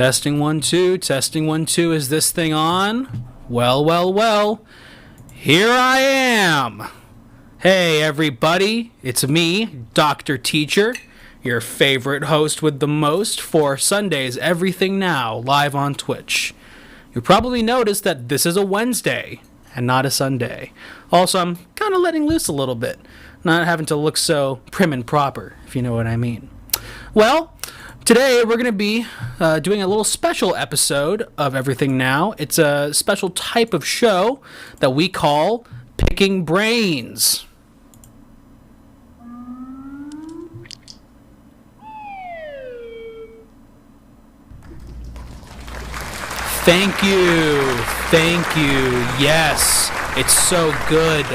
Testing 1 2, testing 1 2. Is this thing on? Well, well, well. Here I am. Hey, everybody. It's me, Dr. Teacher, your favorite host with the most for Sunday's Everything Now, live on Twitch. You probably noticed that this is a Wednesday and not a Sunday. Also, I'm kind of letting loose a little bit, not having to look so prim and proper, if you know what I mean. Well, today we're going to be doing a little special episode of Everything Now. It's a special type of show that we call Picking Brains. Thank you. Yes, it's so good.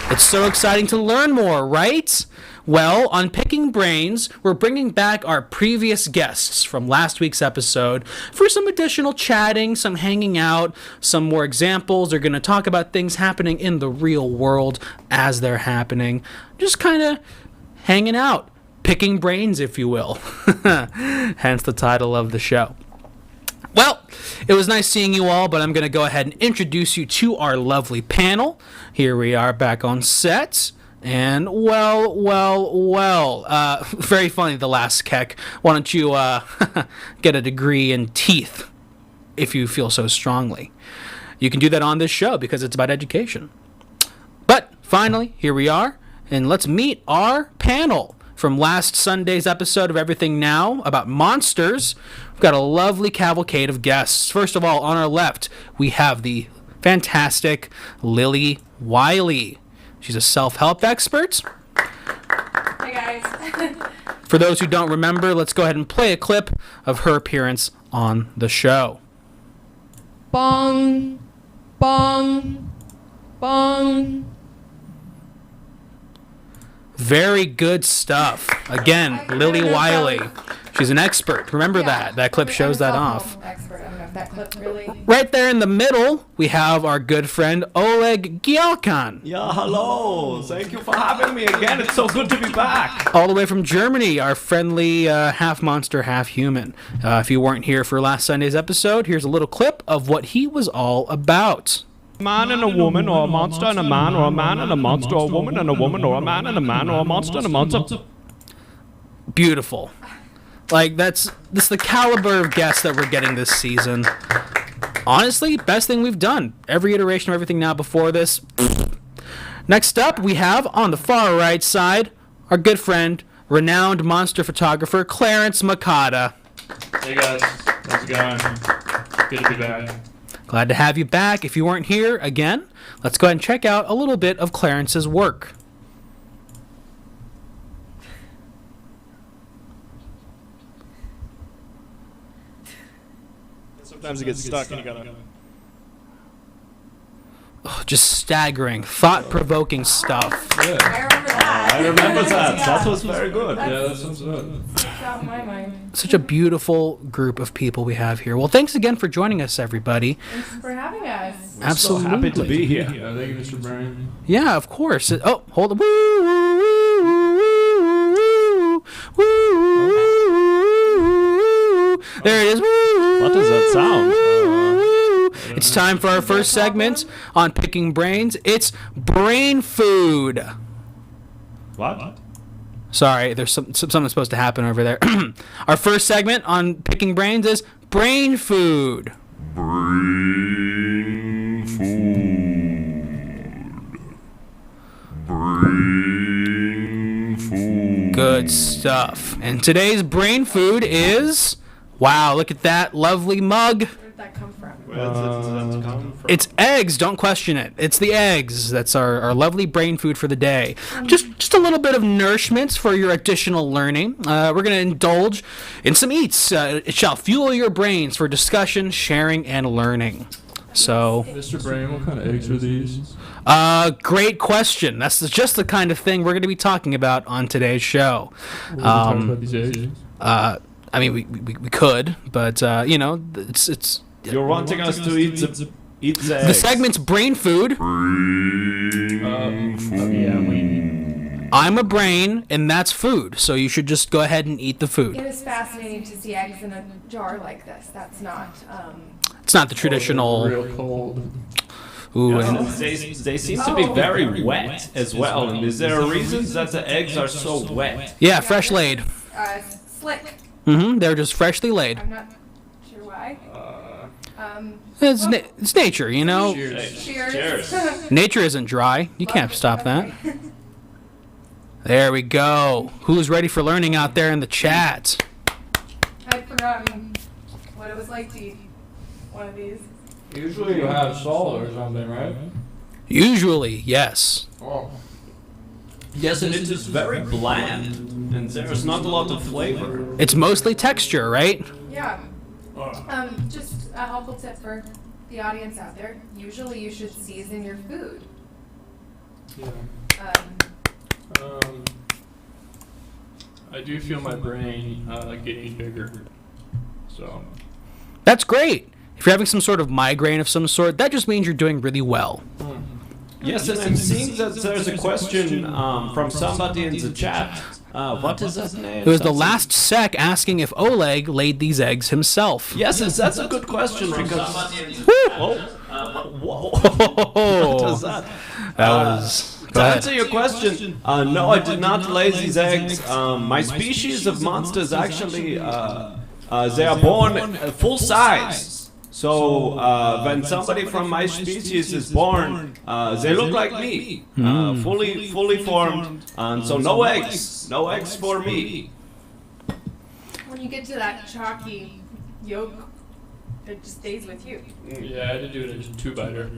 It's so exciting to learn more, right? Well, on Picking Brains, we're bringing back our previous guests from last week's episode for some additional chatting, some hanging out, some more examples. They're going to talk about things happening in the real world as they're happening. Just kind of hanging out, picking brains, if you will. Hence the title of the show. Well, it was nice seeing you all, but I'm going to go ahead and introduce you to our lovely panel. Here we are back on set. And, well, very funny, the last Keck. Why don't you get a degree in teeth, if you feel so strongly. You can do that on this show because it's about education. But, finally, here we are, and let's meet our panel. From last Sunday's episode of Everything Now about monsters, we've got a lovely cavalcade of guests. First of all, on our left, we have the fantastic Lily Wiley. She's a self-help expert. Hey, guys. For those who don't remember, let's go ahead and play a clip of her appearance on the show. Bong, bong, bong. Very good stuff. Again, Lily Wiley. She's an expert. Remember that. That clip shows that off. Expert. I don't know if that clip really. Right there in the middle, we have our good friend Oleg Gyalkan. Yeah, hello. Thank you for having me again. It's so good to be back. All the way from Germany, our friendly half monster, half human. If you weren't here for last Sunday's episode, here's a little clip of what he was all about. A man and a woman, or a monster and a man, or a man and a monster, or a woman and a woman, or a man and a man, or a monster and a monster. Beautiful. Like, that's the caliber of guests that we're getting this season. Honestly, best thing we've done. Every iteration of Everything Now before this. Next up, we have, on the far right side, our good friend, renowned monster photographer, Clarence Makata. Hey guys, how's it going? Good to be back. Glad to have you back. If you weren't here, again, let's go ahead and check out a little bit of Clarence's work. Sometimes it gets stuck and you gotta... Oh, just staggering, thought-provoking stuff. I remember that. I remember that. That was very good. Yeah, that sounds good. It's out in my mind. Such a beautiful group of people we have here. Well, thanks again for joining us, everybody. Thanks for having us. Absolutely. So happy to be here. Yeah, thank you, Mr. Brown. Yeah, of course. Oh, hold on. Woo, woo, woo, woo, woo, woo. There it is. Woo, What does that sound? woo. It's time for our first segment on Picking Brains. It's Brain Food. What? Sorry, there's something supposed to happen over there. Our first segment on Picking Brains is Brain Food. Brain food. Brain food. Good stuff. And today's Brain Food is... Wow, look at that lovely mug. Where did that come from? Where does that come from? It's eggs, don't question it. It's the eggs. That's our lovely brain food for the day. Just a little bit of nourishment for your additional learning. We're going to indulge in some eats. It shall fuel your brains for discussion, sharing, and learning. So, Mr. Brain, what kind of eggs are these? great question. That's just the kind of thing we're going to be talking about on today's show. What are we talking about these eggs? I mean, we could, but you know, it's You're wanting us to eat the eggs. the segment's Brain Food. Brain food. Yeah, I'm a brain, and that's food. So you should just go ahead and eat the It food. is fascinating to see eggs in a jar like this. That's not. It's not the traditional. Real cold. Ooh, And and they seem to be very wet as well. And is there a reason that the eggs are so wet? yeah, fresh laid. Slick. They're just freshly laid. I'm not sure why. It's nature, you know. Cheers. Cheers. Nature isn't dry. You can't stop that. There we go. Who's ready for learning out there in the chat? I'd forgotten what it was like to eat one of these. Usually you have salt or something, right? Usually, yes. Oh. Yes, and it is very bland. And there's not a lot of flavor. It's mostly texture, right? Yeah. Just a helpful tip for the audience out there. Usually you should season your food. Yeah. Um, I do feel my brain getting bigger. So. That's great. If you're having some sort of migraine of some sort, that just means you're doing really well. Yes, and I'm seeing that there's a question from somebody in the chat. What is that name? It was the last sec asking if Oleg laid these eggs himself. Yes, and that's a good question because. Whoa. Whoa. What is that? That was. To answer your question, no, I did not lay these eggs. My species of monsters actually, they are born full size. So when somebody from my species is born, they look like me, fully formed, and so no eggs for me. when you get to that chalky yolk, it just stays with you. Yeah, I had to do it in a 2-biter.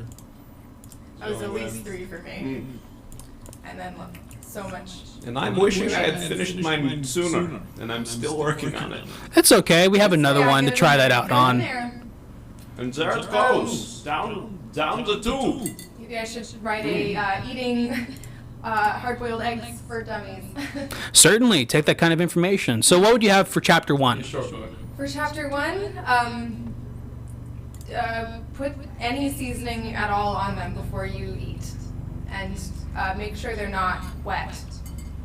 That was at least 3 for me. And then look, so much. And I'm wishing I had finished mine sooner, and I'm still working on it. It's okay. We have another Yeah, one to get it try in that there, out get it in on. there. And there it goes, down the tube. You guys should write a eating hard-boiled eggs for dummies. Certainly, take that kind of information. So, what would you have for chapter 1? Short book. For chapter 1, put any seasoning at all on them before you eat, and make sure they're not wet.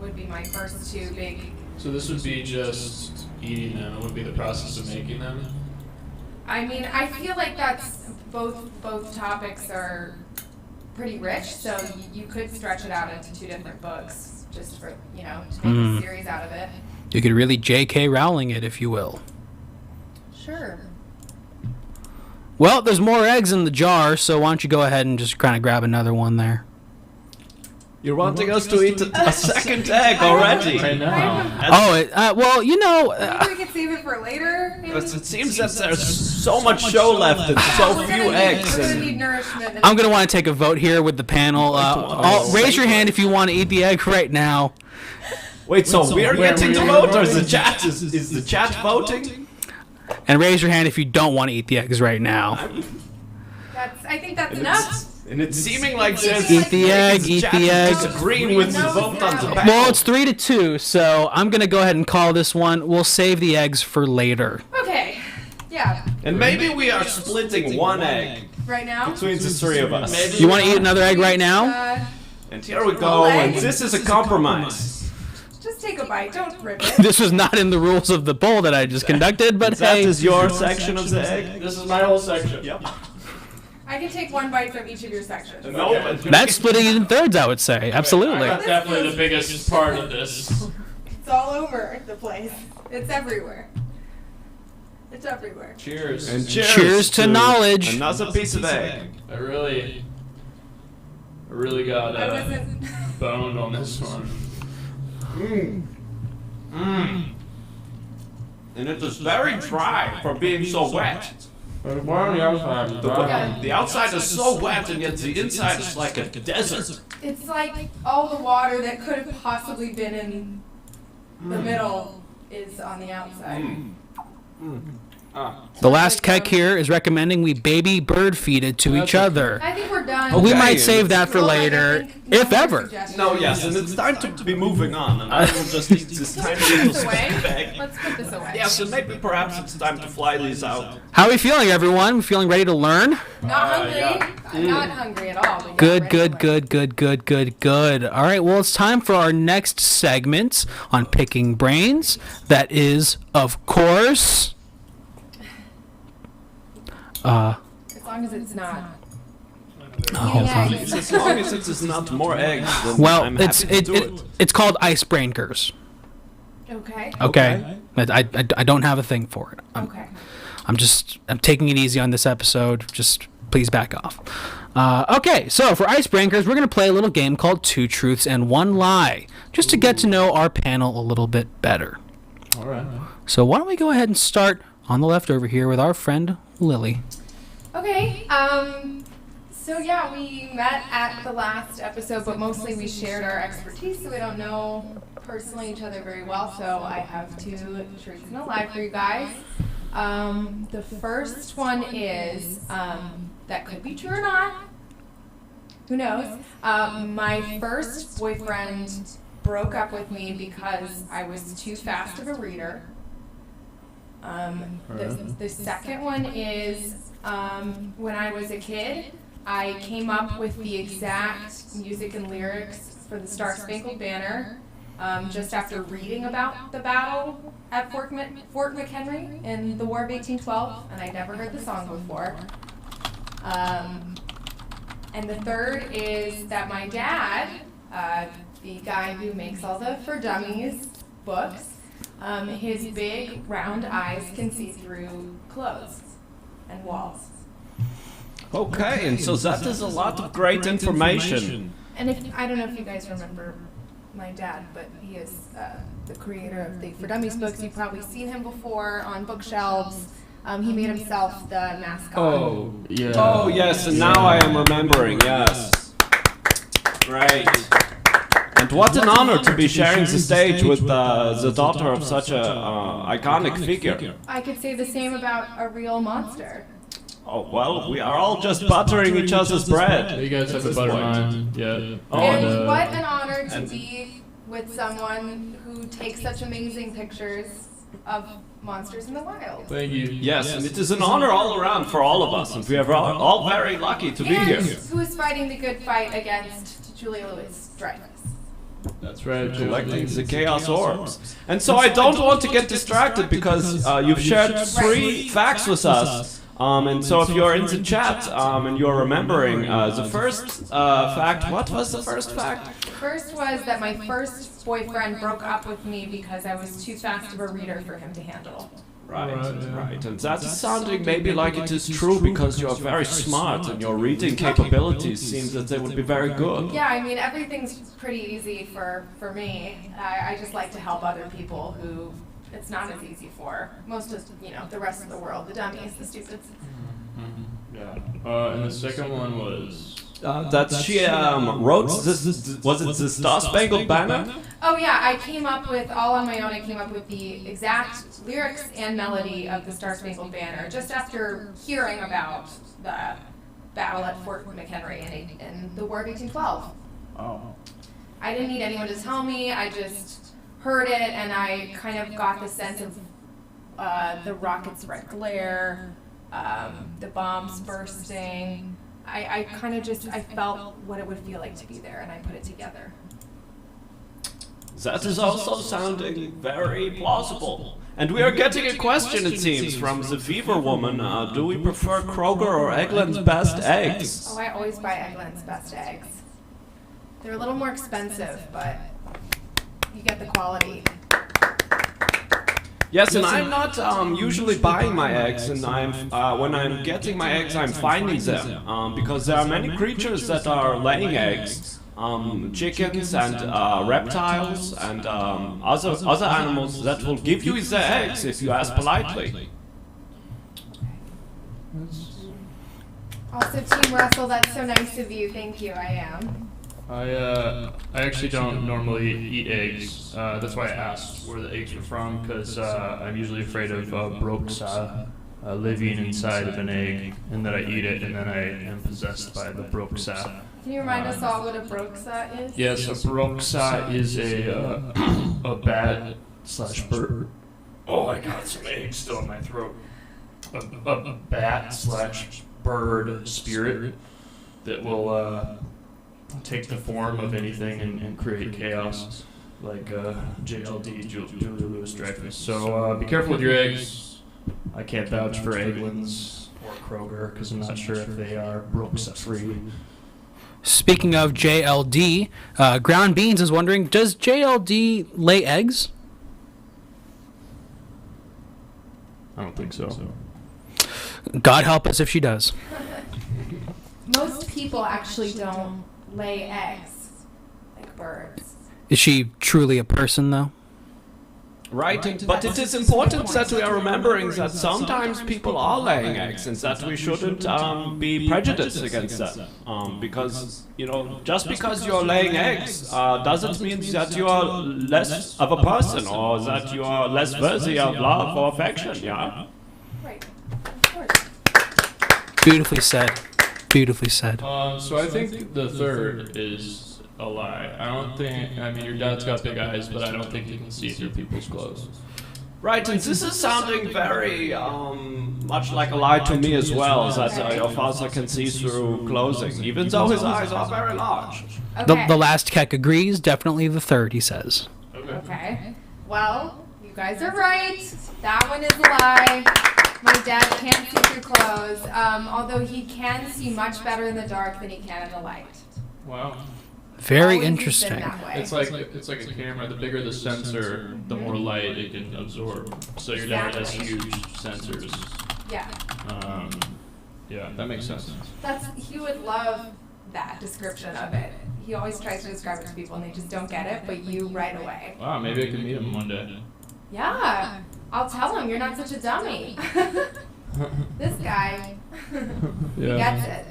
Would be my first 2 big. So this would be just eating them. It wouldn't be the process of making them. I mean, I feel like that's both topics are pretty rich, so you could stretch it out into 2 different books just for to make a series out of it. You could really J.K. Rowling it, if you will. Sure. Well, there's more eggs in the jar, so why don't you go ahead and just kind of grab another one there. You're wanting us to eat a second egg already? Right now. Oh, well, Maybe we could save it for later. Maybe? It seems that there's so much show left and so We're few gonna eggs. We're gonna And need nourishment. I'm going to want to take a vote here with the panel. Raise your hand if you want to eat the egg right now. wait, so we're getting to vote, or is the chat is the chat voting? And raise your hand if you don't want to eat the eggs right now. I think that's enough. And it's seeming like there's Eat the egg, eat chat the egg. disagreeing with the vote on the Well, it's 3-2, so I'm going to go ahead and call this one. We'll save the eggs for later. Okay. Yeah. And maybe we are splitting one egg Right now. between the 3 of us. You want to eat another egg right now? And here we go, and this is a compromise. Just take a bite. Don't rip it. This was not in the rules of the poll that I just conducted, but That hey. is your section of the egg? This is my whole section. Yep. I can take 1 bite from each of your sections. No, That's splitting it in thirds, I would say. Absolutely. That's definitely the biggest part of this. It's all over the place. It's everywhere. It's everywhere. Cheers. And Cheers to knowledge. Another piece of egg. I really got I wasn't. boned on this one. And it is very dry for being so wet. The outside is so wet, and yet the inside is like a desert. It's like all the water that could have possibly been in the middle is on the outside. The last keg here is recommending we baby bird feed it to each other. I think we're done. We Okay, might save that for Well, like, I later, think no if more ever. suggestions. No, yes, and it's time to be moving on, and I will just eat this Can we tiny put little this away? snack bag. Let's put this away. Yes, and maybe perhaps it's time to fly these out. How are we feeling, everyone? We feeling ready to learn? Not hungry. yeah. I'm not hungry at all. but Good, yeah, good, ready good, good, good, good, good. All right, well, it's time for our next segment on Picking Brains. That is, of course, As long as it's not. hold on. Eggs. As long as it is not more eggs, then Well, I'm happy to do it. it's called Ice Brainers. Okay. Okay, I don't have a thing for it. Okay. I'm taking it easy on this episode. Just please back off. Okay, so for Icebreakers, we're going to play a little game called Two Truths and One Lie, just to get to know our panel a little bit better. All right. So why don't we go ahead and start on the left over here with our friend Lily. Okay. So yeah, we met at the last episode, but mostly we shared our expertise, so we don't know personally each other very well. So I have two truths and a lie for you guys. The first one is that could be true or not. Who knows? My first boyfriend broke up with me because I was too fast of a reader. The second one is when I was a kid, I came up with the exact music and lyrics for the Star Spangled Banner just after reading about the battle at Fort McHenry in the War of 1812, and I'd never heard the song before. And the third is that my dad, the guy who makes all the For Dummies books, his big round eyes can see through clothes and walls. Okay, and so that is a lot of great information. And I don't know if you guys remember my dad, but he is the creator of the For Dummies books. You've probably seen him before on bookshelves. He made himself the mascot. Oh, yeah. Oh, yes, and now I am remembering, yes. Great. And what an honor to be sharing the stage with the daughter of such a iconic figure. I could say the same about a real monster. Oh, well, we are all just buttering each other's bread. You guys have a This butter point. mine. Yeah. Oh, And what an honor to be with someone who takes such amazing pictures of monsters in the wild. Thank you. Yes, and it is an honor all around for all of us, and we are all very lucky to be And here. who is fighting the good fight against Julia Louis-Dreyfus? That's right. Collecting the chaos orbs. And so I don't want to get distracted because you've shared 3 facts with us. And so if you're in the chat and you're remembering the first fact, what was the first fact? The first was that my first boyfriend broke up with me because I was too fast of a reader for him to handle. Right, right. And that is sounding maybe like it is true because you're very smart and your reading capabilities seem that they would be very good. Yeah, I mean, everything's pretty easy for me. I just like to help other people who it's not as easy for. Most of, the rest of the world, the dummies, the stupids. Yeah. And the second one was. That she wrote this, was it the Star Spangled Banner? Oh yeah, I came up with, all on my own, I came up with the exact lyrics and melody of the Star Spangled Banner just after hearing about the battle at Fort McHenry in the War of 1812. Oh. I didn't need anyone to tell me, I just heard it and I kind of got the sense of the rocket's red glare, the bombs bursting. I kind of just, I felt what it would feel like to be there and I put it together. That is also sounding very plausible. And we are getting a question, it seems, from the Fever Woman. Do we prefer Kroger or Eggland's Best Eggs? Oh, I always buy Eggland's Best Eggs. They're a little more expensive, but you get the quality. Yes, and I'm not usually buying my eggs, and when I'm getting my eggs, I'm finding them because there are many creatures that are laying eggs, chickens and reptiles and other animals that will give you their eggs if you ask politely. Also, Team Russell, that's so nice of you. Thank you, I am. I actually don't normally eat eggs. That's why I asked where the eggs were from, because I'm usually afraid of Brooks living inside of an egg, and that I eat it, and then I am possessed by the Broxa. Can you remind us all what a Broxa is? Yes, a Broxa is a bat slash bird. Oh, I got some eggs still in my throat. A bat slash bird spirit that will take the form of anything and create chaos, like JLD, Julia Louis-Dreyfus. So be careful with your eggs. I can't vouch for Eggland's or Kroger because I'm not sure if they are Broxa free. Speaking of JLD, Ground Beans is wondering, does JLD lay eggs? I don't think so. God help us if she does. Most people actually don't lay eggs like birds. Is she truly a person, though? Right, but it is important that we are remembering that sometimes people are laying eggs and that we shouldn't be prejudiced against them. Because, just because you're laying eggs doesn't mean that you are less of a person or that you are less worthy of love or affection, yeah? Right. Of course. Beautifully said. Beautifully said. So I think the third is a lie. I mean, your dad's got big eyes, but I don't think he can see through people's clothes. Right, and this is sounding very much like a lie to me as well, that your father can see through clothing, even though his eyes are very large. Okay. The last Keck agrees, definitely the third, he says. Okay. Well, you guys are right. That one is a lie. My dad can't see through clothes, although he can see much better in the dark than he can in the light. Wow. Very Always been interesting. that way. It's like a camera. The bigger the sensor, the more light it can absorb. So your dad has huge sensors. Yeah. Yeah, that makes sense. He would love that description of it. He always tries to describe it to people and they just don't get it, but you right away. Wow, maybe I could meet him one day. Yeah. I'll tell him you're not such a dummy. This guy, he gets it.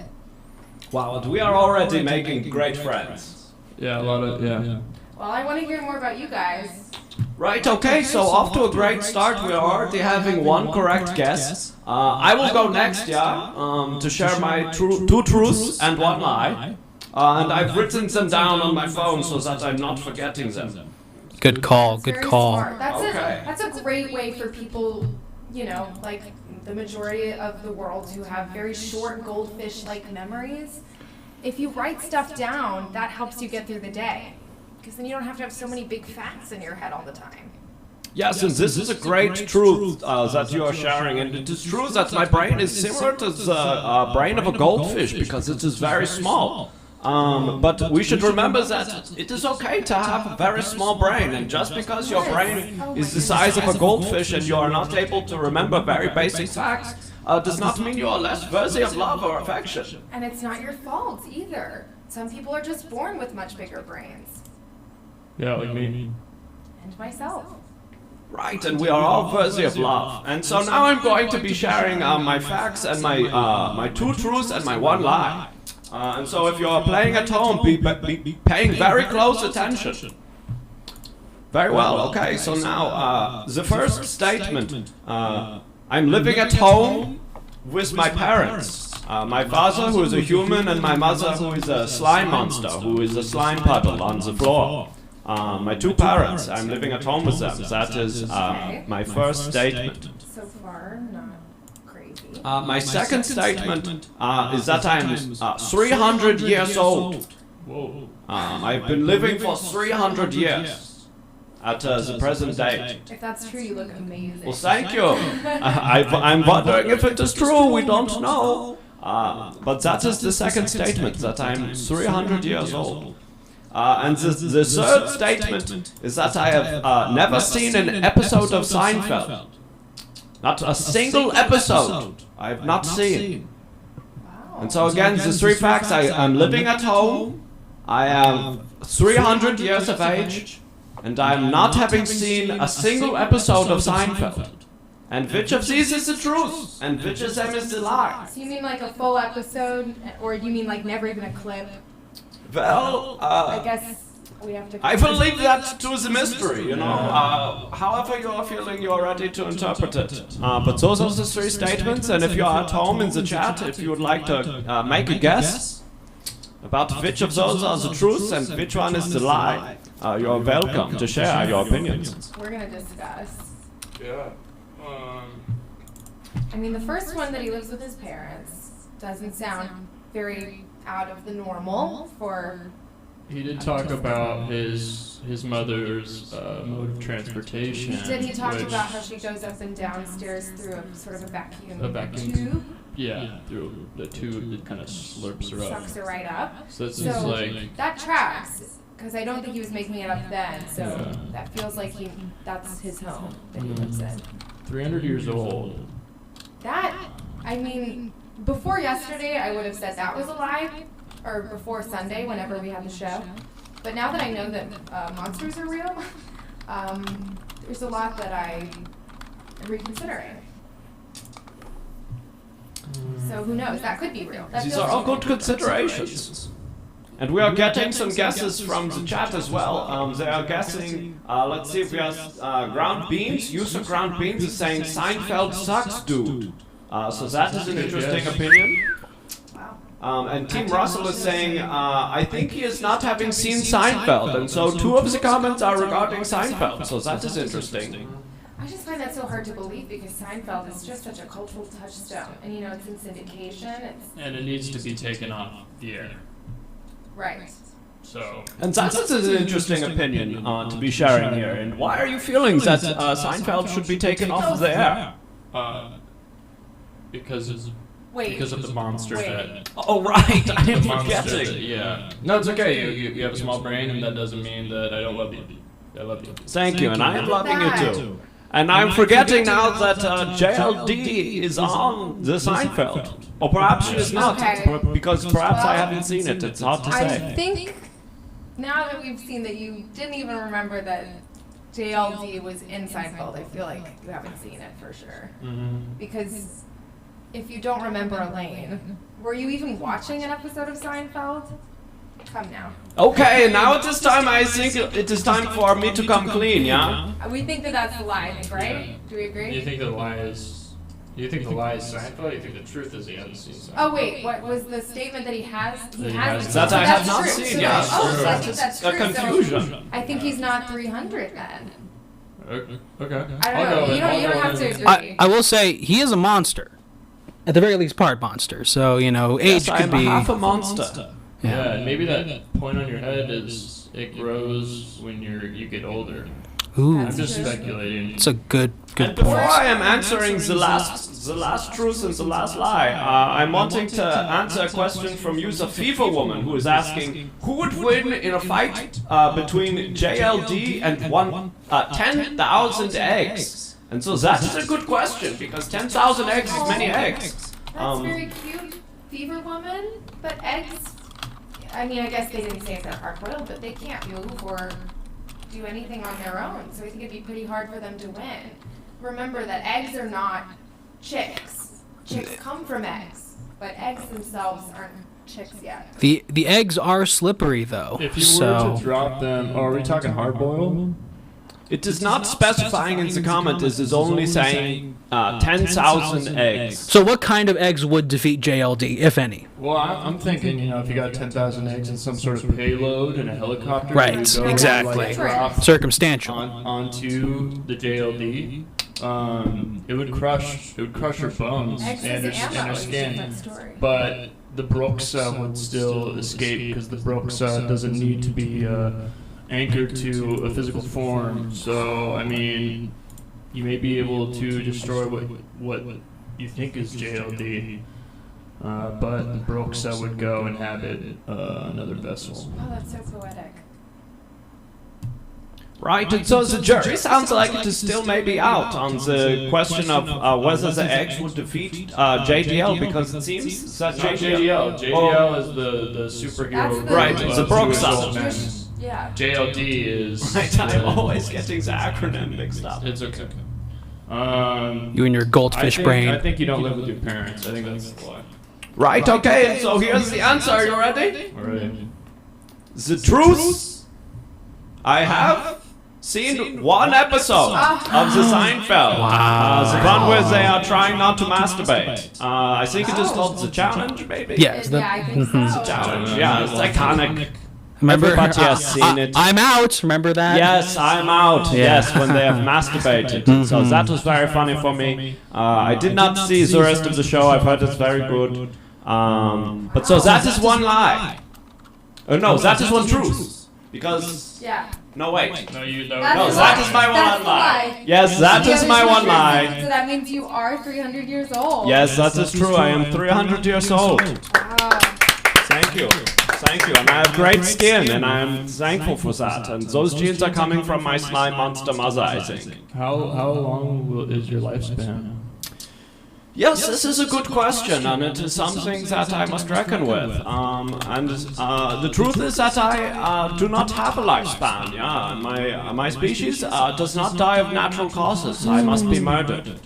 Wow, and we are already making great friends. Yeah, a lot of Well, I want to hear more about you guys. Right, okay, so off to a great start. We are already having one correct guess. I will go next, to share my two truths and one lie. And I've written them down on my phone so that I'm not forgetting them. Good call, good Very call. smart. Okay. That's a great way for people, like the majority of the world who have very short goldfish-like memories. If you write stuff down, that helps you get through the day. Because then you don't have to have so many big facts in your head all the time. Yes, and this is a great truth that you are sharing. And it is true that my brain is similar to the brain of a goldfish because it is very small. But we should remember that it is okay to have a very small brain, and just because your brain is the size of a goldfish and you are not able to remember very basic facts, does not mean you are less worthy of love or affection. And it's not your fault either. Some people are just born with much bigger brains. Yeah, like me. And myself. Right, and we are all worthy of love. And so now I'm going to be sharing my facts and my two truths and my one lie. And so if you're playing at home, be paying very close attention. Very well, okay, so now the first statement. I'm living at home with my parents. My father, who is a human, and my mother, who is a slime monster, who is a slime puddle on the floor. My two parents, I'm living at home with them. That is my first statement. So far, not crazy. My second statement is that I'm 300 years old. Whoa. I've been living for 300 years at the present date. If that's true, you look amazing. Well, thank you. I'm wondering if it is true. We don't know. But that is the second statement, that I'm 300 years old. And the third statement is that I have never seen an episode of Seinfeld. Not a single episode I have not seen. Wow. And so again, the three facts: I am living at home, I am 300 years of age, and I am not having seen a single episode of Seinfeld. And which of these is the truth? And which of them is the lie? So you mean like a full episode, or you mean like never even a clip? Well, I guess we have to. I will leave that to the mystery, you know. However you are feeling, you are ready to interpret it. But those are the three statements, and if you are at home in the chat, if you would like to make a guess about which of those are the truth and which one is the lie, you are welcome to share your opinions. We're gonna discuss. Yeah. I mean, the first one that he lives with his parents doesn't sound very out of the normal for. He did talk about his mother's mode of transportation. Did he talk which- about how she goes up and downstairs through a sort of a vacuum tube? tube, Yeah, through the tube that kind of slurps her up. sucks her right up? So it seems So like that tracks, because I don't think he was making it up then. So Yeah. that feels like that's his home that he lives in. 300 years old. That, I mean, before yesterday, I would have said that was a lie, or before Sunday, whenever we had the show. But now that I know that monsters are real, there's a lot that I'm reconsidering. So who knows? That could be real. That These feels are all real. good considerations. And we are getting some guesses from the chat as well. They are guessing, let's see if we have ground beans. User ground beans is saying Seinfeld sucks, dude. So that is an interesting opinion. Wow. And Team Russell is saying, I think he is not having seen Seinfeld. And so 2 of the comments are regarding Seinfeld. So that is interesting. I just find that so hard to believe because Seinfeld is just such a cultural touchstone. And you know, it's in syndication. And it needs to be taken off the air. Right. So. And that is an interesting opinion to be sharing here. And why are you feeling that Seinfeld should be taken off of the air? Because of Wait. the monster Wait. that. Oh, right, I am The monster that- forgetting. yeah. No, it's okay. You have a small brain, and that doesn't mean that I don't love you. I love you. Thank you, and I am loving you That. too. And I'm forgetting now that JLD is on the Seinfeld. Or perhaps she is not, Okay. because perhaps I haven't seen it. It's hard to I say. think now that we've seen that you didn't even remember that JLD was in Seinfeld, I feel like you haven't seen it for sure. Because if you don't remember Elaine, were you even watching an episode of Seinfeld? Come now. Okay, now it is time, I think it is time for me to come clean, yeah? We think that that's the lie, I think, right? Do we agree? You think the lie is? You think the lie is Seinfeld? Or you think the truth is he hasn't seen Seinfeld? Oh wait, what was the statement that he has? That he hasn't has- seen. That So I have that's not true. seen, So yeah. oh, so I That think is that's a true. So confusion. I think he's not 300 then. Okay. I don't know. I'll You don't have to agree. I will say he is a monster, at the very least, part monster. So you know, age Yes, I could am be. half a monster. Yeah, and maybe that point on your head is it grows when you get older. Ooh, I'm That's just true. speculating. it's a good And before point. I am answering the last truth and the last lie, I'm wanting to answer a question from user Fever Woman, who is asking who would win in a fight between JLD and 10,000 eggs. And so that is a good question because 10,000 eggs is many eggs. That's very cute, Fever Woman. But eggs, I mean, I guess they didn't say if they're hard-boiled, but they can't move or do anything on their own. So I think it'd be pretty hard for them to win. Remember that eggs are not chicks. Chicks come from eggs, but eggs themselves aren't chicks yet. The eggs are slippery though. If you so were to drop them, are we talking hard boiled? It is not specifying in the comment, it is only saying 10,000 eggs. so what kind of eggs would defeat JLD, if any? Well, I'm thinking, if you got 10,000 eggs and some sort of payload and a helicopter, Right, you go, exactly. like, drop Circumstantial. onto the JLD. It would crush her bones Eggs and is ammo her is a different skin. story. But the Broxa would still escape because the Broxa doesn't need to be anchored to a physical form. So, I mean, you may be able to destroy what you think is JLD, but the Broxa would go inhabit another vessel. Oh, that's so poetic. Right, and so the jury sounds like it is still maybe out on the question of whether the eggs would defeat JDL, because it seems that JDL. JDL is the superhero. That's the- Right, group the of Broxa. Jewish old men. Yeah. JLD is. Right, I'm always getting the acronym mixed up. It's okay. You and your goldfish brain. I think you don't live with your parents. I think that's the lie. Right, okay, and so here's the answer, are you ready? All right. The truth I have seen one episode of the Seinfeld. The one where they are trying not to masturbate. I think it is called The Challenge, maybe? Yes. Yeah, I think so. Challenge, yeah, it's iconic. Remember? Everybody has seen it. I'm out. Remember that? Yes, I'm out. Yes, when they have masturbated. So that was very funny for me. I did not see the rest of the show. I've heard it's very good. But so that is one lie. No, that is one truth. Because Yeah. no wait. No, you know. That's No, the that lie. is my That's one the lie. Yes, that The is other my is one true. lie. So that means you are 300 years old. Yes, that is true. I am 300 years old. Wow. Thank you. Thank you. And I have great skin, and I am thankful for that. And those genes are coming from my slime monster mother, I think. How long is your lifespan? Yes, this is a good question, and it is something that I must reckon with. And the truth is that I do not have a lifespan. Yeah, my species does not die of natural causes. I must be murdered.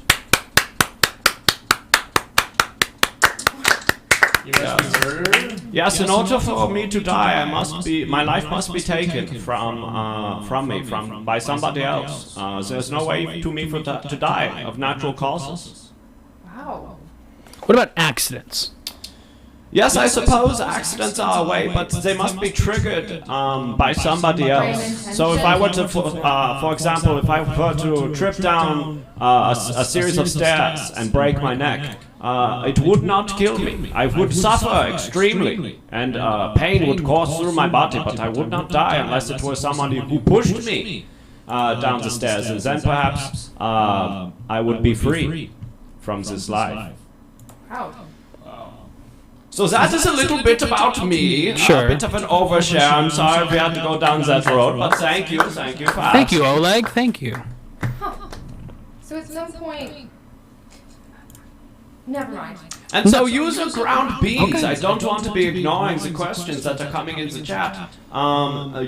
You must be murdered? Yes, in order for me to die, my life must be taken from me, by somebody else. There's no way to me to die of natural causes. Wow. What about accidents? Yes, I suppose accidents are a way, but they must be triggered by somebody else. So if I were to, for example, if I were to trip down a series of stairs and break my neck, it would not kill me. I would suffer extremely, and pain would course through my body, but I would not die unless it was somebody who pushed me down the stairs, and then perhaps I would be free from this life. Wow. So that is a little bit about me. Sure. A bit of an overshare. I'm sorry we had to go down that road, but thank you for Thank you, Oleg. Thank you. So at some point, never mind. And so user ground beans. I don't want to be ignoring the questions that are coming in the chat.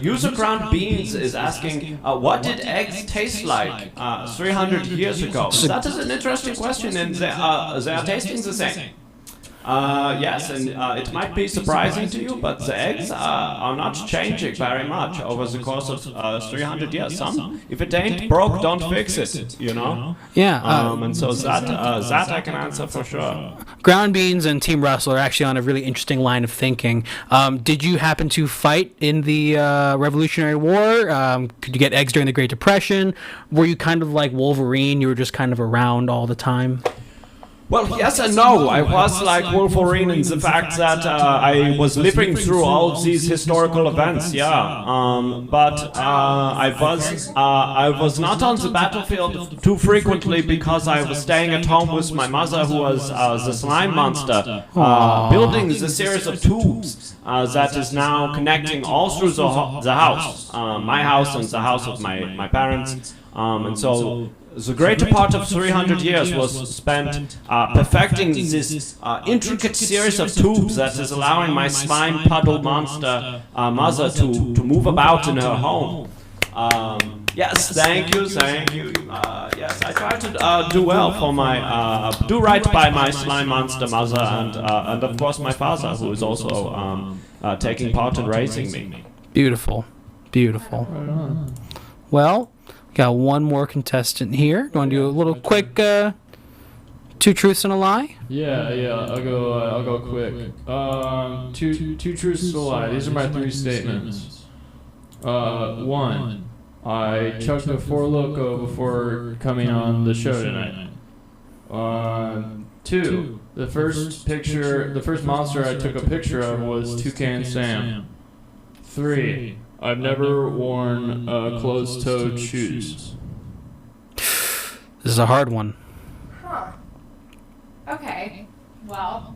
User ground beans is asking, what did eggs taste like 300 years ago? That is an interesting question, and they are tasting the same. Yes, and it might be surprising to you, but the eggs are not changing very much over the course of 300 years. If it ain't broke, don't fix it, you know? Yeah. And so that I can answer for sure. Ground beans and Team Russell are actually on a really interesting line of thinking. Did you happen to fight in the Revolutionary War? Could you get eggs during the Great Depression? Were you kind of like Wolverine? You were just kind of around all the time? Well, yes and no. I was like Wolverine in the fact that I was living through all these historical events, but I was not on the battlefield too frequently because I was staying at home with my mother, who was the slime monster, building the series of tubes that is now connecting all through the house, my house and the house of my parents, and so. The greater part of 300 years was spent perfecting this intricate series of tubes that is allowing my slime puddle monster mother to move about in her home. Yes, thank you. Yes, I try to do well for do right by my slime monster mother and of course my father, who is also taking part in raising me. Beautiful. Beautiful. Well, got one more contestant here. Do you want to do a little quick two truths and a lie? Yeah. I'll go quick. Two truths and a lie. These are my three statements. One, I chugged a Four Loko before coming on the show tonight. Two, the first monster I took a picture of was Toucan Sam. 3, I've never worn closed-toed shoes. This is a hard one. Huh. Okay. Well,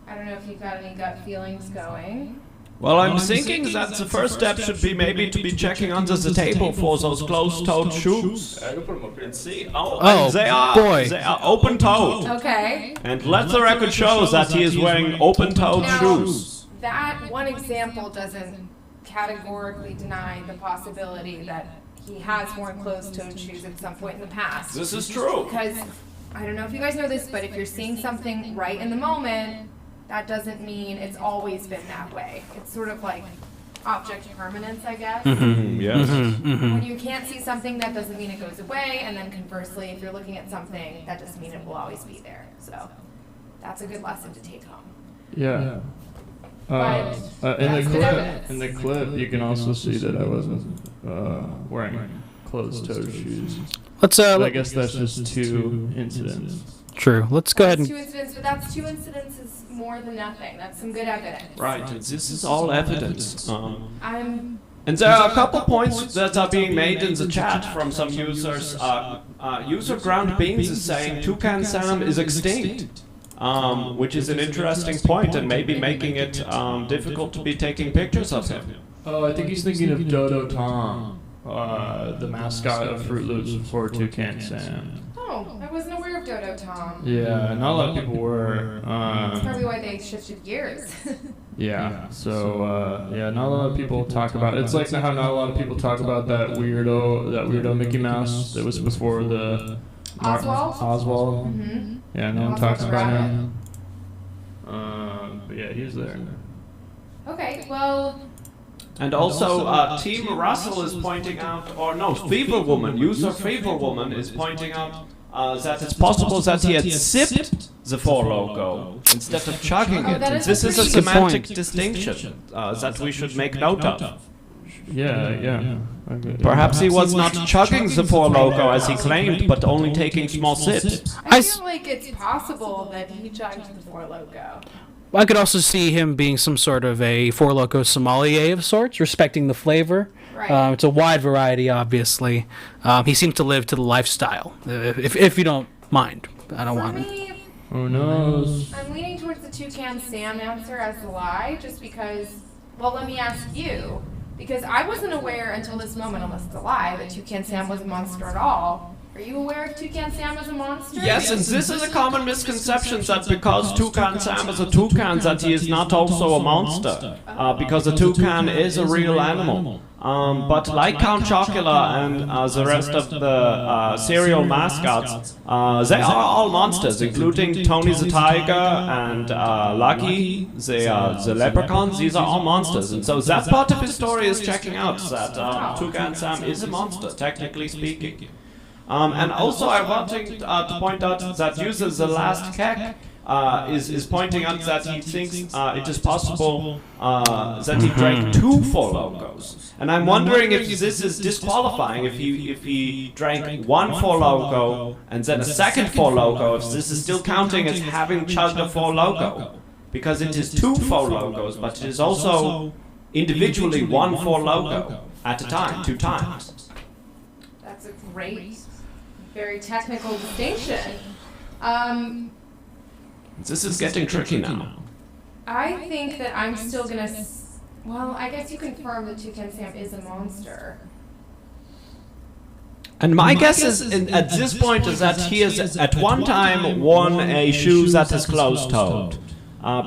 I don't know if you've got any gut feelings going. Well, I'm thinking that the first step should be maybe to be checking under the table for those closed-toed shoes. I can put them up here and see. Oh, they are open-toed. Okay. And let the record show that he is wearing open-toed Now, shoes. that one example doesn't categorically deny the possibility that he has worn closed-toed shoes at some point in the past. This is true. Because, I don't know if you guys know this, but if you're seeing something right in the moment, that doesn't mean it's always been that way. It's sort of like object permanence, I guess. Yes. When you can't see something, that doesn't mean it goes away, and then conversely, if you're looking at something, that doesn't mean it will always be there. So that's a good lesson to take home. Yeah. But In that's good evidence. the clip, you can also see that I wasn't wearing closed-toed shoes. Let's But I guess that's just 2 incidents. true. Let's go ahead That's and 2 incidents, but that's 2 incidents is more than nothing. That's some good evidence. Right. This is all evidence. I'm And there are a couple points that are being made in the chat from some users. User Ground Beans is saying Toucan Sam is extinct, which is an interesting point and maybe making it difficult to be taking pictures of him. Oh, I think he's thinking of Dodo Tom, the mascot of Fruit Loops before Toucan Sam. I wasn't aware of Dodo Tom. Yeah, not a lot of people were. That's probably why they shifted gears. Yeah, so yeah, not a lot of people talk about. It's like how not a lot of people talk about that weirdo Mickey Mouse that was before the Oswald? Oswald. Mm-hmm. Yeah, no one Oswald talks the about rabbit. him. But yeah, he's there. Okay, well, And also, Team Russell is pointing out, or no, Fever Woman, user Fever Woman is pointing out that it's possible that he had sipped the 4 logo instead of chugging Oh, it. that And is this a is a pretty- semantic distinction that we should make note of. Yeah. Okay. Perhaps he was not chugging the 4 logo as he claimed, but only taking small sips. I feel like it's possible that he chugged the 4 logo. I could also see him being some sort of a Four Loko sommelier of sorts, respecting the flavor. Right. It's a wide variety, obviously. He seems to live to the lifestyle, if you don't mind. I don't For want to. me, Who knows? I'm leaning towards the Toucan Sam answer as the lie, just because, well, let me ask you, because I wasn't aware until this moment, unless it's a lie, that Toucan Sam was a monster at all. Are you aware of Toucan Sam as a monster? Yes, and this is a common misconception that because Toucan Sam is a toucan, that he is not also a monster. Because a toucan is a real animal. But like Count Chocula and the rest of the serial mascots, they are all monsters, including Tony the Tiger and Lucky, the leprechauns. These are all monsters. And so that part of his story is checking out that Toucan Sam is a monster, technically speaking. And also I wanted to point out that user The Last Keck is pointing out that he thinks it is possible that he drank 2 Four Logos. And I'm wondering if this is disqualifying, if he drank 1 Four Logo and then a second Four Logo, if this is still counting as having chugged a Four Logo. Because it is 2 Four Logos, but it is also individually 1 Four Logo at a time, 2 times. That's a great, very technical distinction. This is getting tricky now. I think that I'm still gonna. Well, I guess you confirm that Toucan Sam is a monster. And my guess is, at this point, is that he has at one time worn a shoe that is closed-toed.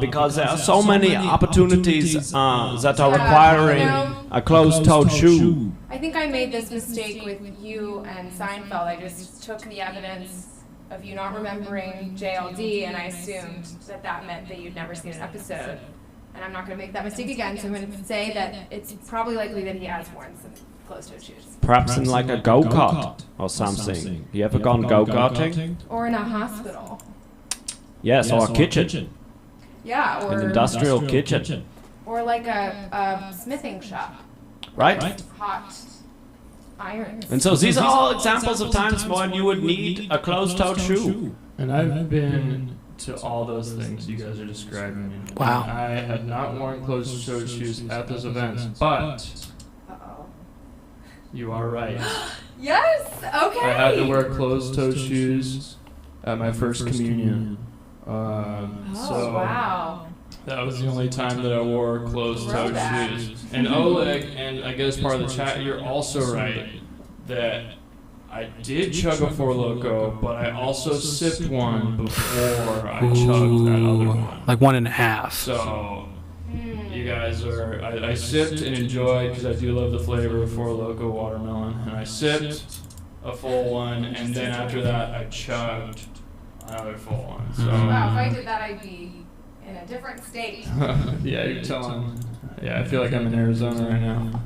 Because there are so many opportunities that are requiring a closed-toed shoe. I think I made this mistake with you and Seinfeld. I just took the evidence of you not remembering JLD, and I assumed that that meant that you'd never seen an episode. And I'm not going to make that mistake again, so I'm going to say that it's probably likely that he has worn some closed-toed shoes. Perhaps in like a go-kart or something. You ever gone go-karting? Or in a hospital. Yes, or a kitchen. Yeah, or An industrial kitchen. or like a smithing shop. Right? Hot irons. And so these are all examples of times when you would need a closed-toed shoe. And I've been to all those things you guys are describing. Wow. I have not worn closed-toed shoes at those events, but Uh-oh. you are right. Yes. Okay. I had to wear closed-toed shoes at my first communion. Oh wow. That was the only time that I wore closed-toed Throwback. shoes. And Oleg, and I guess part of the chat, you're also right that I did chug a Four Loko, but I also sipped one before I chugged that other one. Like 1.5. So you guys are, I sipped and enjoyed, because I do love the flavor of Four Loko watermelon, and I sipped a full one, and then after that I chugged another full one. So Wow. If I did that, I'd be in a different state. Yeah, you're telling. Yeah, I feel like I'm in Arizona right now.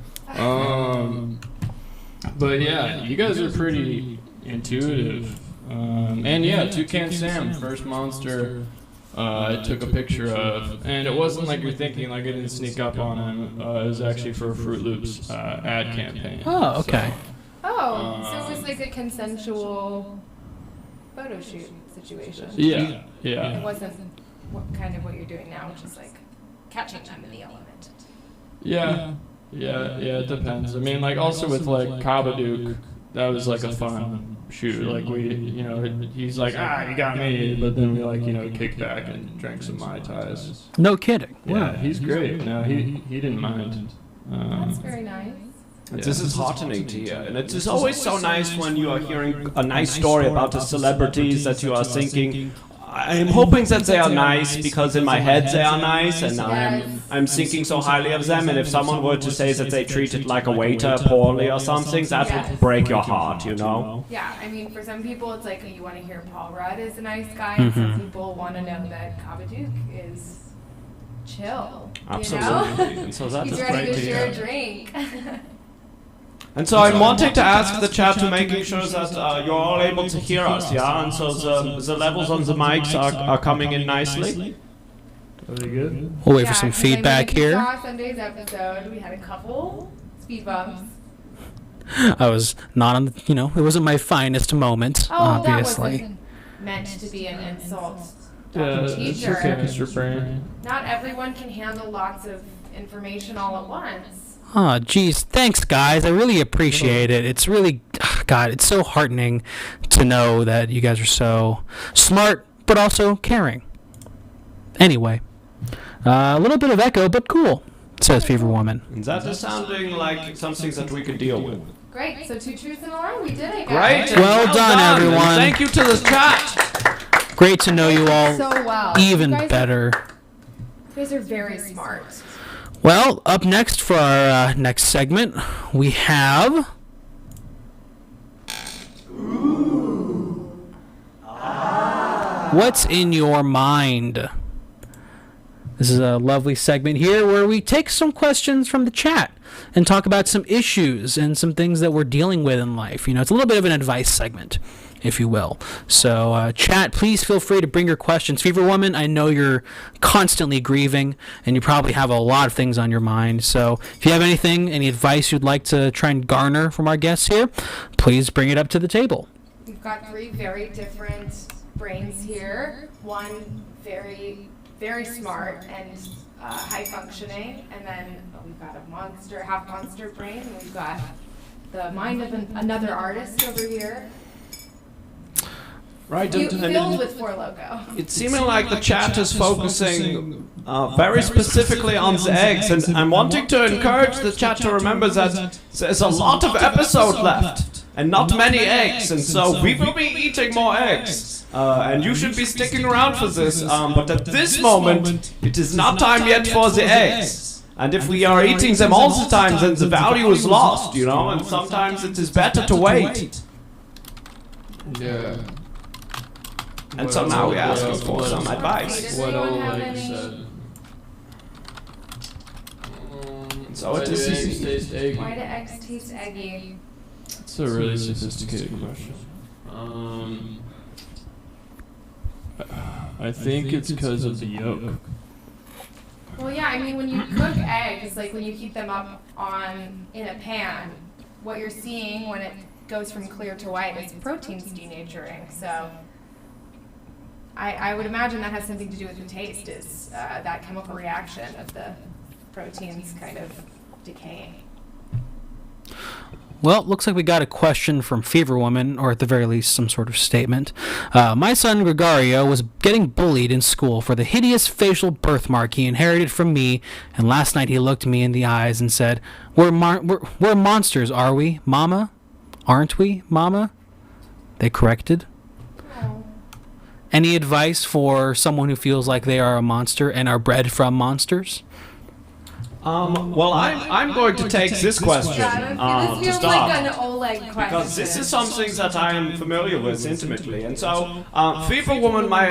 But yeah, you guys are pretty intuitive. And yeah, Toucan Sam, first monster I took a picture of. And it wasn't like you're thinking, like I didn't sneak up on him. It was actually for a Fruit Loops ad campaign. Oh, okay. So it was like a consensual photo shoot situation. Yeah, It yeah. wasn't what you're doing now, which is like catching them in the element. Yeah, it depends. I mean, like, also with, like, Kabadook, that was, like, a fun shoot. Like, he's like, you got me, but then we, like, kicked back and drank some Mai Tais. No kidding. Yeah, he's great. No, he didn't mind. That's very nice. This is heartening to hear, and it is always so nice when you are hearing a nice story about the celebrities that you are thinking, I'm hoping that they are nice because in my head they are nice, and I'm thinking so highly of them. And if someone were to say that they treated like a waiter poorly or something, that would break your heart, you know? Yeah, I mean, for some people it's like you want to hear Paul Rudd is a nice guy, and some people want to know that Kabadook is chill. Absolutely. You know? And so that He's is ready great to to share a hear. drink. And so I'm wanting to ask the chat to making sure that you're all able to hear us, yeah? And so the levels on the mics are coming in nicely. Very good. We'll wait for some 'cause I mean, feedback if you here. saw Sunday's episode, we had a couple speed bumps. I was not on, it wasn't my finest moment, Oh, obviously. that wasn't meant to be an insult. Yeah, Dr. it's Teacher. okay, Mr. Brain. Not everyone can handle lots of information all at once. Oh, geez. Thanks, guys. I really appreciate it. It's really, God, it's so heartening to know that you guys are so smart, but also caring. Anyway, a little bit of echo, but cool, says Fever Woman. And that is sounding like something that we could deal with. Great, so 2 truths and a lie. We did it, guys. Great. Well done, everyone. And thank you to the chat. Great to know you all So well. even You guys better. You guys are very smart. Well, up next for our next segment, we have... What's in your mind? This is a lovely segment here where we take some questions from the chat and talk about some issues and some things that we're dealing with in life. It's a little bit of an advice segment, if you will. So, chat, please feel free to bring your questions. Fever Woman, I know you're constantly grieving, and you probably have a lot of things on your mind. So, if you have any advice you'd like to try and garner from our guests here, please bring it up to the table. We've got 3 very different brains here. One very, very smart and high functioning, and then we've got a half monster brain, and we've got the mind of another artist over here. Right, Filled with Four Loko. it's seeming like the chat is focusing very specifically on the eggs, and I'm wanting to encourage the chat to remember that there's a lot of episode left, and not many eggs, and so we will be eating more eggs. And you should be sticking around for this, but at this moment, it is not time yet for the eggs. And if we are eating them all the time, then the value is lost, and sometimes it is better to wait. Yeah. And so now we're asking for some advice. Does What anyone old have lady any- said. So it is easy. Why do eggs taste eggy? It's a really sophisticated question. I think it's because of the yolk. Well, yeah, I mean, when you cook eggs, like when you heat them up in a pan, what you're seeing when it goes from clear to white is proteins denaturing. So I would imagine that has something to do with the taste, is that chemical reaction of the proteins kind of decaying. Well, looks like we got a question from Fever Woman, or at the very least, some sort of statement. My son Gregario was getting bullied in school for the hideous facial birthmark he inherited from me, and last night he looked me in the eyes and said, we're monsters, are we, Mama? Aren't we, Mama? They corrected. Any advice for someone who feels like they are a monster and are bred from monsters? Well, I'm going to take this question Yeah, to this feels start. like an Oleg question. Because this is something that I am familiar with intimately, and so, Fever Woman, my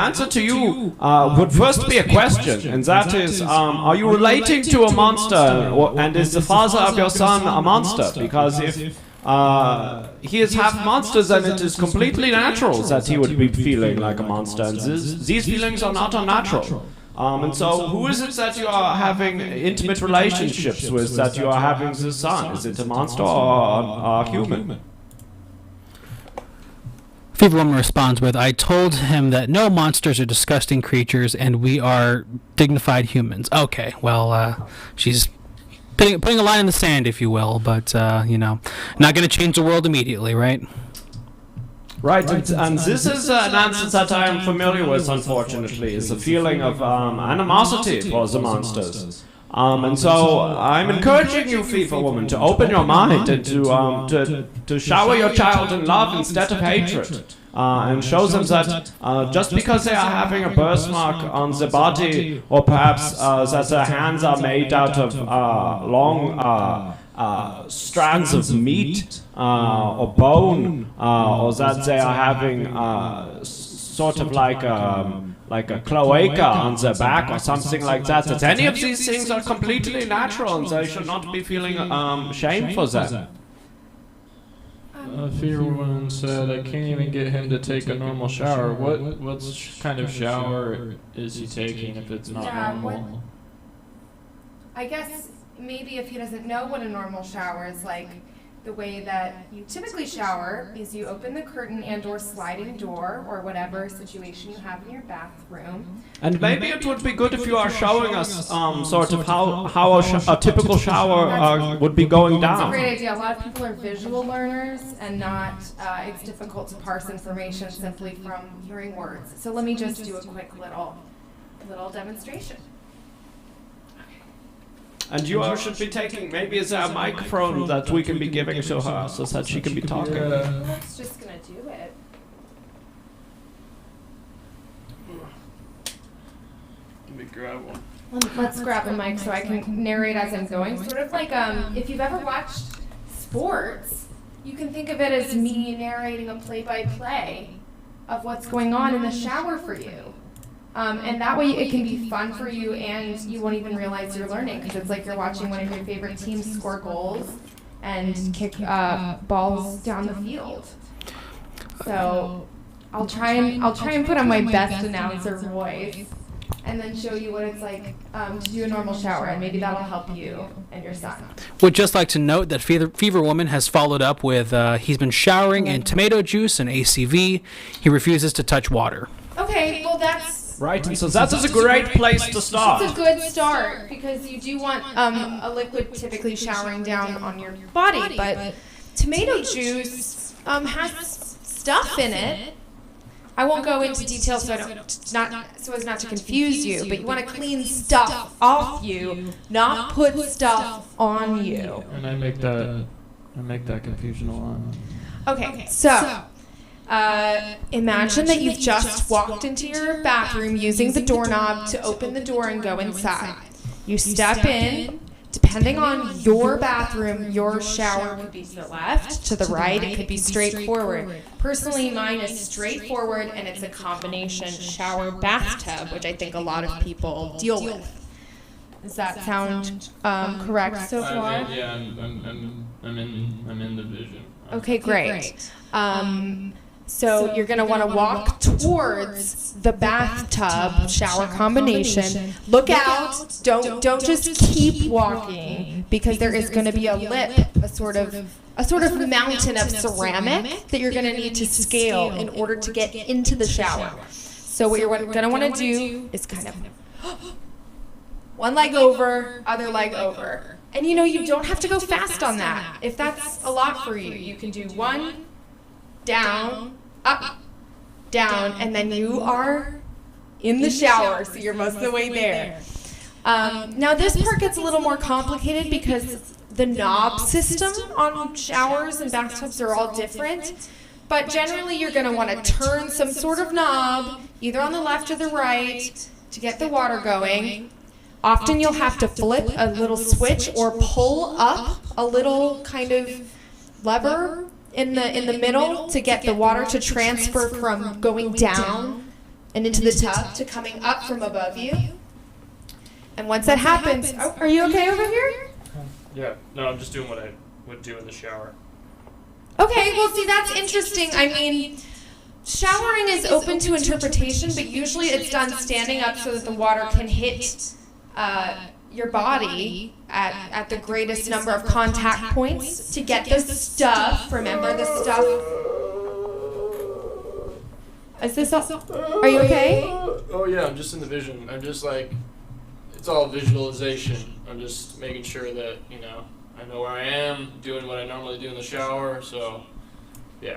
answer to you would first be a question, and that is, are you relating to a monster, and is the father of your son a monster? Because if he is half monster, then it is completely natural that he would be feeling like a monster, and these feelings are not unnatural. And so, who is it that you are having intimate relationships with, that you are having this son? Is it a monster or a human? Fever Woman responds with, I told him that no, monsters are disgusting creatures and we are dignified humans. Okay, well, she's putting a line in the sand, if you will, but, not going to change the world immediately, right? Right, and this is an answer that I am familiar with, unfortunately, is the feeling of animosity for the monsters. And so I'm encouraging you, Fever Woman, to open your mind and to shower your child in love instead of hatred. And show them that just because they are having a birthmark on the body, or perhaps that their hands are made out of long strands of meat or bone, or that they are having sort of like a cloaca on their back or something like that, that any of these things are completely natural and they should not be feeling shame for them. Fever Woman said, I can't even get him to take a normal shower. What kind of shower is he taking if it's not normal? I guess maybe if he doesn't know what a normal shower is like, the way that you typically shower is you open the curtain and or sliding door or whatever situation you have in your bathroom. And maybe it would be good if you are showing us sort of how a typical shower would be going That's a down. great idea. A lot of people are visual learners and not, it's difficult to parse information simply from hearing words. So let me just do a quick little demonstration. And you all should be taking, maybe is there a microphone that we can be giving to her so that she can be talking? Let's just gonna do it. Let me grab one. Let's grab a mic so I can narrate as I'm going. Sort of like if you've ever watched sports, you can think of it as me narrating a play-by-play of what's going on in the shower for you. And that way it can be fun for you and you won't even realize you're learning because it's like you're watching one of your favorite teams score goals and kick balls down the field. So I'll try and put on my best announcer voice and then show you what it's like to do a normal shower, and maybe that'll help you and your son. Would just like to note that Fever Woman has followed up with, he's been showering in tomato juice and ACV. He refuses to touch water. Okay, well that's... Right, and so that is a great place to start. It's a good start because you do want a liquid typically showering down on your body, but tomato juice has stuff in it. I won't go into detail so as not to confuse you, but you want to clean stuff off you, not put stuff on you. And I make that confusion a lot. Okay, so imagine that you've just walked into your bathroom using the doorknob to open the door and go inside. You step in. Depending on your bathroom, your shower could be to the left, to the right, it could be straightforward. Personally, mine is straightforward and it's a combination shower bathtub, which I think a lot of people deal with. Does that sound correct so far? Yeah, I'm in the vision. Okay, great. So you're going to want to walk towards the bathtub shower combination. Look out. Don't just keep walking because there is going to be a lip, a sort of mountain of ceramic that you're going to need to scale in order to get into the shower. So what you're going to want to do is kind of one leg over, other leg over. And you don't have to go fast on that. If that's a lot for you, you can do one, down, up, down, and then you are in the shower, so you're most of the way there. Now this part gets a little more complicated because the knob system on showers and bathtubs are all different, but generally you're going to want to turn some sort of knob, either on the left or the right, to get the water going. Often you'll have to flip a little switch or pull up a little kind of lever in the middle to get the water to transfer from going down and into the tub to coming up from above you. And once that happens, are you okay over here? Yeah, no, I'm just doing what I would do in the shower. Okay, well, see, that's interesting. I mean, showering is open to interpretation, but usually it's done standing up so that the water can hit your body at the greatest number of contact points to get the stuff. Remember the stuff? Is this all? Are you okay? Oh yeah, I'm just in the vision. I'm just like, it's all visualization. I'm just making sure that, you know, I know where I am, doing what I normally do in the shower, so, yeah.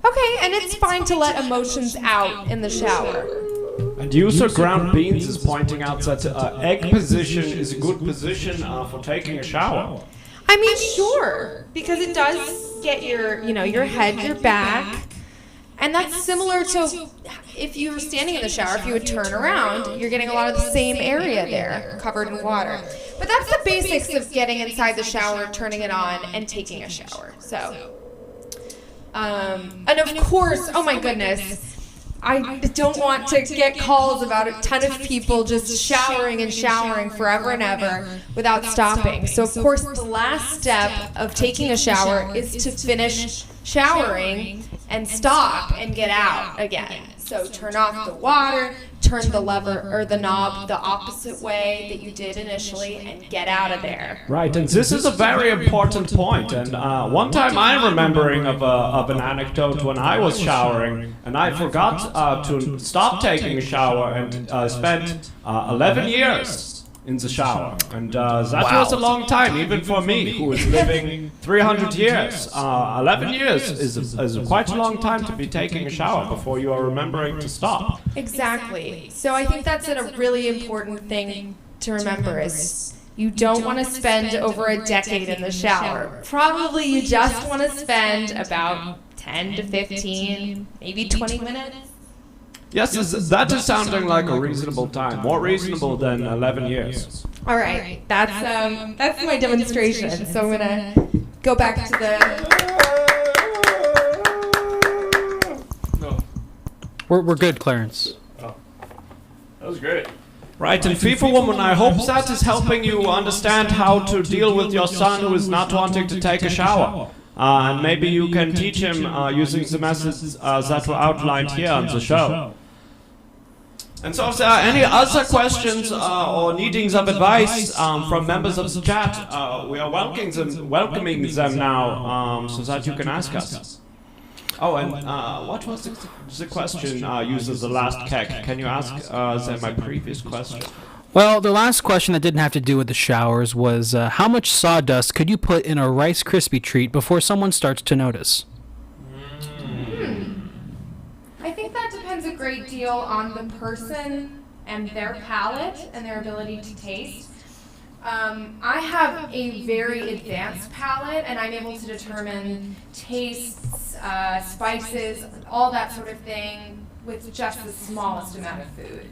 Okay, and it's fine to let emotions out in the shower. And user ground beans is pointing out that egg position is a good position for taking a shower. I mean, sure, because it does get your head, your back, and that's similar to if you were standing in the shower, if you would turn around, you're getting a lot of the same area there, covered in water. But that's the basics of getting inside the shower, turning it on, and taking a shower. So, and of course, oh my goodness, I don't want to get calls about a ton of people just showering and showering forever and ever without stopping. So of course, the last step of taking a shower is to finish showering and stop and get out again. So turn off the water, turn the lever or the knob the opposite way that you did initially, and get out of there. Right, and this is a very important point. And one time I'm remembering of an anecdote when I was showering, and I forgot to stop taking a shower and spent 11 years in the shower. And that was a long time, even for me, who is living 300 years. 11 years is quite a long time to be taking a shower before you are remembering to stop. Exactly. So I think that's a really important thing to remember is you don't want to spend over a decade in the shower. Probably you just want to spend about 10 to 15, maybe 20 minutes. Yes, that is sounding like a reasonable time. More reasonable than 11 years. All right, that's my demonstration. So I'm gonna go back to the. No, We're good, Clarence. that was great. Right, and FIFA Woman, I hope that is helping you understand how to deal with your son who is not wanting to take a shower. And maybe you can teach him using the methods that were outlined here on the show. And so if there are any other questions or needings of advice from members of the chat, we are welcoming them now so that you can ask us. Oh, and what was the question, user the last keg? Can you ask them my previous question? Well, the last question that didn't have to do with the showers was how much sawdust could you put in a Rice Krispie treat before someone starts to notice? I think that depends a great deal on the person and their palate and their ability to taste. I have a very advanced palate, and I'm able to determine tastes, spices, all that sort of thing with just the smallest amount of food.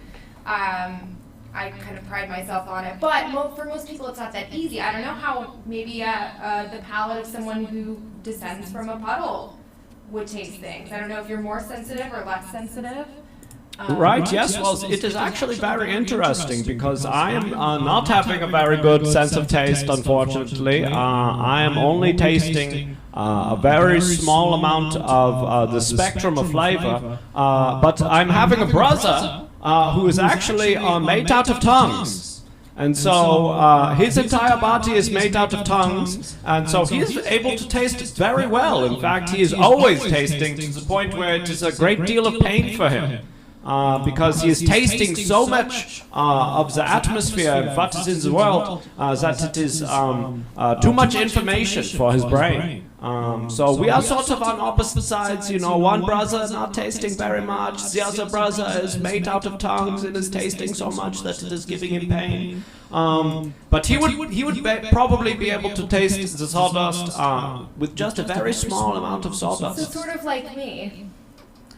I kind of pride myself on it, but for most people it's not that easy. I don't know how maybe the palate of someone who descends from a puddle would taste things. I don't know if you're more sensitive or less sensitive. Right, yes, well, it is actually very interesting because I am not having a very good sense of taste, unfortunately. I am only tasting a very small amount of the spectrum of flavor, but I'm having a brother who is actually made out of tongues. And so his entire body is made out of tongues, and so he is able to taste very well. In fact, he is always tasting to the point where it is a great deal of pain for him. Because he is tasting so much of the atmosphere and what is in the world that it is too much information for his brain. So we are sort of on opposite sides, you know, one brother not tasting very much, the other brother is made out of tongues and is tasting so much that it is giving him pain. But he would probably be able to taste the sawdust with just a very small amount of So sawdust. sort of like me.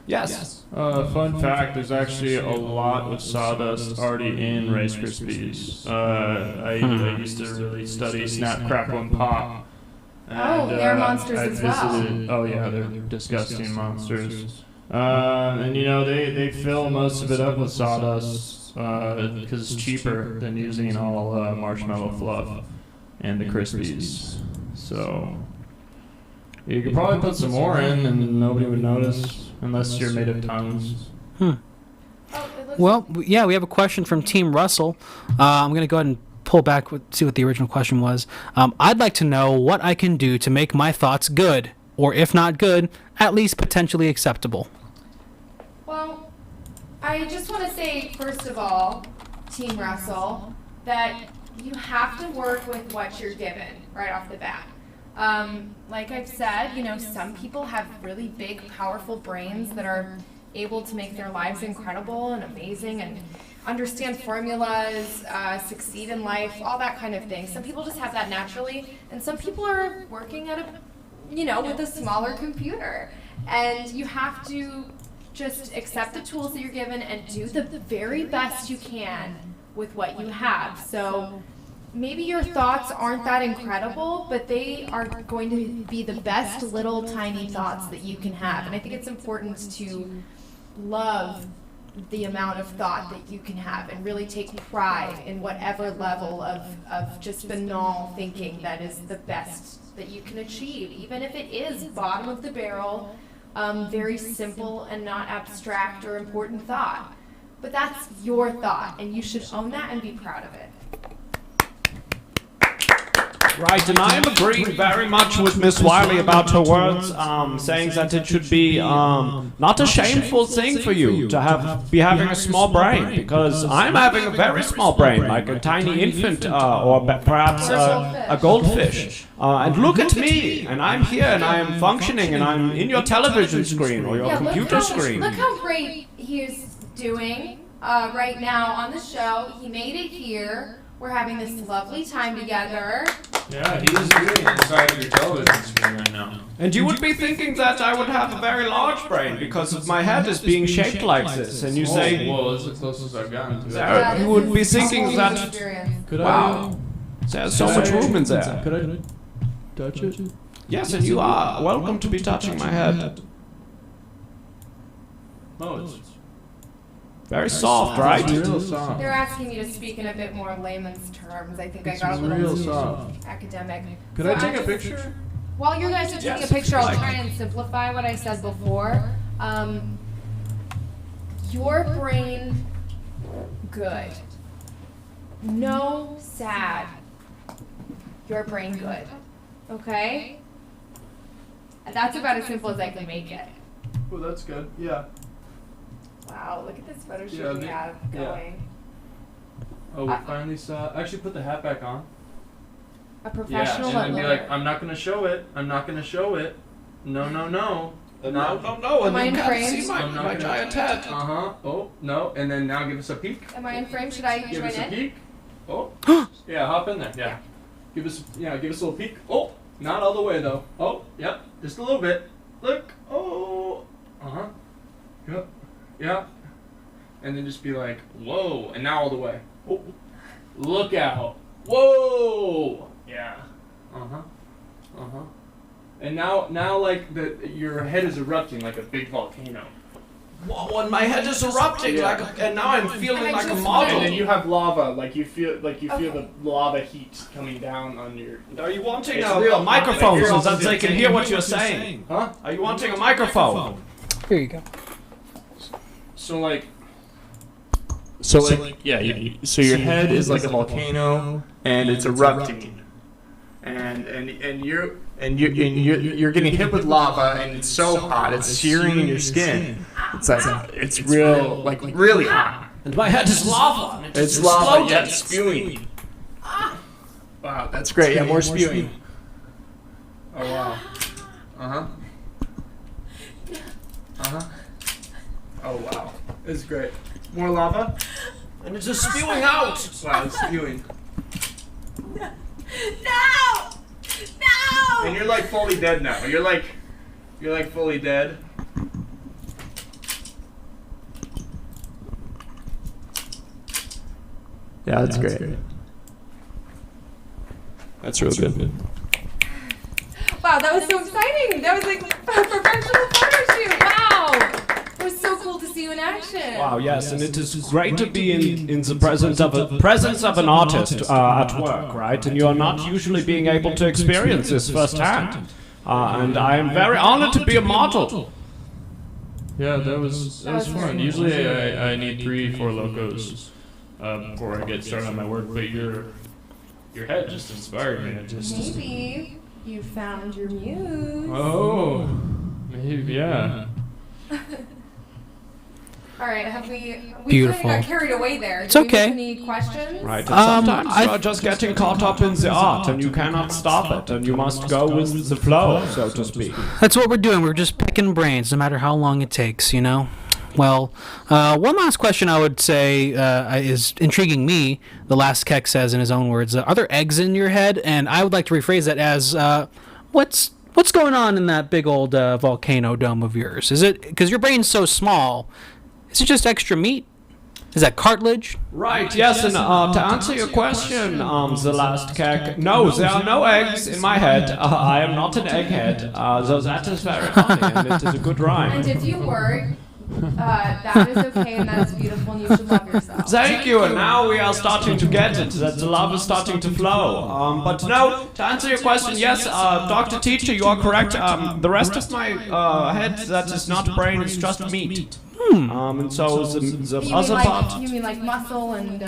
Yes. Fun fact: there's actually a lot of sawdust already in Rice Krispies. I used to really study Snap, Crackle, and Pop. Oh, they're monsters I as well. visited- Oh yeah, they're disgusting monsters. And you know they fill most of it up with sawdust because it's cheaper than using all marshmallow fluff and the Krispies. So you could probably put some more in and nobody would notice unless you're made of tongues. Oh, it looks Well, yeah, we have a question from Team Russell. I'm going to go ahead and pull back, see what the original question was. I'd like to know what I can do to make my thoughts good, or if not good, at least potentially acceptable. Well, I just want to say, first of all, Team Russell, that you have to work with what you're given right off the bat. Like I've said, you know, some people have really big, powerful brains that are able to make their lives incredible and amazing and understand formulas, succeed in life, all that kind of thing. Some people just have that naturally, and some people are working at with a smaller computer. And you have to just accept the tools that you're given and do the very best you can with what you have. So maybe your thoughts aren't that incredible, but they are going to be the best little tiny thoughts that you can have. And I think it's important to love the amount of thought that you can have and really take pride in whatever level of just banal thinking that is the best that you can achieve, even if it is bottom of the barrel, very simple and not abstract or important thought. But that's your thought, and you should own that and be proud of it. Right, and I am agreeing very much with Miss Wiley about her words, saying that it should be not a shameful thing for you to be having a small brain, because I'm having a very small brain, like a tiny infant or perhaps a goldfish. And look at me, and I'm here, and I am functioning, and I'm in your television screen or your computer screen. Look how great he's doing right now on the show. He made it here. We're having this lovely time together. Yeah, he's doing inside of your television screen right now. And you would be thinking that I would have a very large brain because of my head is being shaped like this, and you say, whoa, that's the closest I've gotten to it. Sarah, you would be thinking Whole that, experience. wow, there's so much room in there. Could I touch it? Yes, and you are welcome to be touching my head. Oh, it's Very soft, right? real soft. They're asking me to speak in a bit more layman's terms. I think I It's got a real little too soft. academic. Could So I take a just- picture? While you guys are taking Yes, a picture, I'll like- try and simplify what I said before. Your brain, good. No sad. Your brain, good. Okay? And that's about as simple as I can make it. Oh, that's good. Yeah. Wow, look at this photo shoot Yeah, we the- have yeah. going. Oh, we finally saw. Actually, put the hat back on. A professional Yeah, and then be like, lawyer. I'm not gonna show it. I'm not gonna show it. No, no, no. No, Am I and in you can't frame? see my I'm not gonna- giant head. Uh huh. Oh no. And then now give us a peek. Am I in frame? Should I Give join us a in? peek. Oh. Yeah, hop in there. Yeah. Give us a little peek. Oh, not all the way though. Oh, yep, just a little bit. Look. Oh. Uh huh. Yep. Yeah. And then just be like, whoa, and now all the way. Oh. Look out. Whoa. Yeah. Uh huh. Uh huh. And now like your head is erupting like a big volcano. Whoa, and my head is erupting, Yeah. and now I'm feeling And I like a just- model. And then you have lava, like you feel Okay. the lava heat coming down on your. Are you wanting It's a real microphone hot. so that they can hear what you're saying? Huh? Are you wanting a microphone? Here you go. So like. So like yeah, so your head is like a volcano and it's erupting, and you're getting hit with lava and it's so hot, it's searing in your skin. It's like it's real like really hot. And my head is lava. And It's just lava, exploding. yeah, it's spewing. Wow, that's great. Yeah, more spewing. Oh wow. Uh huh. Uh huh. Oh wow, it's great. More lava. And it's just spewing out. Wow, it's spewing. No! No! And you're like fully dead now. You're like fully dead. Yeah, that's great. That's real good. Wow, that was so exciting. That was like a professional photo shoot. Wow. It was so cool to see you in action. Wow, yes, and it is great to be in the presence of an artist at work, right? And you are not usually being able to experience this firsthand. And I am very honored to be a model. Yeah, that was fun. Usually I need 3-4 locos before I get started on my work, but your head just inspired me. It just Maybe you found your muse. Oh, maybe, yeah. All right, have we Beautiful. kind of got carried away there. It's Do we okay. miss any questions? Right, and Um, sometimes I- you are just getting caught up in the art, and you cannot stop it, and you must go with the flow, so to speak. That's what we're doing. We're just picking brains, no matter how long it takes, you know? Well, one last question I would say is intriguing me. The last Keck says in his own words, are there eggs in your head? And I would like to rephrase that as, what's going on in that big old volcano dome of yours? Is it, because your brain's so small, is it just extra meat? Is that cartilage? Right, yes, and to answer your question, the last Keck, no, there are no eggs in my head. I am not an egghead, so that is very funny, and it is a good rhyme. And if you were, that is okay and that is beautiful and you should love yourself. Thank you, and now we are starting to get it, that the love is starting to flow. But no, to answer your question, yes, Dr. Teacher, you are correct. The rest of my head that is not brain is just meat. And so the You other mean part... like, you mean like muscle and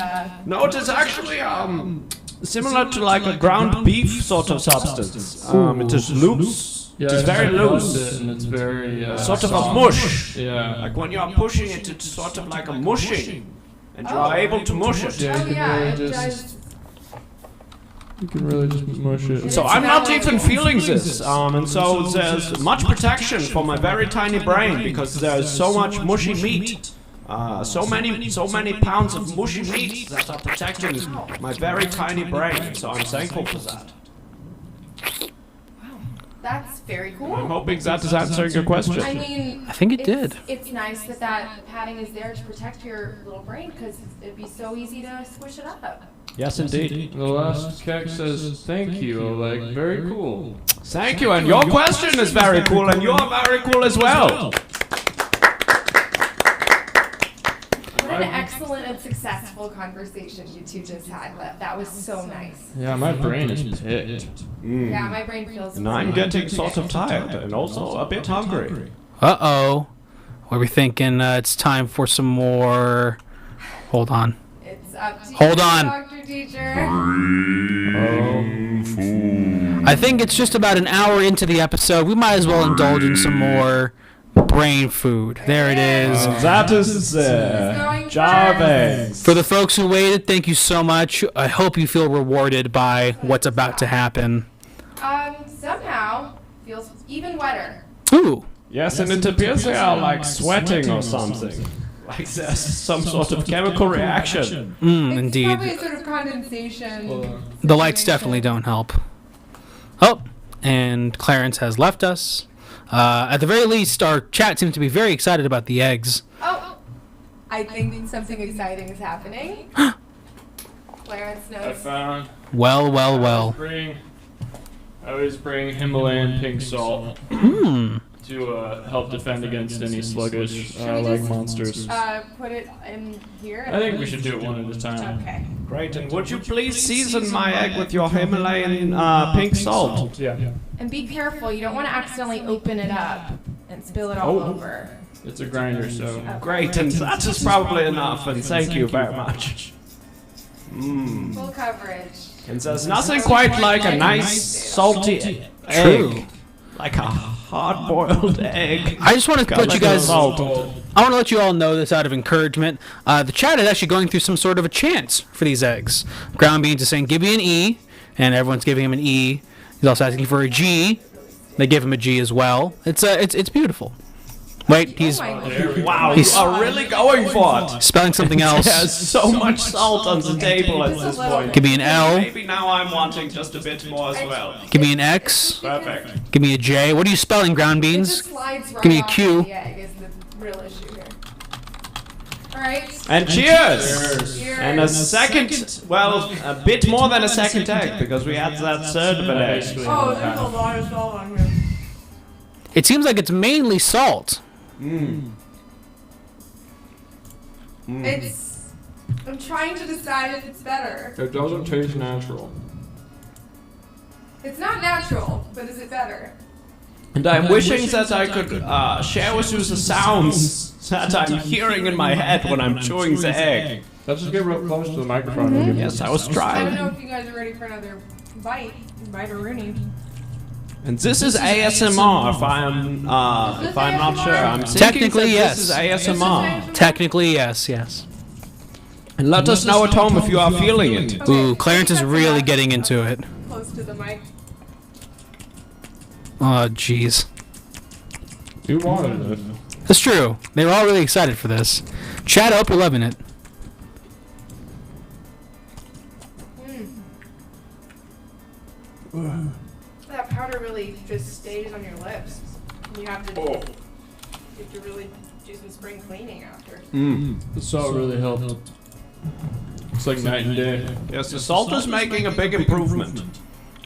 No, it is actually similar to like a ground beef sort of substance. It is loose. Yeah, it is very loose. and it's very Sort of a mush. Yeah. Like when you are pushing it, it's sort of like a mushing. And you are able to mush it. Yeah, oh yeah, it just- does. You can really just mush it. So I'm not even feeling this, and so there's much protection for my very tiny brain because there's so much mushy meat, so many pounds of mushy meat that are protecting my very tiny brain. So I'm thankful for that. That's very I'm cool. hoping that is answering your question. I mean, I think it it's- did. It's nice that that padding is there to protect your little brain because it'd be so easy to squish it up. Yes, indeed. The last Keck says thank you. Like, very cool. Thank you, and your question is very cool, and you're very cool as well. What an excellent and successful conversation you two just had. That was so nice. Yeah, my brain is picked. Yeah, my brain feels. And I'm getting sort of tired, and also a bit hungry. Uh-oh. What are we thinking? It's time for some more... Hold on. It's up to Hold you, on. Dr. Teacher. I think it's just about an hour into the episode. We might as well indulge in some more brain food. There it is. That is going Jarvis. For the folks who waited, thank you so much. I hope you feel rewarded by what's about to happen. Somehow feels even wetter. Ooh. Yes, and it appears they are like sweating or something. Like there's some sort of chemical reaction. It's Indeed. probably a sort of condensation. The lights definitely don't help. Oh, and Clarence has left us. At the very least, our chat seems to be very excited about the eggs. Oh, I think something exciting is happening. Clarence I knows. found. Well, well, well. I always bring Himalayan pink salt to help defend against any sluggish Should we like just, monsters. Put it in here. I think we should do it one at a time. Okay. Great, and would you please season my egg with your Himalayan pink salt? Yeah, And be careful. You don't want to accidentally open it up and spill it all over. it's a grinder, so. Great, and that is probably enough, and thank you very much. Full coverage. And there's nothing quite like a nice salty egg. Like a hard-boiled egg. I just want to let you guys... I Salt. want to let you all know this out of encouragement. The chat is actually going through some sort of a chant for these eggs. Ground Beans is saying, give me an E, and everyone's giving him an E. He's also asking for a G. They give him a G as well. It's beautiful. Wait, he's Oh my God. Wow, you He's- are really going for it. spelling something else. There's so much salt on the table at this point. Give me an L. Maybe now I'm wanting just a bit more as well. Give me an X. Perfect. Give me a J. What are you spelling, Ground It Beans? just slides right Give me a off Q. The egg is the real issue here. All right. And cheers! Cheers. And a second, well, a bit more than a second egg, because we had that third of an egg. Oh, there's a lot of salt on here. It seems like it's mainly salt. It's. I'm trying to decide if it's better. It doesn't taste natural. It's not natural, but is it better? And I'm wishing that I could share with you the sounds that I'm hearing in my head when I'm chewing the egg. Let's just get real close to the microphone. Yes, I was I don't trying. know if you guys are ready for another bite. Bite or Rooney. And this is ASMR, if I'm not sure. I'm thinking Technically, that yes. This is ASMR. Technically, yes, yes. And let us know at home if you are feeling it. Ooh, Clarence is really getting into it. Close to the mic. Oh, jeez. You wanted it. That's true. They were all really excited for this. Chad, I hope you're loving it. That powder really just stays on your lips. You have to really do some spring cleaning after. The salt really helped. It's like night and day. Yes, the salt is making a big improvement.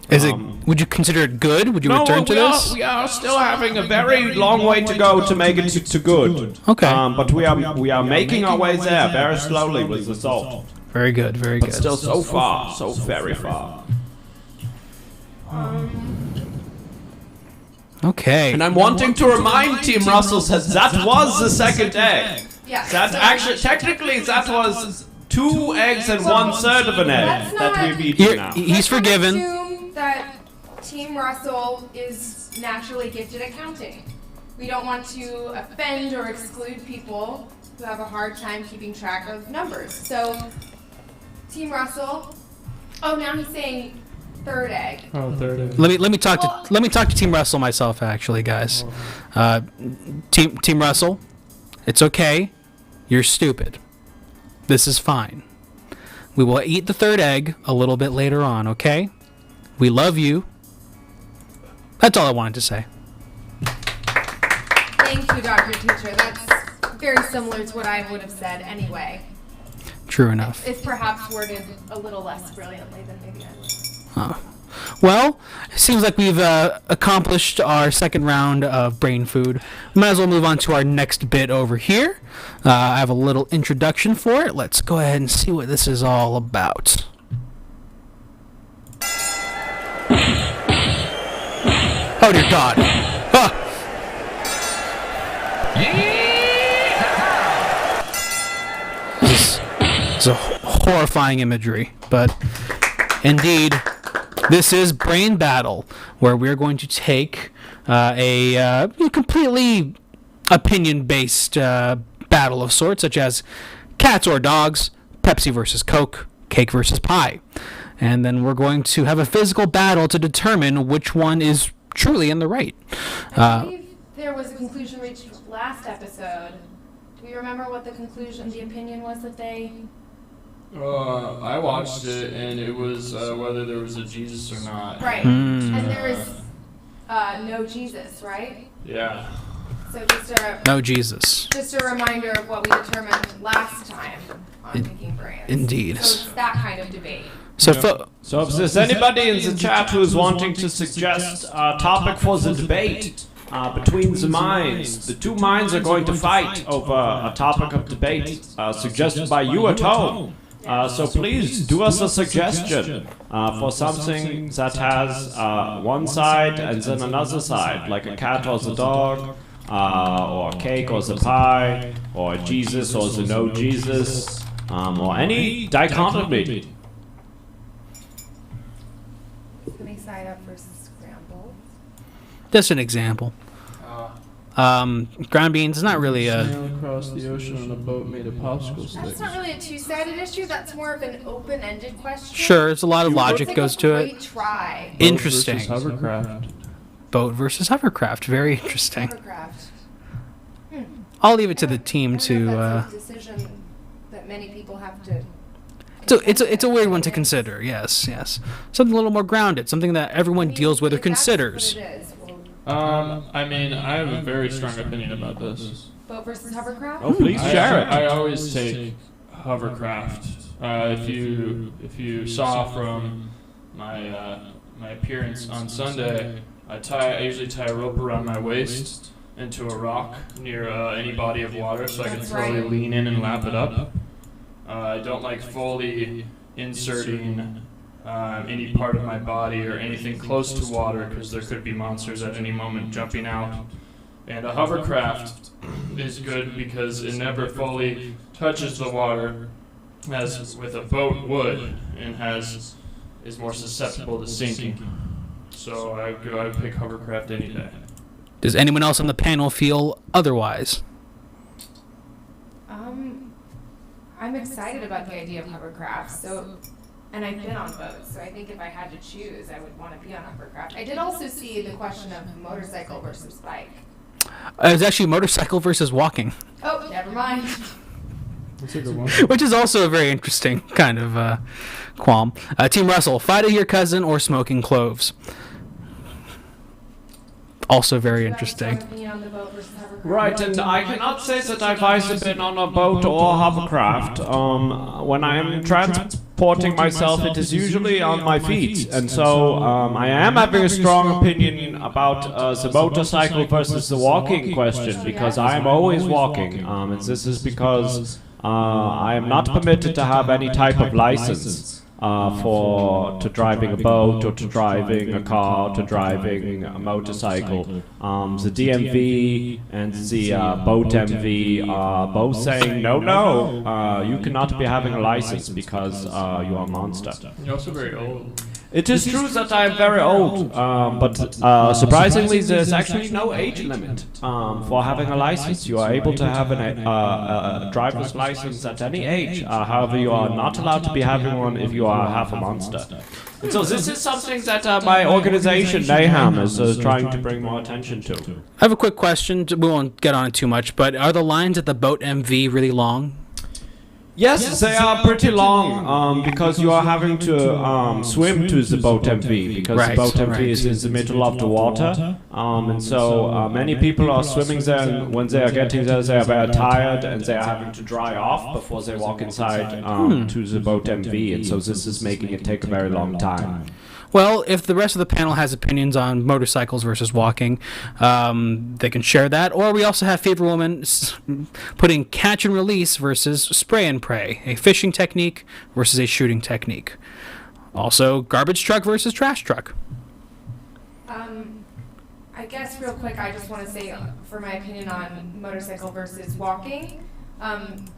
Is it? Would you consider it good? Would you return to this? We are still having a very long way to go to make it to good. Okay. But we are making our way there very slowly with the salt. Very good. Very But good. still so far, so very far. Okay. And I'm wanting to remind Team Russell that was the second egg. Yeah. That actually, technically, that was 2 eggs and 1/3 of an egg Let's that not- we've eaten You're- now. He's Let's not forgiven. assume that Team Russell is naturally gifted at counting. We don't want to offend or exclude people who have a hard time keeping track of numbers. So, Team Russell. Oh, now he's saying third egg. Oh, third egg. Let me talk to Team Russell myself, actually, guys. Team Russell, it's okay. You're stupid. This is fine. We will eat the third egg a little bit later on, okay? We love you. That's all I wanted to say. Thank you, Dr. Teacher. That's very similar to what I would have said anyway. True enough. It's perhaps worded a little less brilliantly than maybe I would. Well, it seems like we've accomplished our second round of brain food. Might as well move on to our next bit over here. I have a little introduction for it. Let's go ahead and see what this is all about. Oh dear God! Ah! This is a horrifying imagery, but indeed. This is Brain Battle, where we're going to take a completely opinion-based battle of sorts, such as cats or dogs, Pepsi versus Coke, cake versus pie. And then we're going to have a physical battle to determine which one is truly in the right. I believe there was a conclusion reached last episode. Do you remember what the conclusion, the opinion was that they... I watched it, and it was whether there was a Jesus or not. Right. And there is no Jesus, right? Yeah. So just No Jesus. a reminder of what we determined last time on Picking Brains. Indeed. So it's that kind of debate. So, So if there's anybody in the chat who is wanting to suggest a topic for the debate between the minds, the two minds are going to fight over a topic of debate suggested by you at home. So please do us a suggestion for something that has one side and then another side, like a cat or the dog, or a cake or the pie, or Jesus or the no Jesus, or any dichotomy. Sunny side up versus scrambled. just an example. Ground beans is not really a... Sail across the ocean on a boat made of popsicle That's sticks. not really a two-sided issue. That's more of an open-ended question. Sure, there's a lot of It's logic like goes a to great it. try. Interesting. Versus hovercraft. Boat versus hovercraft. Very interesting. Hovercraft. I'll leave it to the team I don't know to... if that's a decision that many people have to. It's a weird one to consider. Yes, yes. Something a little more grounded. Something that everyone deals with or If that's considers. what it is, well, I mean, I have a very strong opinion about this. Boat versus hovercraft? Oh, please share it. I always take hovercraft. If you saw from my my appearance on Sunday, I usually tie a rope around my waist into a rock near any body of water, so I can That's slowly right. lean in and lap it up. I don't like fully inserting any part of my body or anything close to water because there could be monsters at any moment jumping out. And a hovercraft is good because it never fully touches the water as with a boat would and is more susceptible to sinking. So I would pick hovercraft any day. Does anyone else on the panel feel otherwise? I'm excited about the idea of hovercraft. And I've been on boats, so I think if I had to choose, I would want to be on hovercraft. I did also see the question of motorcycle versus bike. It's actually motorcycle versus walking, Oh, never mind. That's a good one. which is also a very interesting kind of qualm. Team Russell, fighting your cousin or smoking cloves. Also very interesting. On the boat versus hovercraft. Right, and I cannot say that I've either been on a boat or hovercraft. When I am transporting myself, it is usually on my feet, and so I am having a strong opinion about the motorcycle versus the walking question, because I am always walking, and this is because I am not permitted to have any type of license. To driving a boat or to driving a car, to driving a motorcycle. The DMV and the boat MV are both saying, no, you cannot be having a license because you are a monster. You're also very old. It is true that I am very old, but surprisingly there's actually no age limit for having a license. You are able to have a driver's license at any age. However, you are not allowed to be having one if you are half a monster. And so this is something that my organization, Mayhem, is trying to bring more attention to. I have a quick question. We won't get on it too much, but are the lines at the boat MV really long? Yes, they are pretty long because you are having to swim to the boat MV because Right, the boat MV right. is in the middle of the water, and so many people are swimming there. And when they are getting there, they are very tired and they are having to dry off before they walk inside to the boat MV, and so this is making it take a very long time. Well, if the rest of the panel has opinions on motorcycles versus walking, they can share that. Or we also have Fever Woman putting catch and release versus spray and pray, a fishing technique versus a shooting technique. Also, garbage truck versus trash truck. I guess real quick, I just want to say, for my opinion on motorcycle versus walking,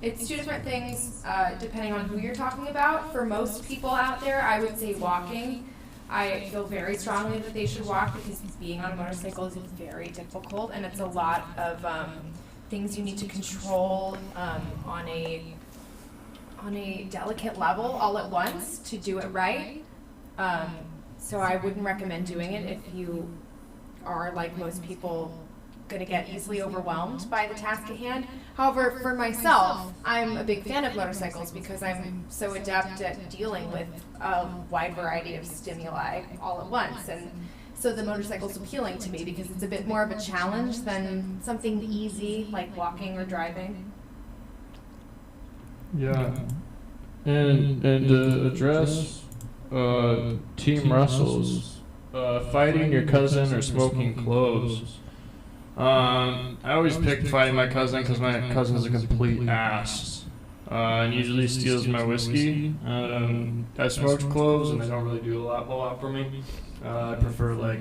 it's two different things depending on who you're talking about. For most people out there, I would say walking. I feel very strongly that they should walk because being on a motorcycle is very difficult and it's a lot of things you need to control on a delicate level all at once to do it right. So I wouldn't recommend doing it if you are, like most people, going to get easily overwhelmed by the task at hand. However, for myself, I'm a big fan of motorcycles because I'm so adept at dealing with a wide variety of stimuli all at once. And so the motorcycle's appealing to me because it's a bit more of a challenge than something easy like walking or driving. Yeah. And to address Team Russell's fighting your cousin or smoking cloves. I always pick fighting my cousin because my cousin is a complete ass and usually steals my whiskey. I smoked cloves and they don't really do a whole lot for me. I prefer like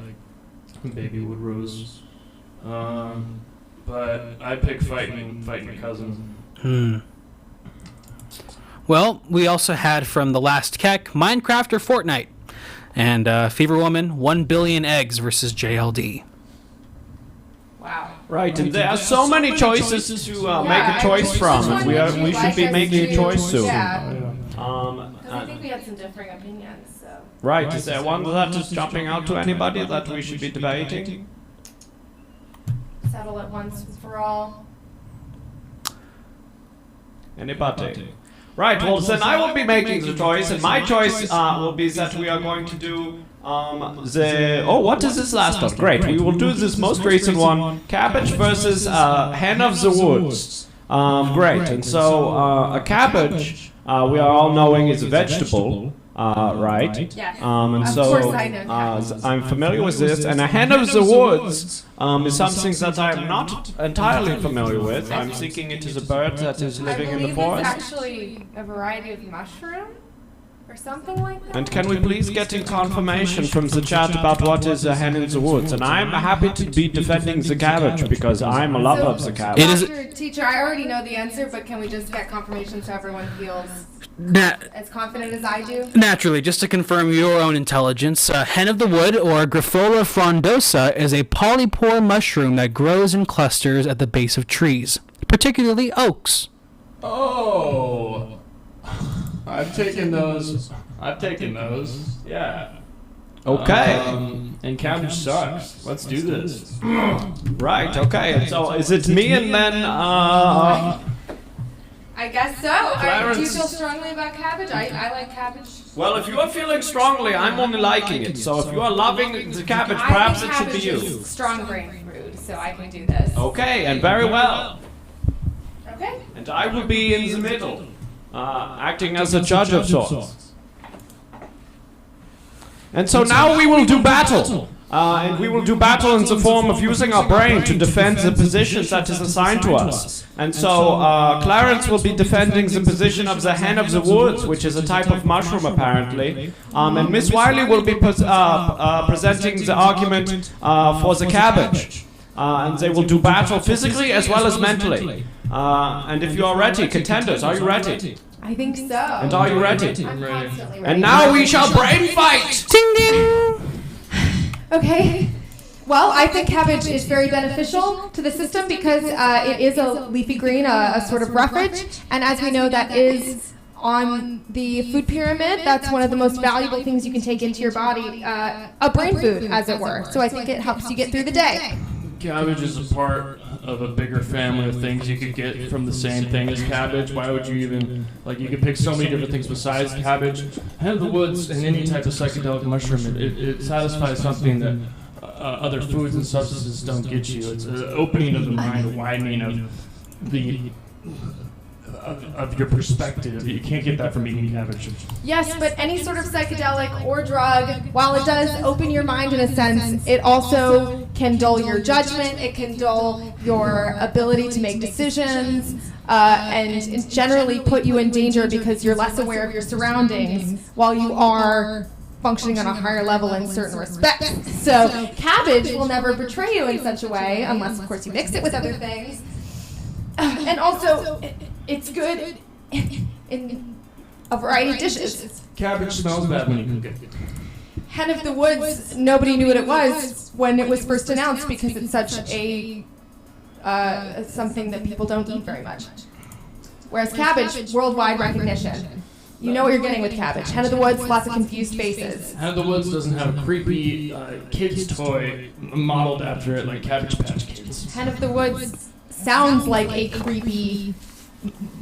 baby wood rose, but I pick fighting your cousin. Well, we also had from the last Keck, Minecraft or Fortnite. And Fever Woman, 1 billion eggs versus JLD. Wow. Right, and there are so many choices to make a choice from, and we should be making a choice soon. Yeah. Um, Because I think we had some differing opinions, so. Right, is there one that is jumping out to anybody that we should be debating? Settle it once for all. Anybody? Right, well then I will be making the choice, and my choice will be that we are going to do what is this last one? Great, we will do this most recent one. Cabbage versus hen of the woods. Great, and so a cabbage, we are all knowing is a vegetable, right? Yes. And Of so course I know cabbage. I'm familiar with this, and a hen of the woods is something that I'm not entirely familiar with. I'm thinking it is a bird that is living in the I believe forest. it's actually a variety of mushroom or something like that. And can we please get in confirmation from the chat about what is a hen in the woods? And I'm happy to be defending the cabbage because I'm a lover of the cabbage. It is- Dr. Teacher, I already know the answer, but can we just get confirmation so everyone feels as confident as I do? Naturally, just to confirm your own intelligence, hen of the wood, or Graphola frondosa, is a polypore mushroom that grows in clusters at the base of trees, particularly oaks. Oh, I've taken those. Yeah. Okay. And cabbage sucks. Let's do this. Right, okay. And so is it me and then I guess so. Do you Clarence. feel strongly about cabbage? I like cabbage. well, if you are feeling strongly, I'm only liking it. So if you are loving the cabbage, I perhaps think it should be cabbage you. is strong brain food, so I can do this. Okay, and very well. Okay. And I will be in the middle, acting as a judge of sorts. And so now we will do battle. And we will do battle in the form of using our brain to defend the position that is assigned to us. And so Clarence will be defending the position of the hen of the woods, which is a type of mushroom apparently. And Miss Wiley will be presenting the argument for the cabbage. And they will do battle physically as well as mentally. And if you are ready, contenders, are you ready? I think so. And are you ready? I'm constantly ready. And now we shall brain fight! Ding ding! Okay. Well, I think cabbage is very beneficial to the system because it is a leafy green, a sort of roughage, and as we know, that is on the food pyramid. That's one of the most valuable things you can take into your body, a brain food, as it were. So I think it helps you get through the day. Cabbage is a part of a bigger family of things you could get from the same thing as cabbage. Why would you even, you could pick so many different things besides cabbage. Hen of the woods and any type of psychedelic mushroom, it satisfies something that other foods and substances don't get you. It's an opening of the mind, a widening of your perspective. You can't get that from eating cabbage. Yes, but any sort of psychedelic or drug, while it does open your mind in a sense, it also can dull your judgment, it can dull your ability to make decisions, and generally put you in danger because you're less aware of your surroundings while you are functioning on a higher level in certain respects. So cabbage will never betray you in such a way, unless of course you mix it with other things. And also, it's good in a variety of dishes. Cabbage smells bad when you cook it. Hen of the woods, nobody knew what it was when it was first announced because it's such a something that people don't eat very much. Whereas cabbage, worldwide recognition. You know what you're getting with cabbage. Hen of the woods, lots of confused faces. Hen of the Woods doesn't have a creepy kid's toy modeled after it like Cabbage Patch Kids. Hen of the woods sounds like a creepy,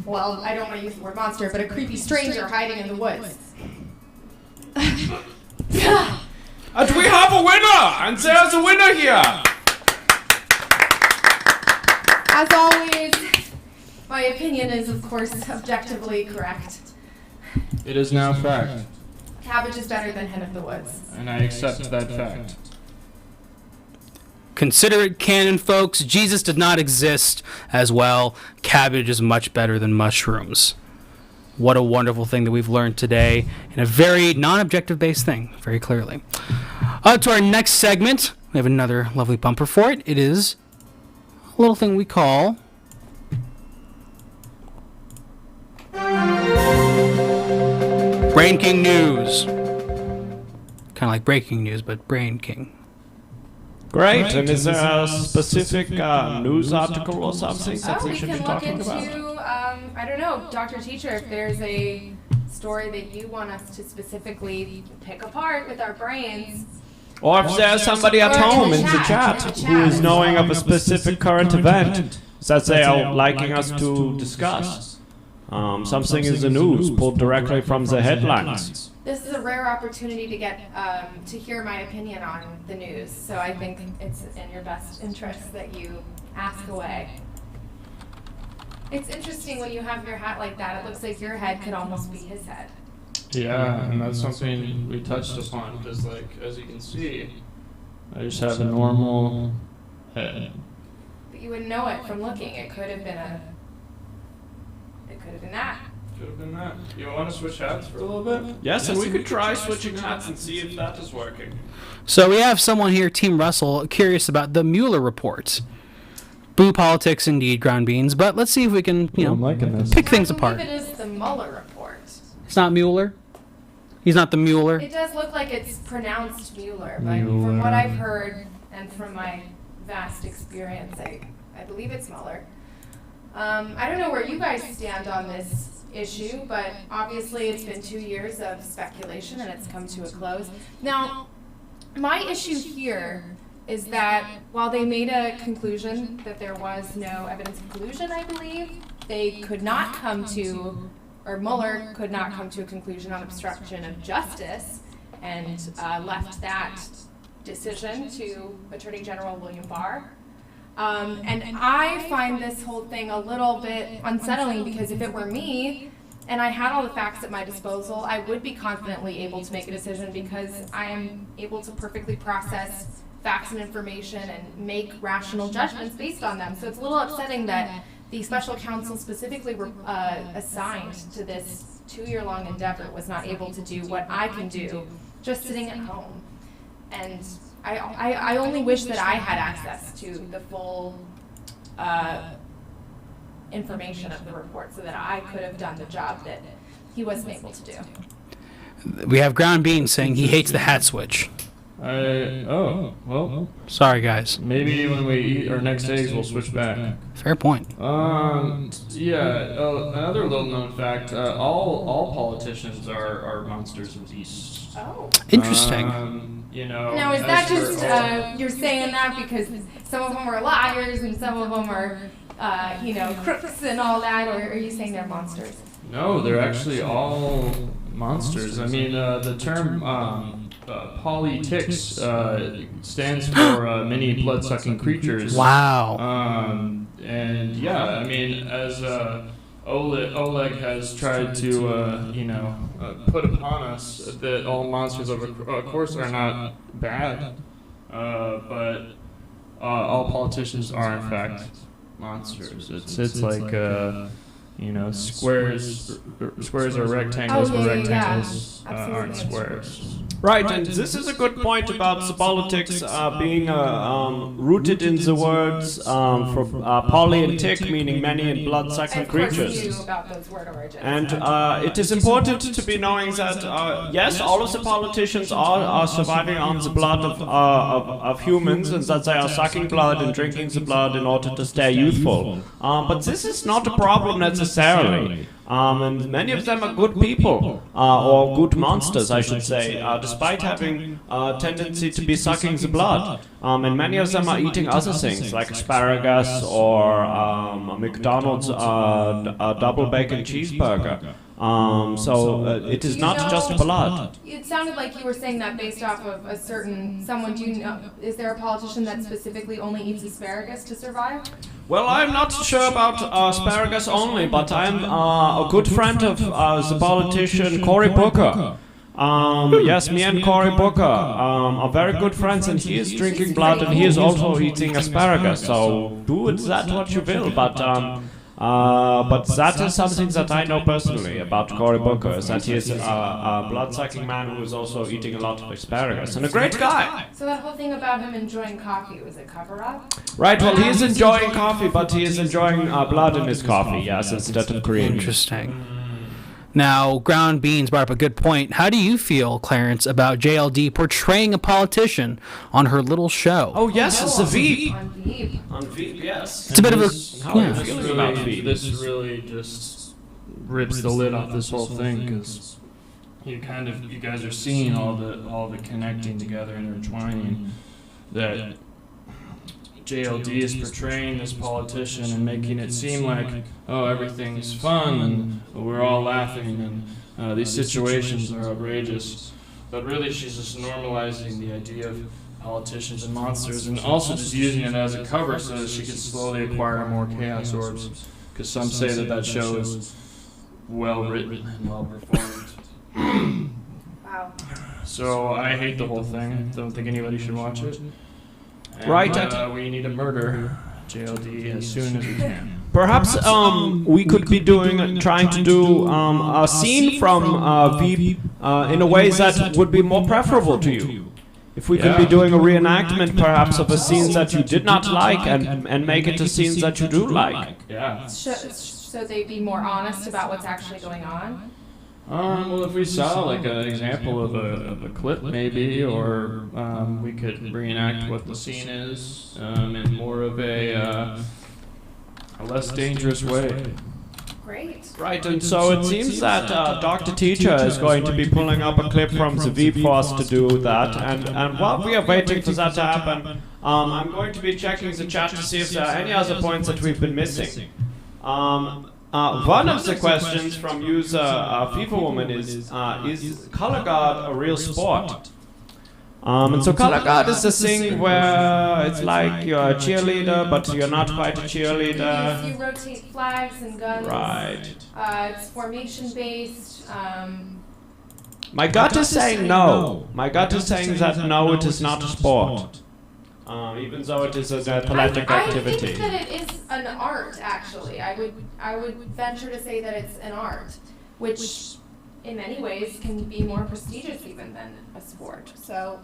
well, I don't want to use the word monster, but a creepy stranger hiding in the woods. And we have a winner! And there's a winner here! As always, my opinion is, of course, objectively correct. It is now fact, Cabbage is better than Hen of the Woods. and I accept that fact. Consider it canon, folks. Jesus did not exist as well. Cabbage is much better than mushrooms. What a wonderful thing that we've learned today, and a very non-objective based thing, very clearly. To our next segment, we have another lovely bumper for it. It is a little thing we call Brain King News. Kind of like breaking news, but Brain King. Great, and is there a specific news article or something that we We should can be look talking about? into, I don't know, Dr. Teacher, if there's a story that you want us to specifically pick apart with our brains. Or if there's somebody at Or in home the in the chat, chat in the who is chat. knowing of a specific current event that they are liking us to discuss. Something in the news pulled directly from the headlines. this is a rare opportunity to get to hear my opinion on the news. So I think it's in your best interest that you ask away. It's interesting when you have your hat like that. It looks like your head could almost be his head. Yeah, and that's something we touched upon because, like, as you can see, I just have a normal head. But you wouldn't know it from looking. It could have been that. Could have been that. You want to switch hats for a little bit? Yes, and we could try switching hats and see if that is working. So we have someone here, Team Russell, curious about the Mueller report. Boo politics indeed, ground beans. But let's see if we can, I'm liking this. pick things I apart. believe it is the Mueller report. It's not Mueller. He's not the Mueller. It does look like it's pronounced Mueller, but from what I've heard and from my vast experience, I believe it's Mueller. I don't know where you guys stand on this issue, but obviously it's been 2 years of speculation and it's come to a close. Now, my issue here is that while they made a conclusion that there was no evidence of collusion, I believe, they could not come to, or Mueller could not come to a conclusion on obstruction of justice and left that decision to Attorney General William Barr. And I find this whole thing a little bit unsettling because if it were me and I had all the facts at my disposal, I would be confidently able to make a decision because I am able to perfectly process facts and information and make rational judgments based on them. So it's a little upsetting that the special counsel specifically assigned to this 2-year-long endeavor was not able to do what I can do just sitting at home. And I only wish that I had access to the full information of the report so that I could have done the job that he wasn't able to do. We have ground beans saying he hates the hat switch. Well, Sorry, guys. maybe when we eat our next eggs, we'll switch back. Fair point. Another little known fact, all politicians are monsters of beasts. Oh. Interesting. Now, is that just, you're saying that because some of them are liars and some of them are, crooks and all that, or are you saying they're monsters? No, they're actually all monsters. I mean, the term politics stands for many blood-sucking creatures. Wow. And yeah, I mean, as Oleg has tried to, put upon us that all monsters, of course, are not bad, but all politicians are in fact monsters. It's like squares are rectangles, but rectangles aren't squares. Right, and this is a good point about the politics being rooted in the words poly and tick, meaning many and blood-sucking creatures. Knew about those word origins. And it is important to be knowing that, yes, all of the politicians are surviving on the blood of humans, and that they are sucking blood and drinking the blood in order to stay youthful. But this is not a problem necessarily. And many of them are good people, or good monsters, I should say, despite having a tendency to be sucking the blood. And many of them are eating other things, like asparagus or a McDonald's double bacon cheeseburger. It is not just blood. It sounded like you were saying that based off of someone. Do you know, is there a politician that specifically only eats asparagus to survive? Well, I'm not sure about asparagus only, but I'm a good friend of the politician Cory Booker. Yes, me and Cory Booker are very good friends, and he is drinking blood and he is also eating asparagus. So do with that what you will, but that is something that I know personally about Cory Booker, is that he is a blood-sucking man who is also eating a lot of asparagus, and a great guy. So that whole thing about him enjoying coffee was a cover-up? Right, well, he is enjoying coffee, but he is enjoying blood in his coffee, yes, instead of cream. Interesting. Now, ground beans brought up a good point. How do you feel, Clarence, about JLD portraying a politician on her little show? Oh, yes, it's a Veep. On Veep. On Veep, yes. It's a bit of a... How are you Yeah. feeling about Veep? This really just rips the lid off this whole thing because you guys are seeing all the connecting together and intertwining that JLD is portraying this politician and making it seem like, oh, everything's fun and we're all laughing and these situations are outrageous. But really, she's just normalizing the idea of politicians and monsters, and also just using it as a cover so that she can slowly acquire more Chaos Orbs. Because some say that show is well written and well performed. Wow. So I hate the whole thing. I don't think anybody should watch it. And, Right. we need to murder JLD as soon as we can. Perhaps we could be trying to do a scene from Veep in a way that would be more preferable to you. If we could be doing a reenactment, perhaps, of a scenes that you did not like, and make it to scenes that you do like. Yeah. So they'd be more honest about what's actually going on? Well, if we saw like an example of a clip, maybe, or we could reenact what the scene is in more of a less dangerous way. Great. Right, and so it seems that Dr. Teacher is going to be pulling up a clip from the Veep Force to do that, and while we are waiting for that to happen, I'm going to be checking the chat to see if there are any other points that we've been missing. One of the questions from user FIFA Woman is Color Guard a real sport? And so Color Guard is the thing where it's like you're a cheerleader, but you're not quite a cheerleader. You rotate flags and guns. Right. It's formation based. My gut is saying no. My gut is saying that no, it is not a sport. Even though it is an athletic activity. I think that it is an art, actually. I would venture to say that it's an art, which in many ways can be more prestigious even than a sport. So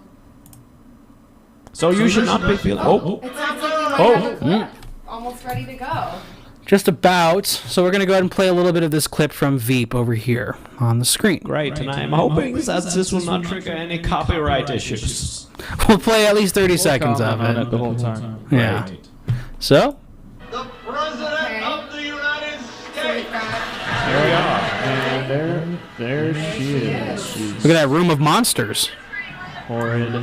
you should not be feeling. Oh. it sounds like you might have a clip almost ready to go. Just about. So we're going to go ahead and play a little bit of this clip from Veep over here on the screen. Great, and I am hoping that this will not trigger any copyright issues. We'll play at least 30 seconds of On it. it the whole time. Yeah. So, The President of the United States. There we are. And there she is. She's look at that room of monsters. horrid,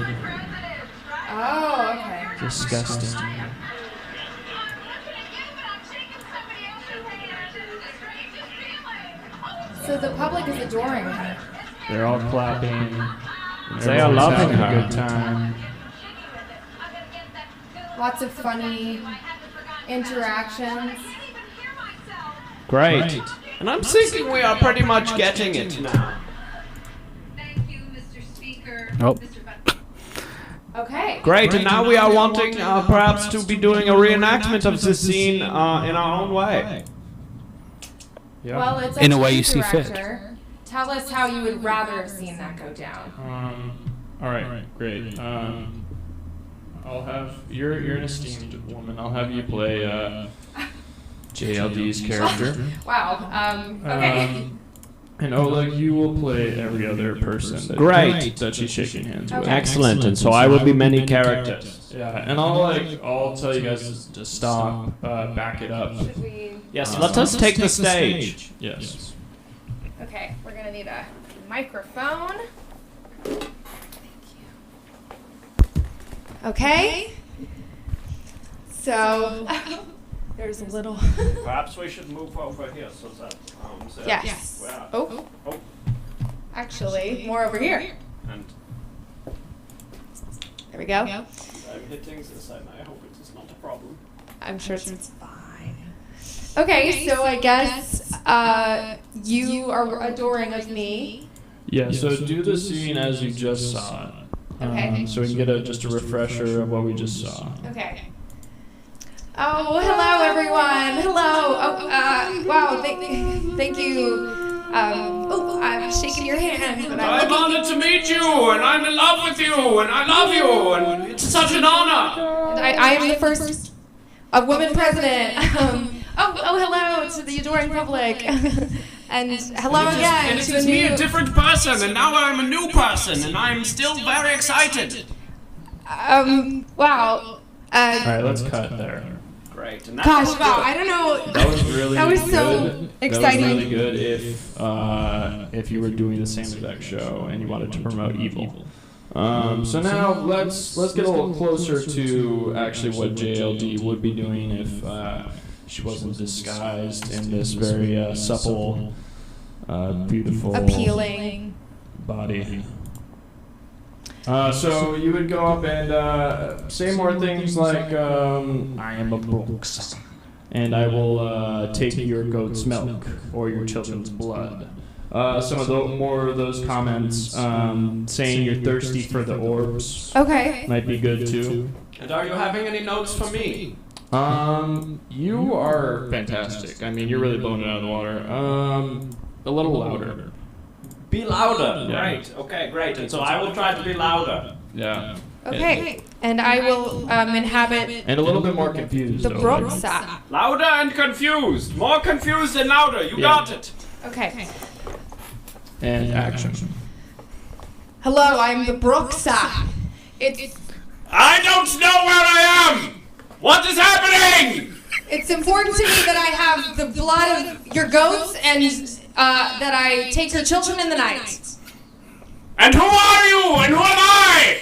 Oh, okay. disgusting. So the public is adoring her. They're all clapping. They are Everyone's loving having her. a good time. Lots of funny interactions. Great. And I'm thinking we are pretty much getting it now. Thank you, Mr. Speaker. Oh. Mr. Butler. Okay. Great, and now we are wanting perhaps to be doing a reenactment of this scene in our own way. Yep. Well, it's up In a to way you, you see fit. director. Tell us how you would rather have seen that go down. All right, great. I'll have you're an esteemed woman. I'll have you play JLD's character. Wow. Okay. And Oleg, you will play every other person Great. that she's shaking hands with. Okay. Excellent, and so I will be many characters. Yeah, and I'll tell you guys to stop, back it up. Should we? Yes, let us take the stage. Yes. Okay. We're gonna need a microphone. Thank you. Okay. So there's a little. Perhaps we should move over here so that. Yes. Oh. Actually, more over here. And There we go. I'm hitting this, and I hope it is not a problem. I'm sure it's fine. Okay, so I guess you are adoring of me. Yeah. So do the scene as you just saw it. Okay. So we can get just a refresher of what we just saw. Okay. Oh, hello everyone. Hello. Oh, wow. Thank you. I'm shaking your hand. And I'm looking. honored to meet you, and I'm in love with you, and I love you, and it's such an honor. I am the first woman president. Hello to the adoring public. And hello again to the new. different person, and now I'm a new person, and I'm still very excited. Wow. All right, let's cut there. Great. And Gosh, wow. I don't know. That was really That was so good. exciting. That was really good if you were doing the same exact show and you wanted to promote evil. So now let's get a little closer to actually what JLD would be doing if she wasn't disguised in this very supple, beautiful, Appealing. body. So you would go up and say more things like, I am a Brooks, and I will take your goat's milk or your children's blood. Some of the more of those comments, saying you're thirsty for the orbs, Okay. might be good too. And are you having any notes for me? You are fantastic. I mean, you're really blowing it out of the water. A little louder. Be louder. Yeah. Great. Okay, great. And so I will try to be louder. Yeah. Okay. And I will inhabit And a little bit more confused. the though, Broxa. Louder and confused. More confused and louder. You Yeah. got it. Okay. And action. Hello, I'm the Broxa. It's I don't know where I am. What is happening? It's important to me that I have the blood of your goats and that I take your children in the night. And who are you? And who am I?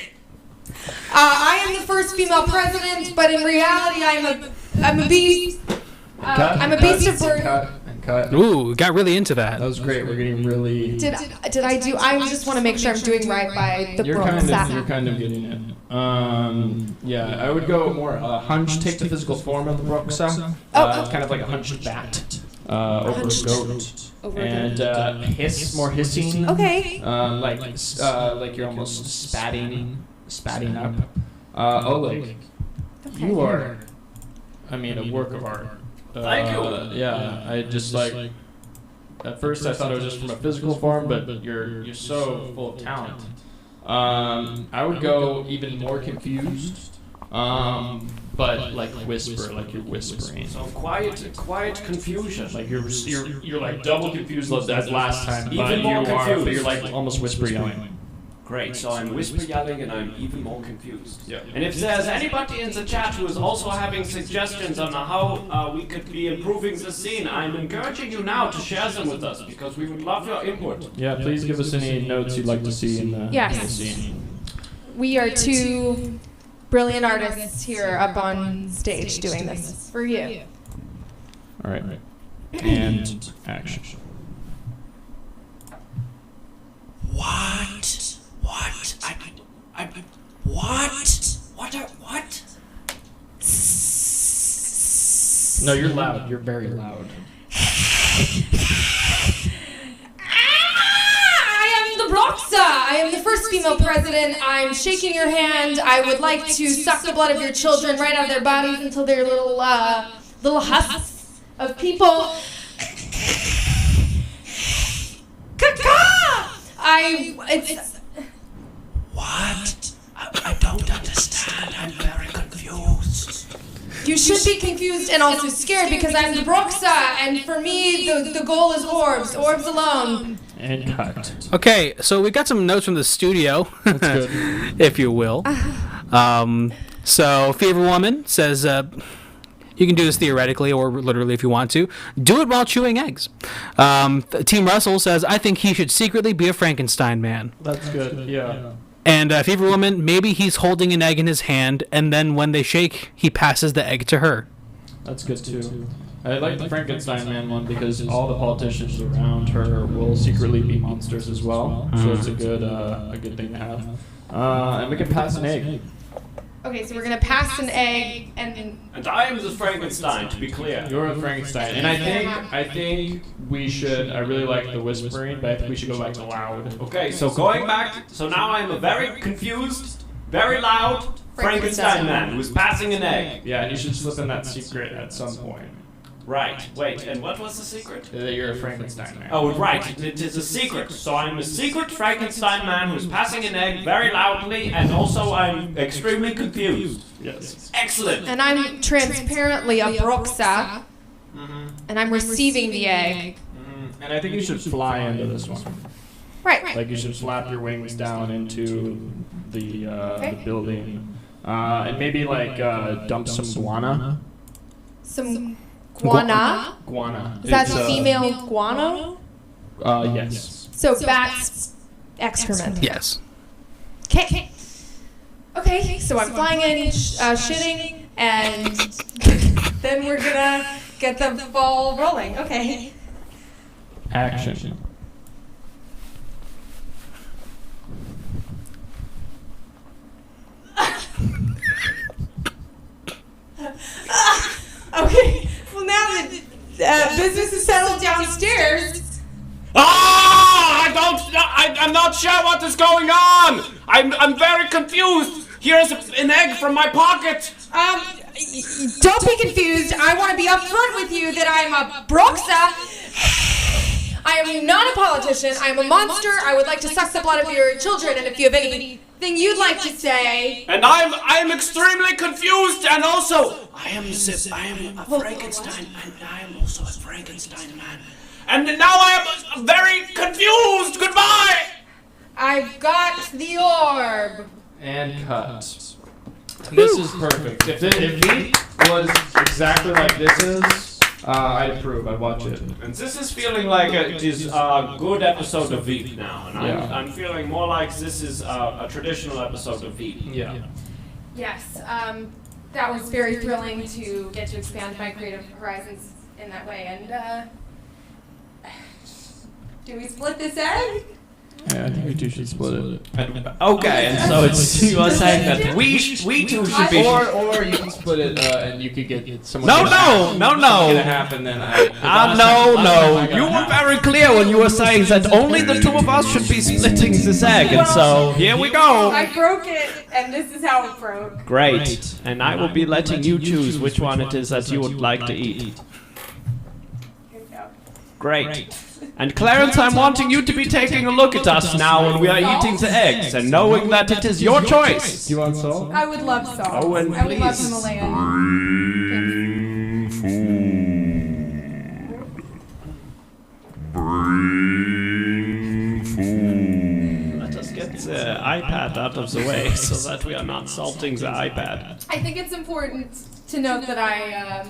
I am the first female president, but in reality, I'm a beast. I'm a beast of burden. Cut. Ooh, got really into that. That was great. We're getting really. Did I do? I just want to make sure I'm doing right by the You're Broxa. kind of getting it. Yeah, I would go more hunch. Take the physical form of the Broxa. Kind of like a hunched bat over a goat. And hiss, more hissing. Okay. Like you're almost spatting up. Oleg, you are, I mean, a work of art. Thank you. Yeah, I just like. At first, I thought it was just from a physical form, but you're so full of talent. I would go even more confused, but like whisper, like you're whispering. So quiet confusion. Like you're like double confused as last time. Even but more you are, confused. but you're like almost whisper yelling. Great, so I'm whisper yelling and I'm even more confused. Yeah. And if there's anybody in the chat who is also having suggestions on how we could be improving the scene, I'm encouraging you now to share them with us because we would love your input. Yeah, please give us any notes you'd like to see in the, Yes. in the scene. We are two brilliant artists here up on stage doing this for you. All right. And action. What? No, you're loud. You're very loud. I am the Broxa. I am the first female president. I'm shaking your hand. I would like to suck the blood of your children right out of their bodies until they're little husks of people. What? I don't understand. I'm very confused. You should be confused and also scared because I'm the Broxa, and for me, the goal is orbs. Orbs alone. And cut. Okay, so we got some notes from the studio, That's good. if you will. So Fever Woman says, you can do this theoretically or literally if you want to. Do it while chewing eggs. Team Russell says, I think he should secretly be a Frankenstein man. That's good. Yeah. And Fever Woman, maybe he's holding an egg in his hand, and then when they shake, he passes the egg to her. That's good too. I like the Frankenstein man one because all the politicians around her will secretly be monsters as well. So it's a good thing to have. And we can pass an egg. Okay, so we're gonna pass an egg and. And I am the Frankenstein, to be clear. You're a Frankenstein, and I think we should. I really like the whispering, but I think we should go back to loud. Okay, so going back, so now I'm a very confused, very loud Frankenstein man who's passing an egg. Yeah, and you should slip in that secret at some point. Right, wait, and what was the secret? That you're a Frankenstein man. Oh, right, it is a secret. So I'm a secret Frankenstein man who's passing an egg very loudly, and also I'm extremely confused. Yes. Excellent. And I'm transparently a Broxa, and I'm receiving the egg. And I think you should fly into this one. Right. Like you should flap your wings down into the building, and maybe like dump some guana. Some guana. Guana. Is that It's, female guano? Yes. So bat's excrement. Yes. Okay, so I'm flying in, shitting, and then we're gonna get the ball rolling. Okay. Action. Okay, well now that business is settled downstairs. I'm not sure what is going on. I'm very confused. Here's an egg from my pocket. Don't be confused. I want to be upfront with you that I'm a Broxa. I am not a politician. I am a monster. I would like to suck the blood of your children, and if you have anything you'd like to say. And I'm extremely confused, and also I am a Frankenstein, and I am also a Frankenstein man. And now I am very confused. Goodbye. I've got the orb. And cut. This is perfect. If Veep was exactly like this is, I'd approve. I'd watch it. And this is feeling like it is a good episode of Veep now, and I'm feeling more like this is a traditional episode of Veep. Yeah. Yes, that was very thrilling to get to expand my creative horizons in that way. And do we split this egg? Yeah, I think we two should split it. Okay, and so it's you are saying that we two should be. Or you can split it, and you could get someone. No. Get a half, and then No. You were very clear when you were saying that only the two of us should be splitting this egg, and so here we go. I broke it, and this is how it broke. Great, and I will be letting you choose which one it is that you would like to eat. Great. And Clarence, I'm wanting you to be taking a look at us now when we are eating the eggs, and knowing that it is your choice. Do you want salt? I would love salt. Oh, and I would love please. Himalayan. Bring food. Let us get the iPad out of the way so that we are not salting the iPad. I think it's important to note that I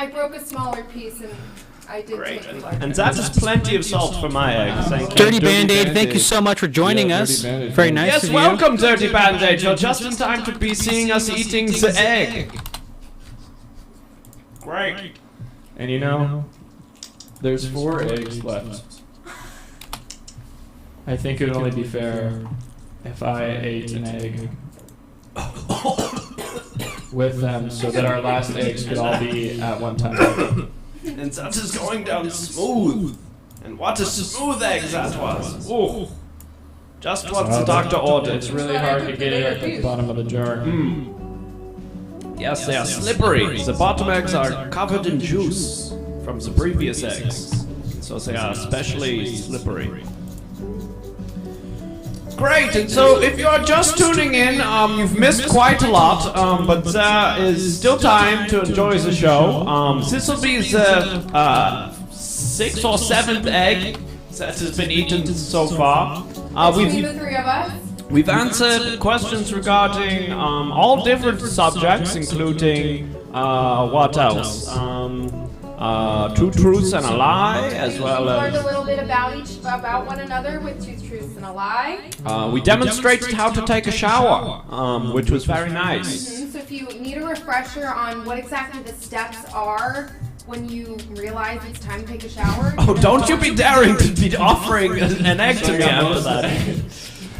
broke a smaller piece and I did Great. take the larger. And that is plenty of salt for my eggs. Thank you. Dirty Band-Aid, thank you so much for joining Yeah, us. Dirty Band-Aid. Very nice Yes, of you. welcome, Dirty Band-Aid. You're just in time to be seeing us eating the egg. Great. And you know, there's 4 eggs left. I think it would only be fair if I ate an egg with them so that our last eggs could all be at one time. And that is going down smooth. And what a smooth egg that was. Ooh. Just what the doctor ordered. It's really hard to get it at the bottom of the jar. Yes, they are slippery. The bottom eggs are covered in juice from the previous eggs. So they are especially slippery. Great, and so if you are just tuning in, you've missed quite a lot, but there is still time to enjoy the show. This will be the 6th or 7th egg that has been eaten so far. Between the three of us. We've answered questions regarding all different subjects, including what else? Two truths and a lie, as well We learned a as little bit about one another with 2 truths and a lie. we demonstrated how to take a shower, which was very nice. So if you need a refresher on what exactly the steps are when you realize it's time to take a shower. Oh, don't you be daring to be offering an egg to me after that.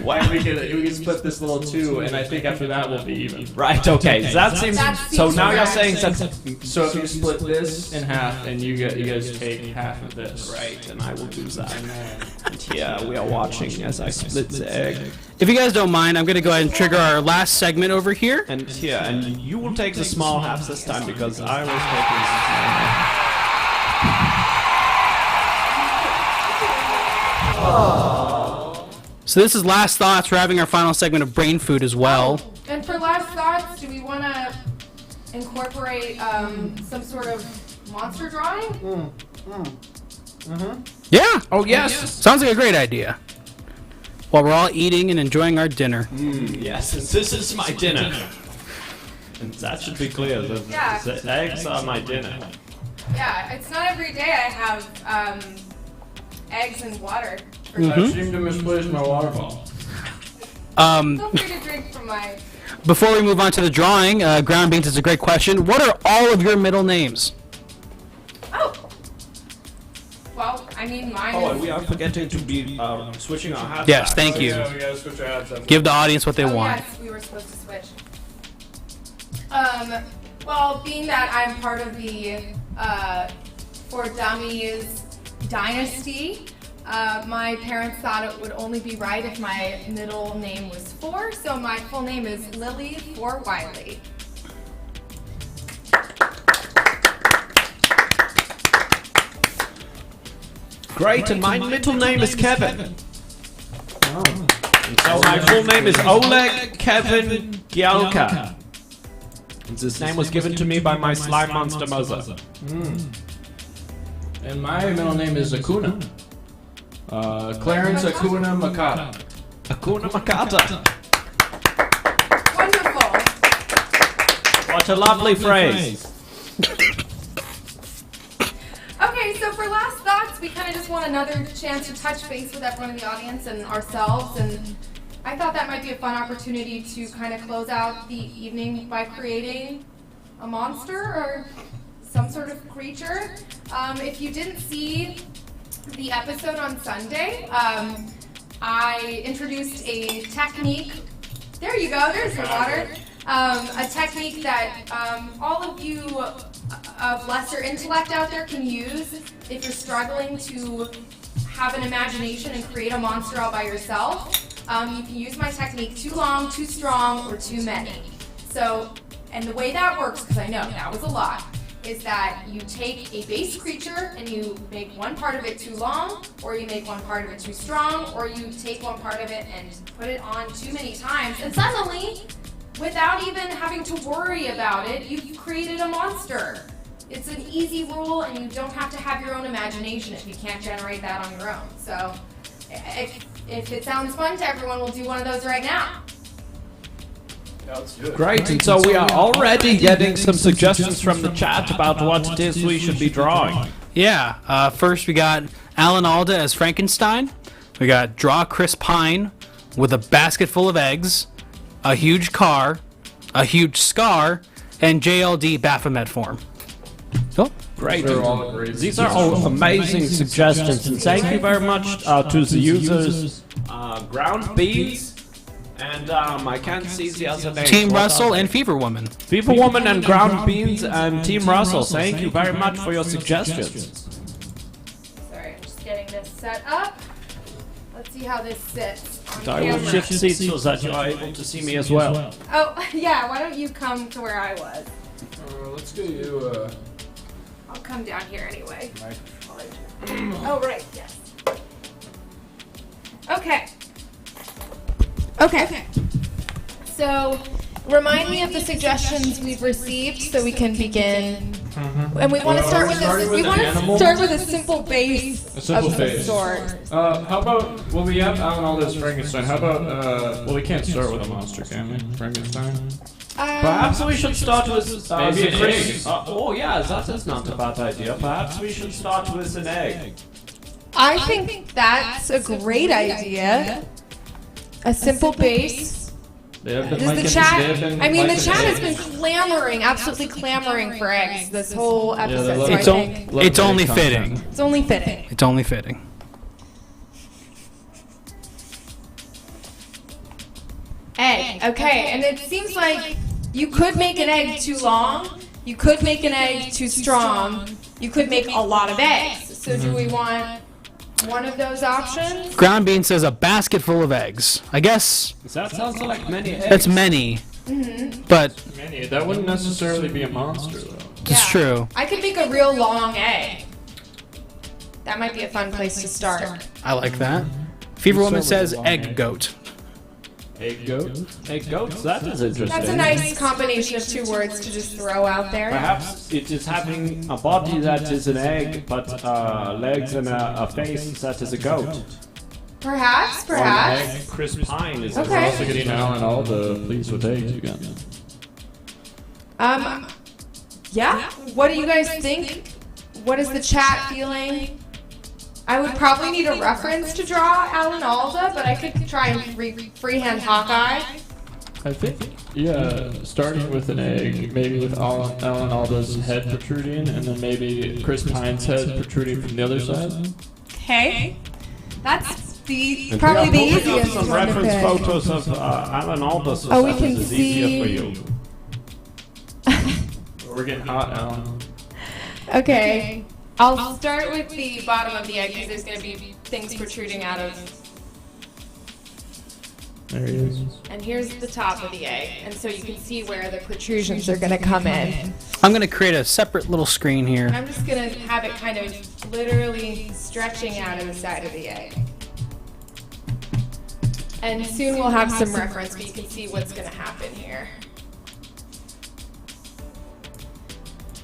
Why we can split this little 2, and I think after that we'll be even. Right, okay, that seems... So now you're saying that... So if you split this in half, and you guys take half of this. Right, and I will do that. And here we are watching as I split the egg. If you guys don't mind, I'm going to go ahead and trigger our last segment over here. And here, and you will take the small halves this time, because I was taking the small half. So this is Last Thoughts. We're having our final segment of Brain Food as well. And for last thoughts, do we want to incorporate some sort of monster drawing? Yeah. Oh, yes. Sounds like a great idea. While we're all eating and enjoying our dinner. Yes, and this is my dinner. And that should be clear. The eggs are my dinner. Yeah, it's not every day I have eggs and water. I seem to misplace my water bottle. Feel free to drink from my. Before we move on to the drawing, Ground Beans is a great question. What are all of your middle names? Oh. Well, I mean, mine Oh, is. and we are forgetting to be switching our hats. Yes, back. thank you. Yeah, we gotta switch our hats up. Give the audience what they Oh, want. yes, we were supposed to switch. Well, being that I'm part of the For Dummies dynasty, my parents thought it would only be right if my middle name was For, so my full name is Lily For Wiley. Great, and my middle name is Kevin. And so my full name is Oleg Kevin Gielka. And this name was given to me by my slime monster mother. And my middle name is Acuna. Clarence Acuna Makata. Hakuna Matata. Wonderful. What a lovely phrase. Okay, so for last thoughts, we kind of just want another chance to touch base with everyone in the audience and ourselves, and I thought that might be a fun opportunity to kind of close out the evening by creating a monster or some sort of creature. If you didn't see the episode on Sunday, I introduced a technique. There you go, there's your water. A technique that all of you of lesser intellect out there can use if you're struggling to have an imagination and create a monster all by yourself. You can use my technique: too long, too strong, or too many. So, and the way that works, because I know that was a lot, is that you take a base creature and you make one part of it too long, or you make one part of it too strong, or you take one part of it and put it on too many times, and suddenly, without even having to worry about it, you've created a monster. It's an easy rule, and you don't have to have your own imagination if you can't generate that on your own. So, if it sounds fun to everyone, we'll do one of those right now. Yeah, let's do it. Great, and so we are already getting some suggestions from the chat about what it is we should be drawing. Yeah, first we got Alan Alda as Frankenstein. We got Draw Chris Pine with a basket full of eggs, a huge car, a huge scar, and JLD Baphomet form. Cool. Great. They're all great. These are all amazing suggestions, and thank you very much to the users. Ground Beans, and I can't see the other names. Team What are Russell they? and Fever Woman. Fever Woman and Ground Beans and Team Russell, thank you very much for your suggestions. Sorry, I'm just getting this set up. Let's see how this sits on I will camera. shift seats so that you are able to see me as well. Oh, yeah, why don't you come to where I was? Let's get you I'll come down here anyway. Oh, right, yes. Okay. Okay. So, remind me of the suggestions we've received so we can begin. And we want to start with starting this. with We an want to animal? start with a simple base A simple of some base. sort. How about, well, we have Alan Alda's Frankenstein. How about, well, we can't start with a monster, can we? Frankenstein? Perhaps we should start with Maybe an egg. oh yeah, that is not a bad idea. Perhaps we should start with an egg. I think that's a great idea. A simple base. They have been Does the liking- chat? they have been I mean, the liking chat has eggs. been clamoring, absolutely clamoring for eggs this whole they episode. love So I It's, think Love it's egg only content. fitting. it's only fitting. It's only fitting. Egg. Okay, and it seems like you could make an egg too long. You could make an egg too strong. You could make a lot of eggs. So do we want one of those options? Ground Bean says a basket full of eggs. I guess That sounds like many eggs. that's many, but Many. That wouldn't necessarily be a monster, though. it's true. I could make a real long egg. That might be a fun place to start. I like that. Fever Woman start with says a long egg egg. goat. Egg goat. Egg goats. That is interesting. That's a nice combination of two words to just throw out there. Perhaps it is having a body that is an egg, but legs and a face that is a goat. Perhaps, Or an perhaps. egg Chris Pine is Okay. We're also getting Alan Alda, please with eggs again. Yeah. What do you guys think? What is the chat feeling? I would probably need a reference to draw Alan Alda, but I could try and freehand Hawkeye. I think, yeah, starting with an egg, maybe with Alan Alda's head protruding, and then maybe Chris Pine's head protruding from the other side. Okay. That's And probably the we are pulling up easiest some one to reference pick. photos of Alan Alda, so Oh, we that can is easier for see- you. We're getting hot, Alan. Okay. I'll start with the bottom of the egg because there's going to be things protruding out of. There he is. And here's the top of the egg. And so you can see where the protrusions are going to come in. I'm gonna create a separate little screen here. I'm just going to have it kind of literally stretching out of the side of the egg. And soon we'll have some reference, but you can see what's going to happen here.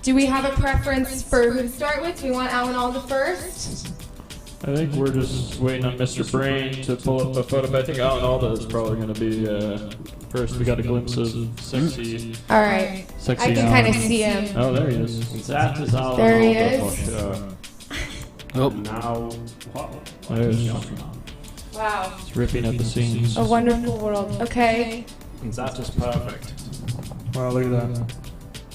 Do we have a preference for who to start with? Do we want Alan Alda first? I think we're just waiting on Mr. Brain to pull up a photo, but I think Alan Alda is probably going to be first. We got a glimpse of sexy. All right. Sexy I can Alan. kind of see him. Oh, there he is. And that is Alan There he Alda is. for sure. Oh, Now, what There's- is going on? Wow. It's ripping at the seams. A wonderful world. Okay. And that is perfect. Wow, look at that.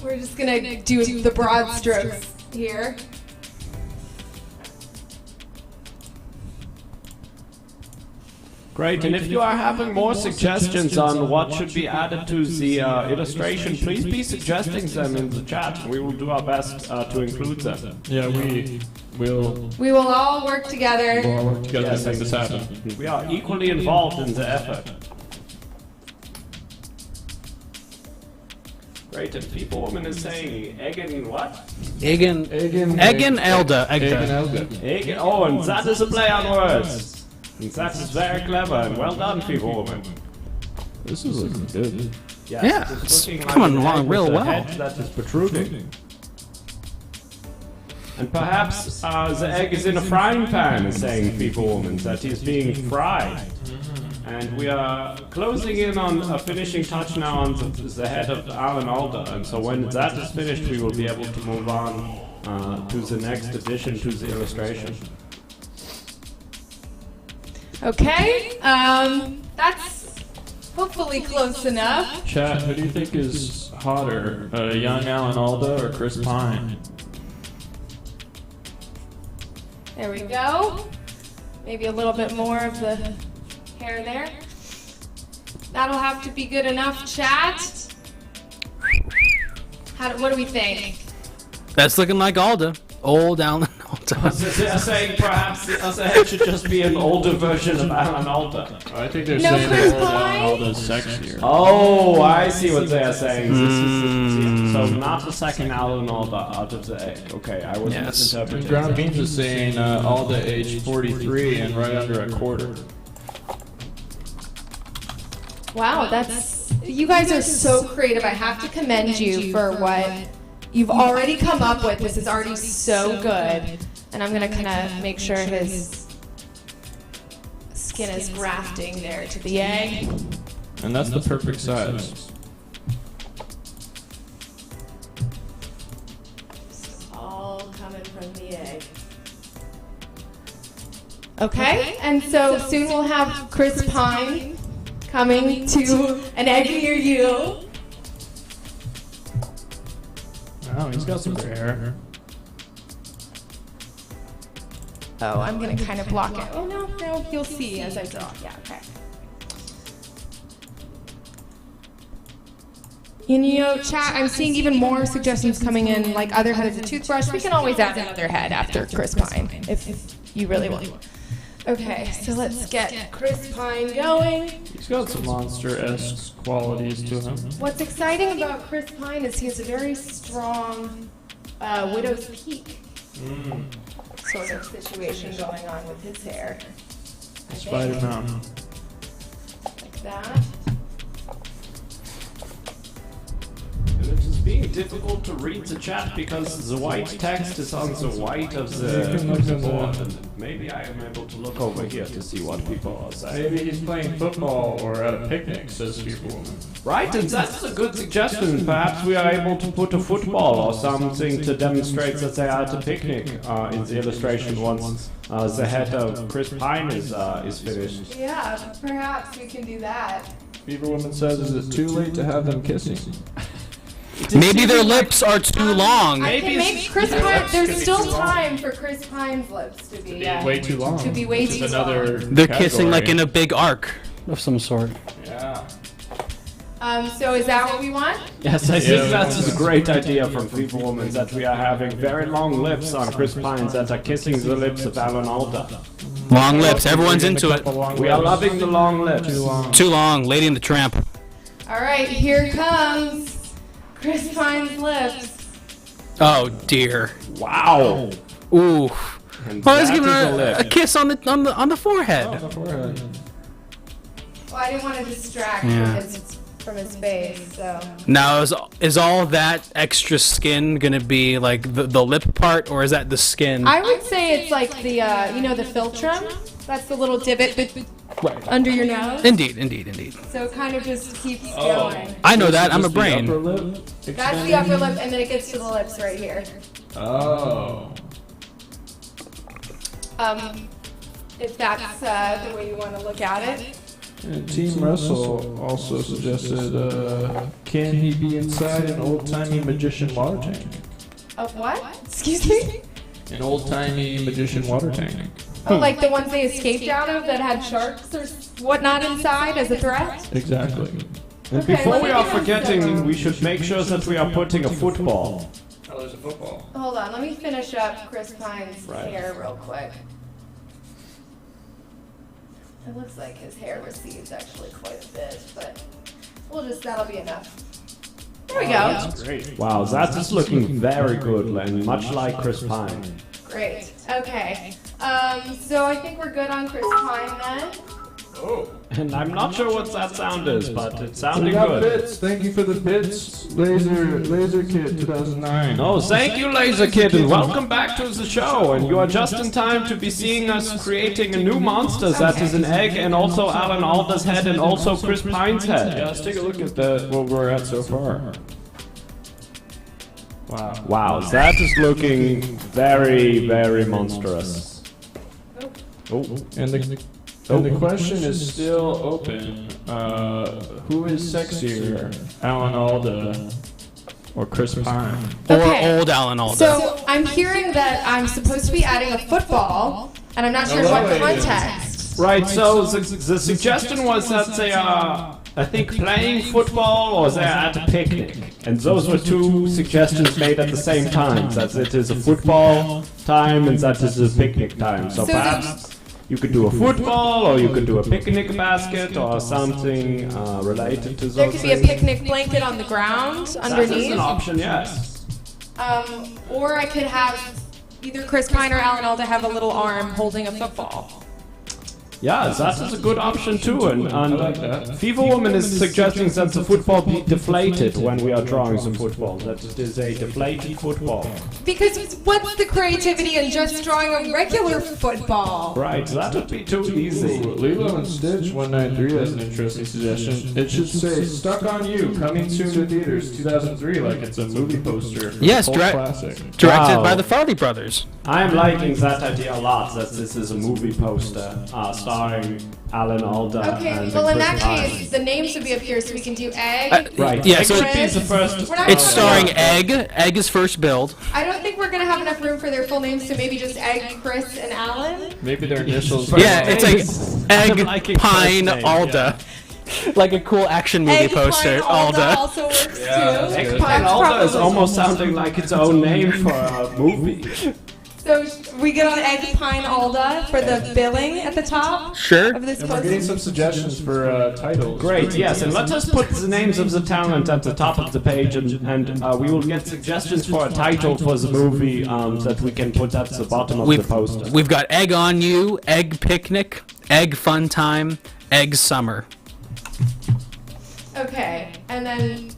We're just going to do the broad strokes here. Great, and if you are having more suggestions on what should be added to the illustration, please be suggesting them in the chat. We will do our best to include them. Yeah, we'll We will all work together. all work together to make this happen. We are equally involved in the effort. Great, and People Woman is saying Egan what? Egan Elda. Egan, oh, and that is a play on words. And that is very clever, and well done, People Woman. This is looking good. Yes, Yeah, it is it's looking coming an along egg with real a well. head that is protruding. And perhaps the egg is in a frying pan, is saying People Woman, that is being fried. And we are closing in on a finishing touch now on the head of Alan Alda, and so when that is finished, we will be able to move on to the next addition to the illustration. Okay. That's hopefully close enough. Chat, who do you think is hotter, young Alan Alda or Chris Pine? There we go. Maybe a little bit more of the hair there. That'll have to be good enough, chat. What do we think? That's looking like Alda. Old Alan Alda. They are saying perhaps the other head should just be an older version of Alan Alda. I think they're No saying Chris that old Pine? Alan Alda is sexier. Oh, I see what they are saying. So not the second Alan Alda out of the egg. Okay, I was Yes. misinterpreting. Ground Beans is saying Alda age 43 and right under a quarter. Wow, you guys are so creative. I have to commend you for what you've already come up with. This is already so good. And I'm gonna kind of make sure his skin is grafting there to the egg. And that's the perfect size. All coming from the egg. Okay, and so soon we'll have Chris Pine coming to an egg near you. Oh, he's got some gray hair. Oh, I'm gonna kind of block it. Oh no, you'll see as I draw. Yeah, okay. And you know, chat, I'm seeing even more suggestions coming in, like other head as a toothbrush. We can always add another head after Chris Pine, if you really want. Okay, so let's get Chris Pine going. He's got some monster-esque qualities to him. What's exciting about Chris Pine is he has a very strong widow's peak sort of situation going on with his hair. I think. Spider-Man. Like that. And it is being difficult to read the chat because the white text is on the white of the board. And maybe I am able to look over here to see what people are saying. Maybe he's playing football or at a picnic, says people. Right, and that's a good suggestion. Perhaps we are able to put a football or something to demonstrate that they are at a picnic in the illustration once the head of Chris Pine is finished. Yeah, perhaps we can do that. Beaver Woman says, is it too late to have them kissing? Maybe their lips are too long. I can make Chris Pine. There's still time for Chris Pine's lips to be Way too long. To be way It's too another long. They're kissing like in a big arc of some sort. Yeah. So is that what we want? Yes, I think that's a great idea from Fever Woman that we are having very long lips on Chris Pines that are kissing the lips of Alan Alda. Long lips. Everyone's into it. We are loving the long lips. Too long. Lady and the Tramp. All right, here comes Chris Pine's lips. Oh dear. Wow. Ooh. And Oh, I was that giving is her a lip. kiss on the forehead. Well, I didn't want to distract Yeah. from his face, so. Now, is all that extra skin gonna be like the lip part, or is that the skin? I would say it's like the, the philtrum. That's the little divot under your nose. Indeed. So it kind of just keeps going. I know that. I'm a brain. That's the upper lip, and then it gets to the lips right here. Oh. If that's the way you want to look at it. And Team Russell also suggested, can he be inside an old-timey magician water tank? A what? Excuse me? An old-timey magician water tank. Oh, like the ones they escaped out of that had sharks or whatnot inside as a threat? Exactly. And Okay, before let we me are get forgetting, we should make sure that we are putting a football. Oh, there's a football. Hold on, let me finish up Chris Pine's Right. hair real quick. It looks like his hair recedes actually quite a bit, but that'll be enough. There we go. Great. Wow, that is looking very good and much like Chris Pine. Great. Okay. So I think we're good on Chris Pine then. Oh. And I'm not sure what that sound is, but it's We sounding got good. bits. Thank you for the bits. Laser Kid 2009. Oh, thank you, Laser Kid, and welcome back to the show. And you are just in time to be seeing us creating a new monster that is an egg, and also Alan Alda's head, and also Chris Pine's head. Yeah, let's take a look at what we're at so far. Wow. Wow, that is looking very, very monstrous. Oh, And the question is still open. Who is sexier, Alan Alda or Chris Pine? Or Okay. old Alan Alda. So I'm hearing that I'm supposed to be adding a football, and I'm not sure what context. right. So the suggestion was that they are, I think, playing football or they're at a picnic. And those were two suggestions made at the same time. That it is a football time and that is a picnic time. So So perhaps you could do a football or you could do a picnic basket or something related to those There could be a things. picnic blanket on the ground That is underneath. an option, yes. Or I could have either Chris Pine or Alan Alda have a little arm holding a football. Yeah, that is a good option too. And like that. Fever Woman is suggesting that the football be deflated when we are drawing the football. That it is a deflated football. Because what's the creativity in just drawing a regular football? Right, that would be too easy. Lilo and Stitch 193 has an interesting suggestion. It should say "Stuck on You," coming soon to theaters, 2003, like it's a movie poster. For Yes, a cult direct- classic. Directed Wow. by the Farley brothers. I'm liking that idea a lot. That this is a movie poster starring Alan Alda. Okay, and well in Chris that Pine. case, the names would be up here so we can do egg. Right. Yeah, Egg so should be the first. We're not It's gonna- starring Egg. Egg is first build. I don't think we're gonna have enough room for their full names, so maybe just Egg, Chris, and Alan. Maybe their initials. Yeah, it's like I'm Egg liking Pine first name, Alda. Like a cool action movie Egg, poster. Pine, Alda Alda. also works too. Egg Pine Alda is almost sounding like its own name for a movie. So we get on Egg, Pine, Alda for the billing at the top Sure. of this And we're getting poster. some suggestions for titles. Great, yes, and let us put the names of the talent at the top of the page, and we will get suggestions for a title for the movie that we can put at the bottom of the poster. We've got Egg on You, Egg Picnic, Egg Fun Time, Egg Summer. Okay, and then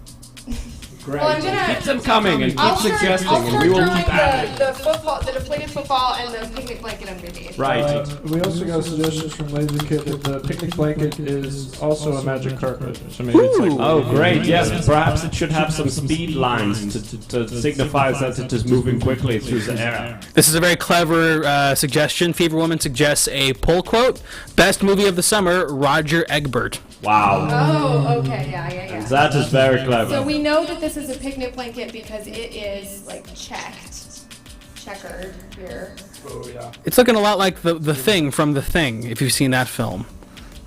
Great. Well, I'm gonna. Keep them coming and keep I'll start suggesting, drawing and we will keep adding. the football, the deflated football, and the picnic blanket underneath. Right. We also got suggestions from Lazy Kid that the picnic blanket is also a magic carpet. So maybe it's like Oh, great. Yes, perhaps it should have some speed lines to signify that it is moving quickly through the air. This is a very clever suggestion. Fever Woman suggests a poll quote: "Best movie of the summer, Roger Egbert." Wow. Oh, okay, yeah. That is very clever. So we know that this is a picnic blanket because it is like checkered here. Oh yeah. It's looking a lot like the Thing from The Thing, if you've seen that film.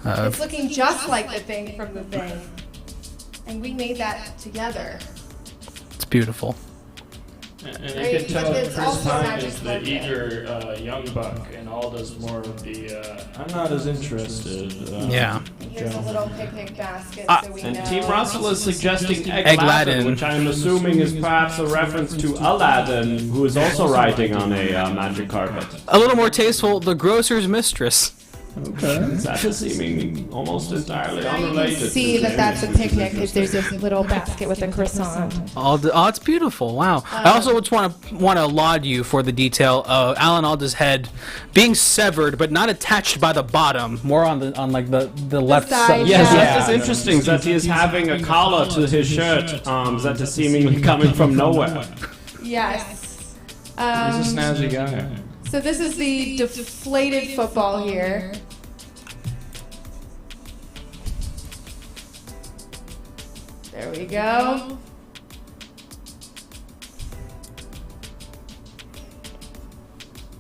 It's looking just like the thing from the thing, and we made that together. It's beautiful. And you Right, can tell but it's Chris also Pine magic is the carpet. eager young buck, and Alda's more of the. I'm not as interested. Yeah. Here's a little picnic basket so we And know. Team Russell is suggesting Egg Latin. Egg-Latin, which I'm assuming is perhaps a reference to Aladdin, who is also riding on a magic carpet. A little more tasteful, The Grocer's Mistress. Okay. That is seeming almost entirely Now you unrelated. can see that that's a picnic because there's this little basket with a croissant. Oh, it's beautiful. Wow. I also just want to laud you for the detail of Alan Alda's head being severed, but not attached by the bottom, more on the left side, side. Yes, Yeah. that is interesting that he is having a collar to his shirt that is seemingly coming from nowhere. Yes. He's a snazzy guy. So this is the deflated football here. There we go.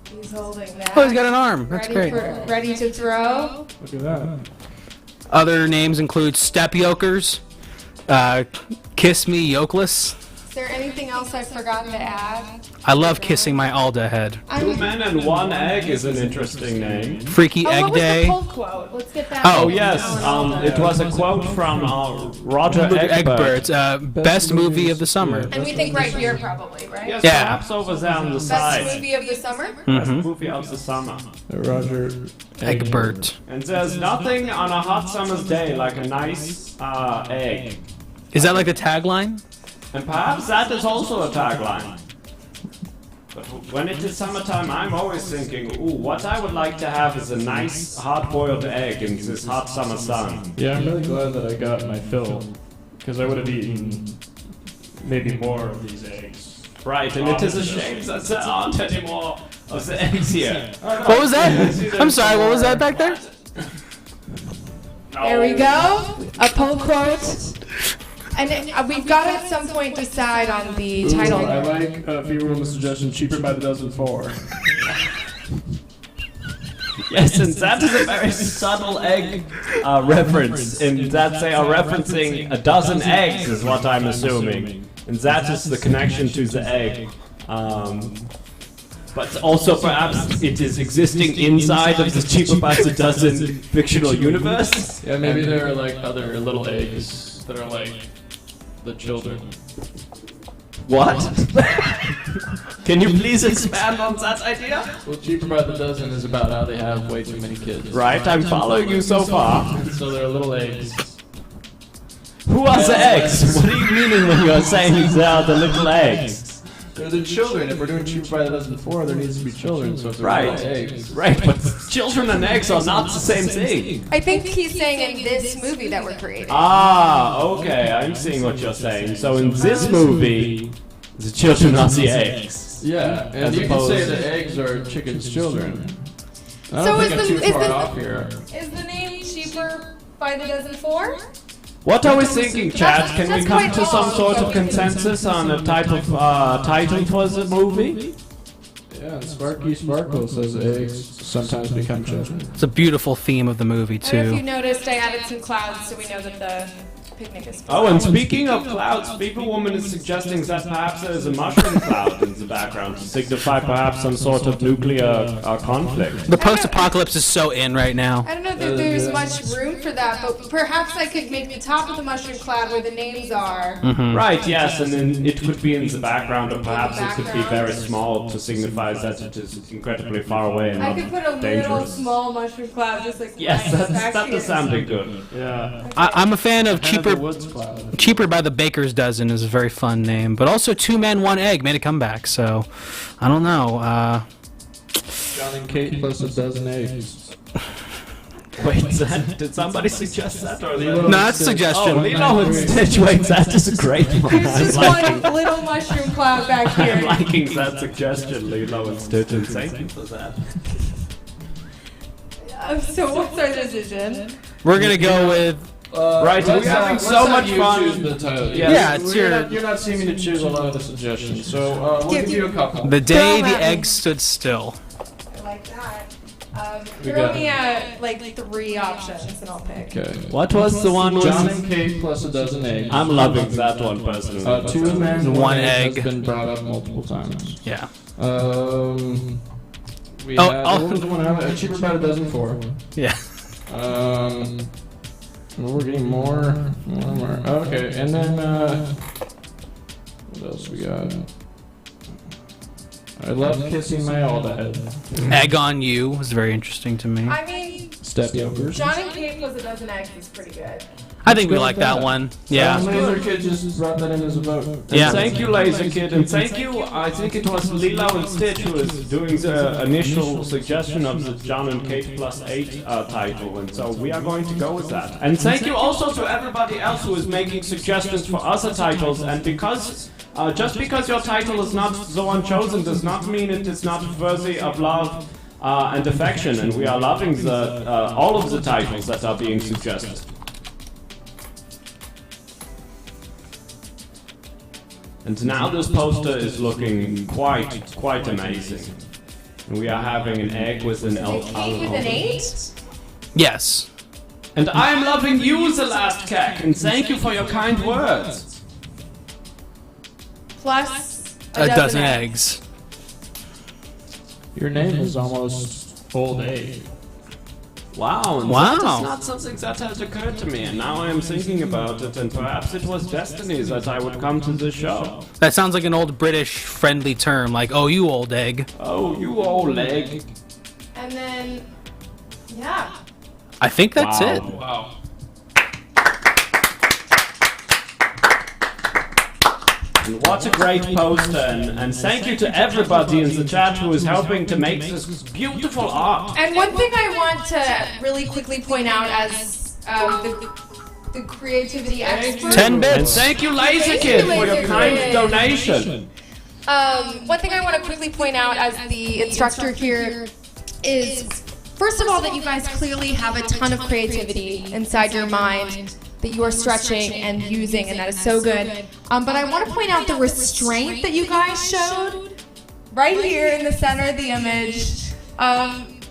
He's holding that. Oh, he's got an arm. That's ready great. ready to throw. Look at that. Other names include Step Yokers, Kiss Me Yokeless. Is there anything else I've forgotten to add? I love kissing my Alda head. Two men and one egg is an interesting name. Freaky Egg what was Day. the poll quote? Let's get that. Oh, Oh yes, it was a quote from Roger Egbert. Egbert, best movie of the summer. And we think right here probably, right? Yes, Yeah. perhaps over there on the Best side. movie of the summer? Best movie of the summer. Roger Egbert. And there's nothing on a hot summer's day like a nice egg. Is that like the tagline? And perhaps that is also a tagline. But when it is summertime, I'm always thinking, ooh, what I would like to have is a nice hard-boiled egg in this hot summer sun. Yeah, I'm really glad that I got my fill, because I would have eaten maybe more of these eggs. Right, and it is a shame that there aren't any more of the eggs here. What was that? I'm sorry, what was that back there? There we go. A poll quote. And we've got to at some point decide on the title. I like Fever Woman's suggestion, cheaper by the dozen 4. Yes, and that is a very subtle egg reference, in that they are referencing a dozen eggs, is what I'm assuming. And that is the connection to the egg. But also perhaps it is existing inside of the cheaper by the dozen fictional universe. Yeah, maybe there are like other little eggs that are like the children. What? Can you please expand on that idea? Well, cheaper by the dozen is about how they have way too many kids. Right, I'm following you so far. So they're little eggs. Who are the eggs? What are you meaning when you're saying they are the little eggs? They're the children. If we're doing cheaper by the dozen 4, there needs to be children. So if they're Right. little eggs. Right, but children and eggs are not the same thing. I think he's saying in this movie that we're creating. Ah, okay, I'm seeing what you're saying. So in this movie, the children are the eggs. Yeah, and As you can opposed- say that eggs are chicken's children. I So don't is think I'm the- too is far the- off here. Is the name cheaper by the dozen 4? What are we thinking, Chad? Can we That's come quite to some long, sort so of we can- consensus on a type of title for the movie? Yeah, and Sparky Sparkle says eggs sometimes become children. It's a beautiful theme of the movie, I don't know if you too. noticed I added some clouds so we know that the picnic is. Oh, and speaking of clouds, Fever Woman is suggesting that perhaps there is a mushroom cloud in the background to signify perhaps some sort of nuclear conflict. The post-apocalypse is so in right now. I don't know that there's much room for that, but perhaps I could make the top of the mushroom cloud where the names are. Right, yes, and then it could be in the background, or perhaps it could be very small to signify that it is incredibly far away and I not could put a little dangerous. small mushroom cloud just like Yes, right that back is here. sounding good. Yeah. I'm a fan of cheaper Cheaper- Woods Cloud. Cheaper by the baker's dozen is a very fun name, but also 2 Men 1 Egg made a comeback. So I don't know. John and Kate plus a dozen eggs. Wait, did somebody suggest that? Or No, that's a suggestion. Oh, Lilo and Stitch. Wait, that is a great one. There's just one little mushroom cloud back I'm here. liking that suggestion, Lilo and Stitch, and thank you for that. So what's our decision? We're gonna go with Right, we're having so much fun. Choose the title. Yeah, it's your- You're not seeming to choose a lot of the suggestions, so we'll give you a couple. The Day Throw the at Egg me. Stood Still. I like that. We Throw got- me like 3 options and I'll pick. Okay. What was the one? John and Kate plus a dozen eggs. I'm loving that one personally. 2 Men 1 One egg egg. has been brought up multiple times. Yeah. We Oh, had, oh. what was the one out? Cheaper by the dozen 4. Yeah. We're getting more. Okay, and then what else we got? I love kissing my all dad. Egg on You was very interesting to me. I mean, Step yokers. John and Kate plus a dozen eggs is pretty good. I think we like that one. Yeah. Laser Kid just brought that in as a vote. Yeah. Thank you, Laser Kid, and thank you. I think it was Lilo and Stitch who was doing the initial suggestion of the John and Kate plus 8 title, and so we are going to go with that. And thank you also to everybody else who is making suggestions for other titles. And because just because your title is not the one chosen does not mean it is not worthy of love and affection. And we are loving the all of the titles that are being suggested. And now this poster is looking quite amazing. And we are having an egg with an L. Kate with an 8? Yes. And I am loving you, the last cack, and thank you for your kind words. Plus A dozen eggs. Your name is almost old egg. Wow, and Wow. that is not something that has occurred to me, and now I am thinking about it, and perhaps it was destiny that I would come to this show. That sounds like an old British friendly term, like, oh, you old egg. Oh, you old leg. And then, yeah. I think that's Wow. it. Wow. And what a great poster, and thank you to everybody in the chat who is helping to make this beautiful art. And one thing I want to really quickly point out as the creativity expert. 10 And bits. thank you, Laser Kid, for your kind donation. One thing I want to quickly point out as the instructor here is, first of all, that you guys clearly have a ton of creativity inside your mind that you are stretching and using, and that is so good. But I want to point out the restraint that you guys showed right here in the center of the image.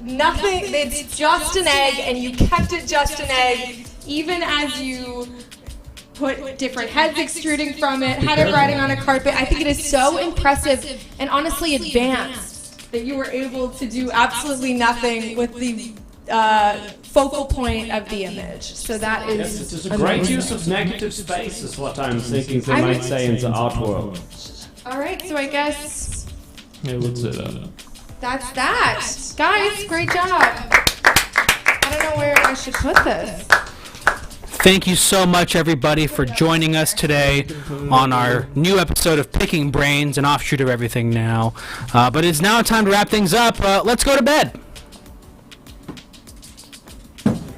Nothing, it's just an egg, and you kept it just an egg, even as you put different heads extruding from it, had it riding on a carpet. I think it is so impressive and honestly advanced that you were able to do absolutely nothing with the focal point of the image. So that is Yes, it is a great use of negative space, is what I'm thinking they might say in the art world. All right, so I guess Yeah, let's say that. that's that. Guys, great job. I don't know where I should put this. Thank you so much, everybody, for joining us today on our new episode of Picking Brains, an offshoot of Everything Now. But it's now time to wrap things up. Let's go to bed.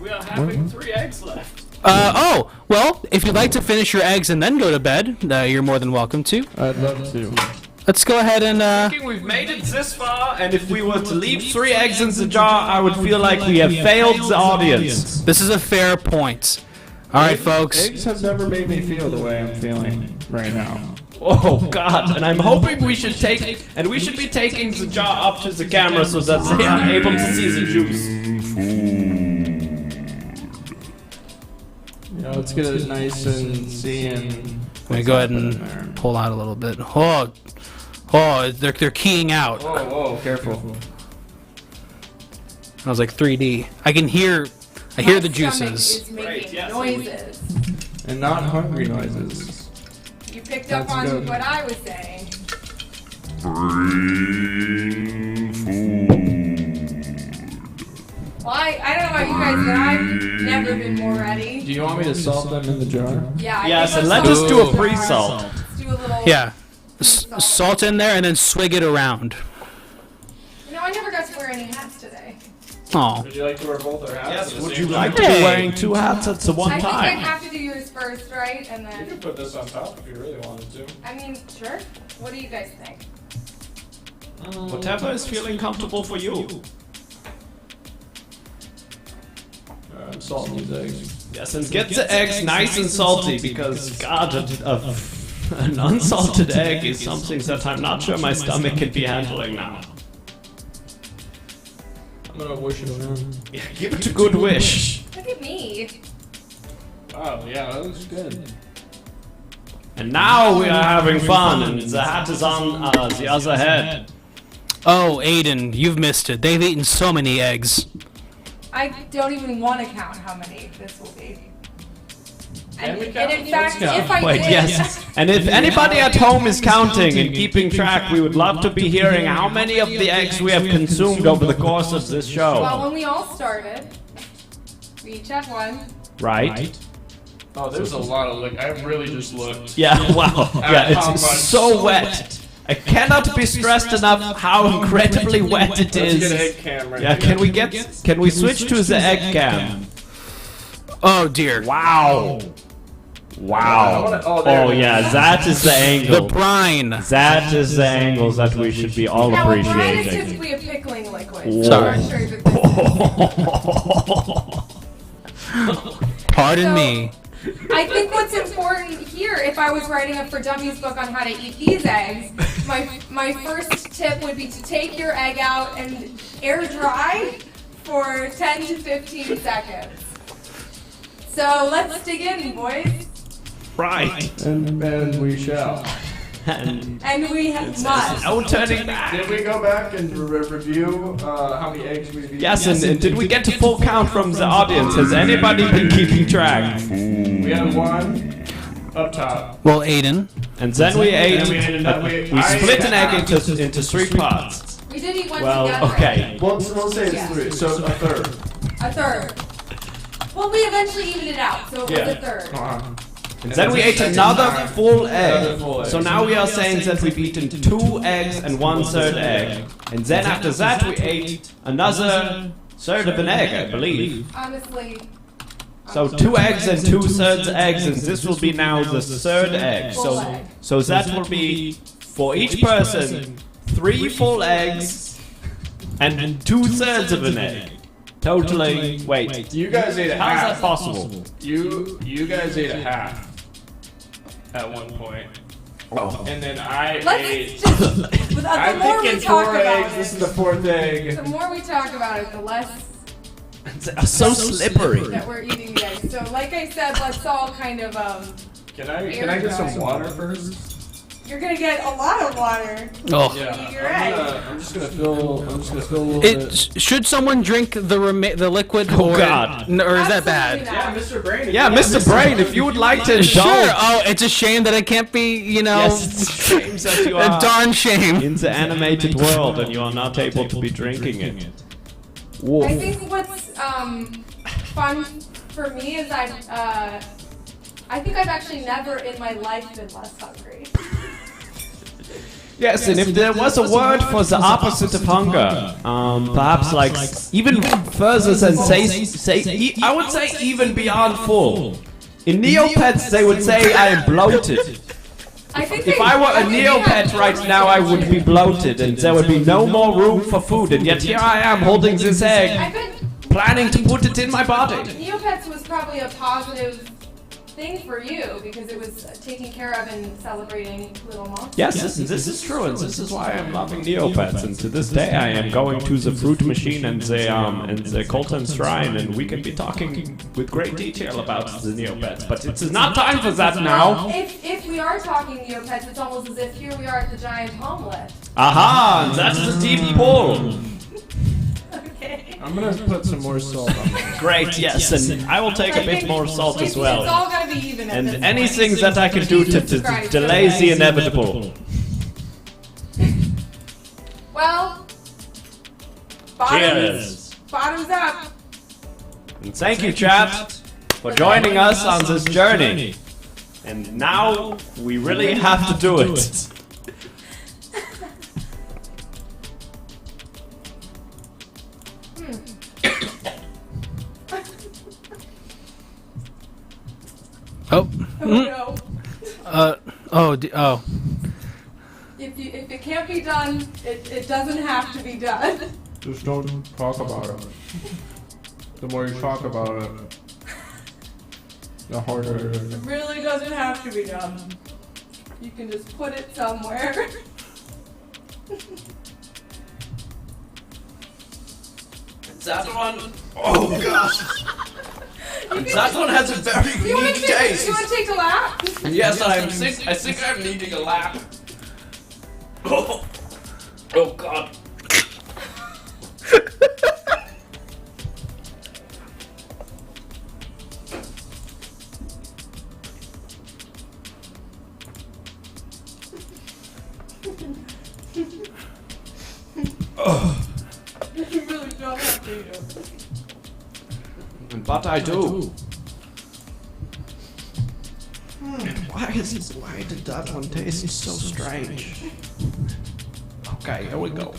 We are having 3 eggs left. Oh, well, if you'd like to finish your eggs and then go to bed, you're more than welcome to. I'd love to. Let's go ahead and, Thinking we've made it this far, and if we were to leave 3 eggs in the jar, I would feel like we have failed the audience. this is a fair point. All right, folks. Eggs have never made me feel the way I'm feeling right now. Oh God! And I'm hoping we should be taking the jar up to the camera so that they are able to see the juice. Yeah, let's get it nice and seeing. Let me go ahead and pull out a little bit. Oh, they're keying out. Whoa, careful. I was like 3D. I hear the My stomach juices. is making Right, yes. noises. And not hungry noises. You picked up That's on good. what I was saying. Brain food. Well, I don't know about you guys, but I'm never been more ready. Do you want me to salt them in the jar? Yeah. Yes, think and let's let us salt do a the jar. pre-salt. Let's do a little. Yeah. Salt in there and then swig it around. You know, I never got to wear any hats today. Oh. Would you like to wear both our hats? Yes, at the would same you time? like to be wearing 2 hats at the one I think I'd time? have to do yours first, right? And You then. could put this on top if you really wanted to. I mean, sure. What do you guys think? Whatever is feeling comfortable for you. I'm salting these eggs. Yes, and get the eggs nice and salty because, God, an unsalted egg is something that I'm not sure my stomach can be handling now. I'm gonna wish it around. Yeah, give it a good wish. Look at me. Wow, yeah, that looks good. And now we are having fun, and the hat is on the other head. Oh, Aiden, you've missed it. They've eaten so many eggs. I don't even want to count how many this will be. And, we and count? in fact, Let's count. if I Wait, did, yes. And if anybody at home is counting and keeping track, we would love to be hearing how many of the eggs we have consumed over the course of this well, show. when we all started, we each had one. Right? Oh, there's a lot of I really just looked. Yeah, wow. Yeah, How it's much? so wet. I cannot be stressed enough how incredibly wet it Let's get is. egg cam right Yeah, here. can we switch to the egg cam? Oh, dear. Wow. Wow. Oh, there Oh it is. yeah, that is the The angle. brine. That is the angle that we should be all Now, brine is appreciating. typically a pickling liquid. Sorry. I'm not sure that this Pardon So- me. I think what's important here, if I was writing a For Dummies book on how to eat these eggs, my first tip would be to take your egg out and air dry for 10 to 15 seconds. So let's dig in, boys. Right. And we shall. And And we must. no turning back. Did we go back and review how many eggs we've eaten? Yes, and did we get a full count from the audience? Has anybody been keeping track? We had one up top. Well, Aiden. And then we ate. And we ate another- We split an egg into 3 parts. We did eat one Well, together. okay. We'll say it's Yeah. 3, so a third. A third. Well, we eventually evened it out, so it was a third. And then we ate another full Another egg. full egg. So now we are saying that we've eaten 2 eggs and 1/3 egg. And then after that we ate another third of an egg, I believe. Honestly. So 2 eggs and 2/3 eggs, and this will be now the 3rd egg. Full egg. So that will be for each person 3 full eggs and 2/3 of an egg. Totally. Wait. You guys ate a How is half. that possible? You guys ate a half at one point. Oh. And then I Let's ate. just. The I'm more we thinking talk 4 about eggs. This is it, the 4th egg. the more we talk about it, the less They're so slippery. that we're eating the eggs. So, like I said, let's all kind of Can I get some water first? You're gonna get a lot of water. Oh. Eat your egg. I'm just gonna fill a little It, bit. should someone drink the liquid? Oh, or, God. Or is that Absolutely bad? not. Yeah, Mr. Brain. Yeah, Mr. Brain, if you would like to Sure. indulge. Oh, it's a shame that I can't be, Yes, it's a shame that you a are darn shame. in the animated world and you are not able to be drinking it. Woof. I think what's fun for me is I think I've actually never in my life been less hungry. Yes, and if there was a word for the opposite of hunger, perhaps like even further than I would say even beyond full. In Neopets, they would say I am bloated. I think If they- I were a think they Neopet have right more now, I would be food. bloated, and there would be no more room for food. And yet here I am holding this I egg, bet planning to put it in my body. Neopets was probably a positive thing for you because it was taken care of and celebrating little monsters. Yes, this is true, and this is why I'm loving Neopets. And to this day, I am going to the fruit machine and the Colton Shrine, and we can be talking with great detail about the Neopets. But it's not time for that now. If we are talking Neopets, it's almost as if here we are at the giant home lift. Aha! And that's the deep pull. Okay. I'm gonna put some more salt on it. Great, yes, and I will take a bit more salt as It's well. all gotta be even. at And this point. anything that I can do to delay the inevitable. Well, Cheers. bottoms up. And thank you, chat, for joining us on this journey. And now we really have to do it. Oh. Oh no. Oh. If it can't be done, it doesn't have to be done. Just don't talk about it. The more you talk about it, the harder it is. It really doesn't have to be done. You can just put it somewhere. That one, oh gosh. That one has a very unique taste. You want to take a lap? Yes, I think I'm needing a lap. Oh god. You really don't have to eat it. But I do. Why did that one taste so strange? Okay, here we go.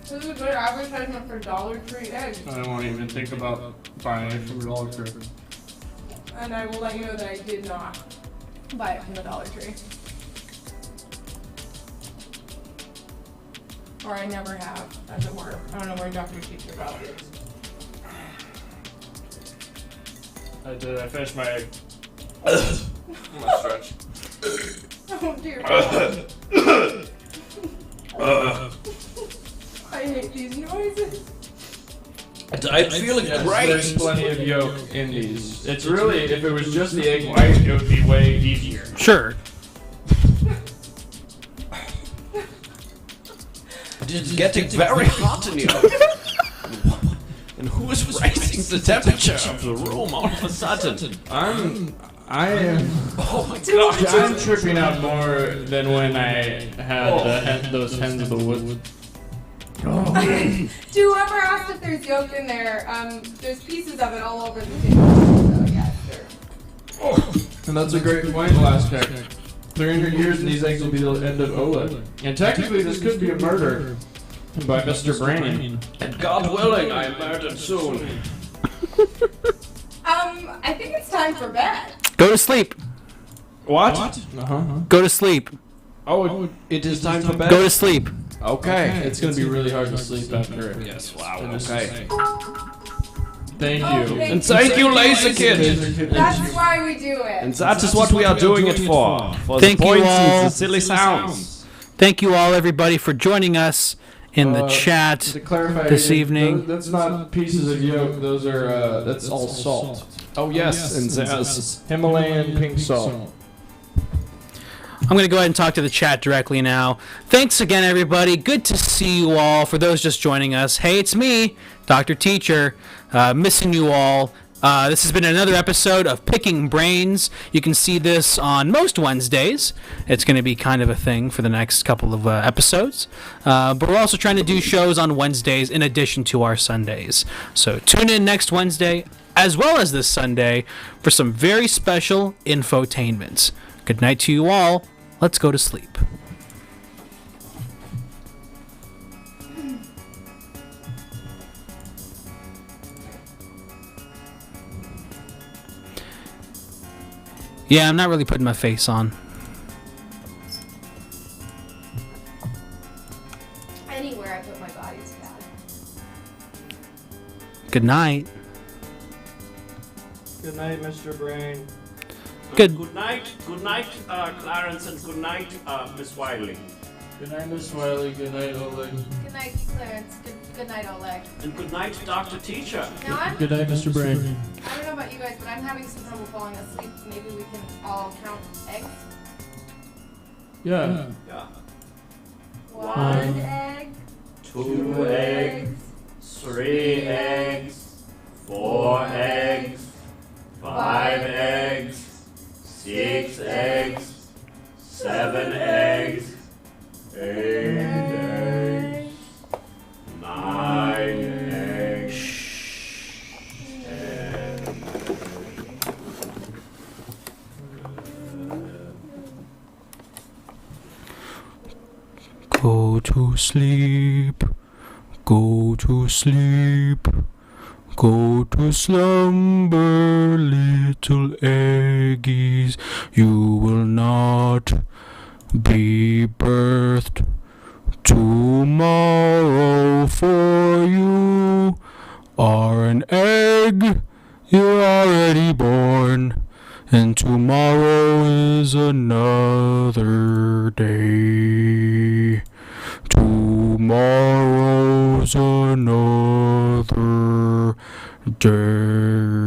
This is a good advertisement for Dollar Tree eggs. I won't even think about buying it from Dollar Tree. And I will let you know that I did not buy it from the Dollar Tree. Or I never have, as it were. I don't know where Dr. Teacher got it. I did. I finished my egg. My stretch. Oh dear God. I hate these noises. I'm feeling There's plenty of yolk in these. It's really, if it was just the egg white, it would be way easier. Sure. It's getting very hot in here. And who is raising the temperature of the room all of a sudden? I am. Oh my god. I'm tripping out more than when I had those hens of the wood. To whoever asked if there's yolk in there, there's pieces of it all over the table. So yes, there. And that's a great point, last check. 300 years and these eggs will be the end of OLED. And technically this could be a murder by Mr. Brain. And God willing, I am murdered soon. I think it's time for bed. Go to sleep. What? Go to sleep. Oh, it is time for bed? Go to sleep. Okay. It's gonna be really hard to sleep after it. Yes, wow, okay. Thank Oh, you. thank And thank you, Laser Kid. That's why we do it. And that is what we are doing it for. For Thank the you points all. and the silly sounds. Thank you all, everybody, for joining us in the chat To clarify, this evening. that's not pieces of yolk. Those are that's all salt. Oh yes, and there's Himalayan pink salt. I'm going to go ahead and talk to the chat directly now. Thanks again, everybody. Good to see you all. For those just joining us, hey, it's me, Dr. Teacher. Missing you all. This has been another episode of Picking Brains. You can see this on most Wednesdays. It's going to be kind of a thing for the next couple of episodes. But we're also trying to do shows on Wednesdays in addition to our Sundays. So tune in next Wednesday, as well as this Sunday, for some very special infotainment. Good night to you all. Let's go to sleep. Yeah, I'm not really putting my face on. Anywhere I put my body is bad. Good night. Good night, Mr. Brain. Good. Good night, Clarence, and good night, Miss Wiley. Good night, Miss Wiley. Good night, Oleg. Good night, Clarence. Good night, Oleg. And good night, Dr. Teacher. Now Good night, Mr. Brain. I don't know about you guys, but I'm having some trouble falling asleep. Maybe we can all count eggs. Yeah. Yeah. One egg. 2 eggs, 3 eggs, 4 eggs, 5 eggs, 6 eggs, 7 eggs, 8 eggs, Go to sleep. Go to sleep. Go to slumber, little eggies. You will not be birthed tomorrow, for you are an egg. You're already born, and tomorrow is another day. Tomorrow's another day.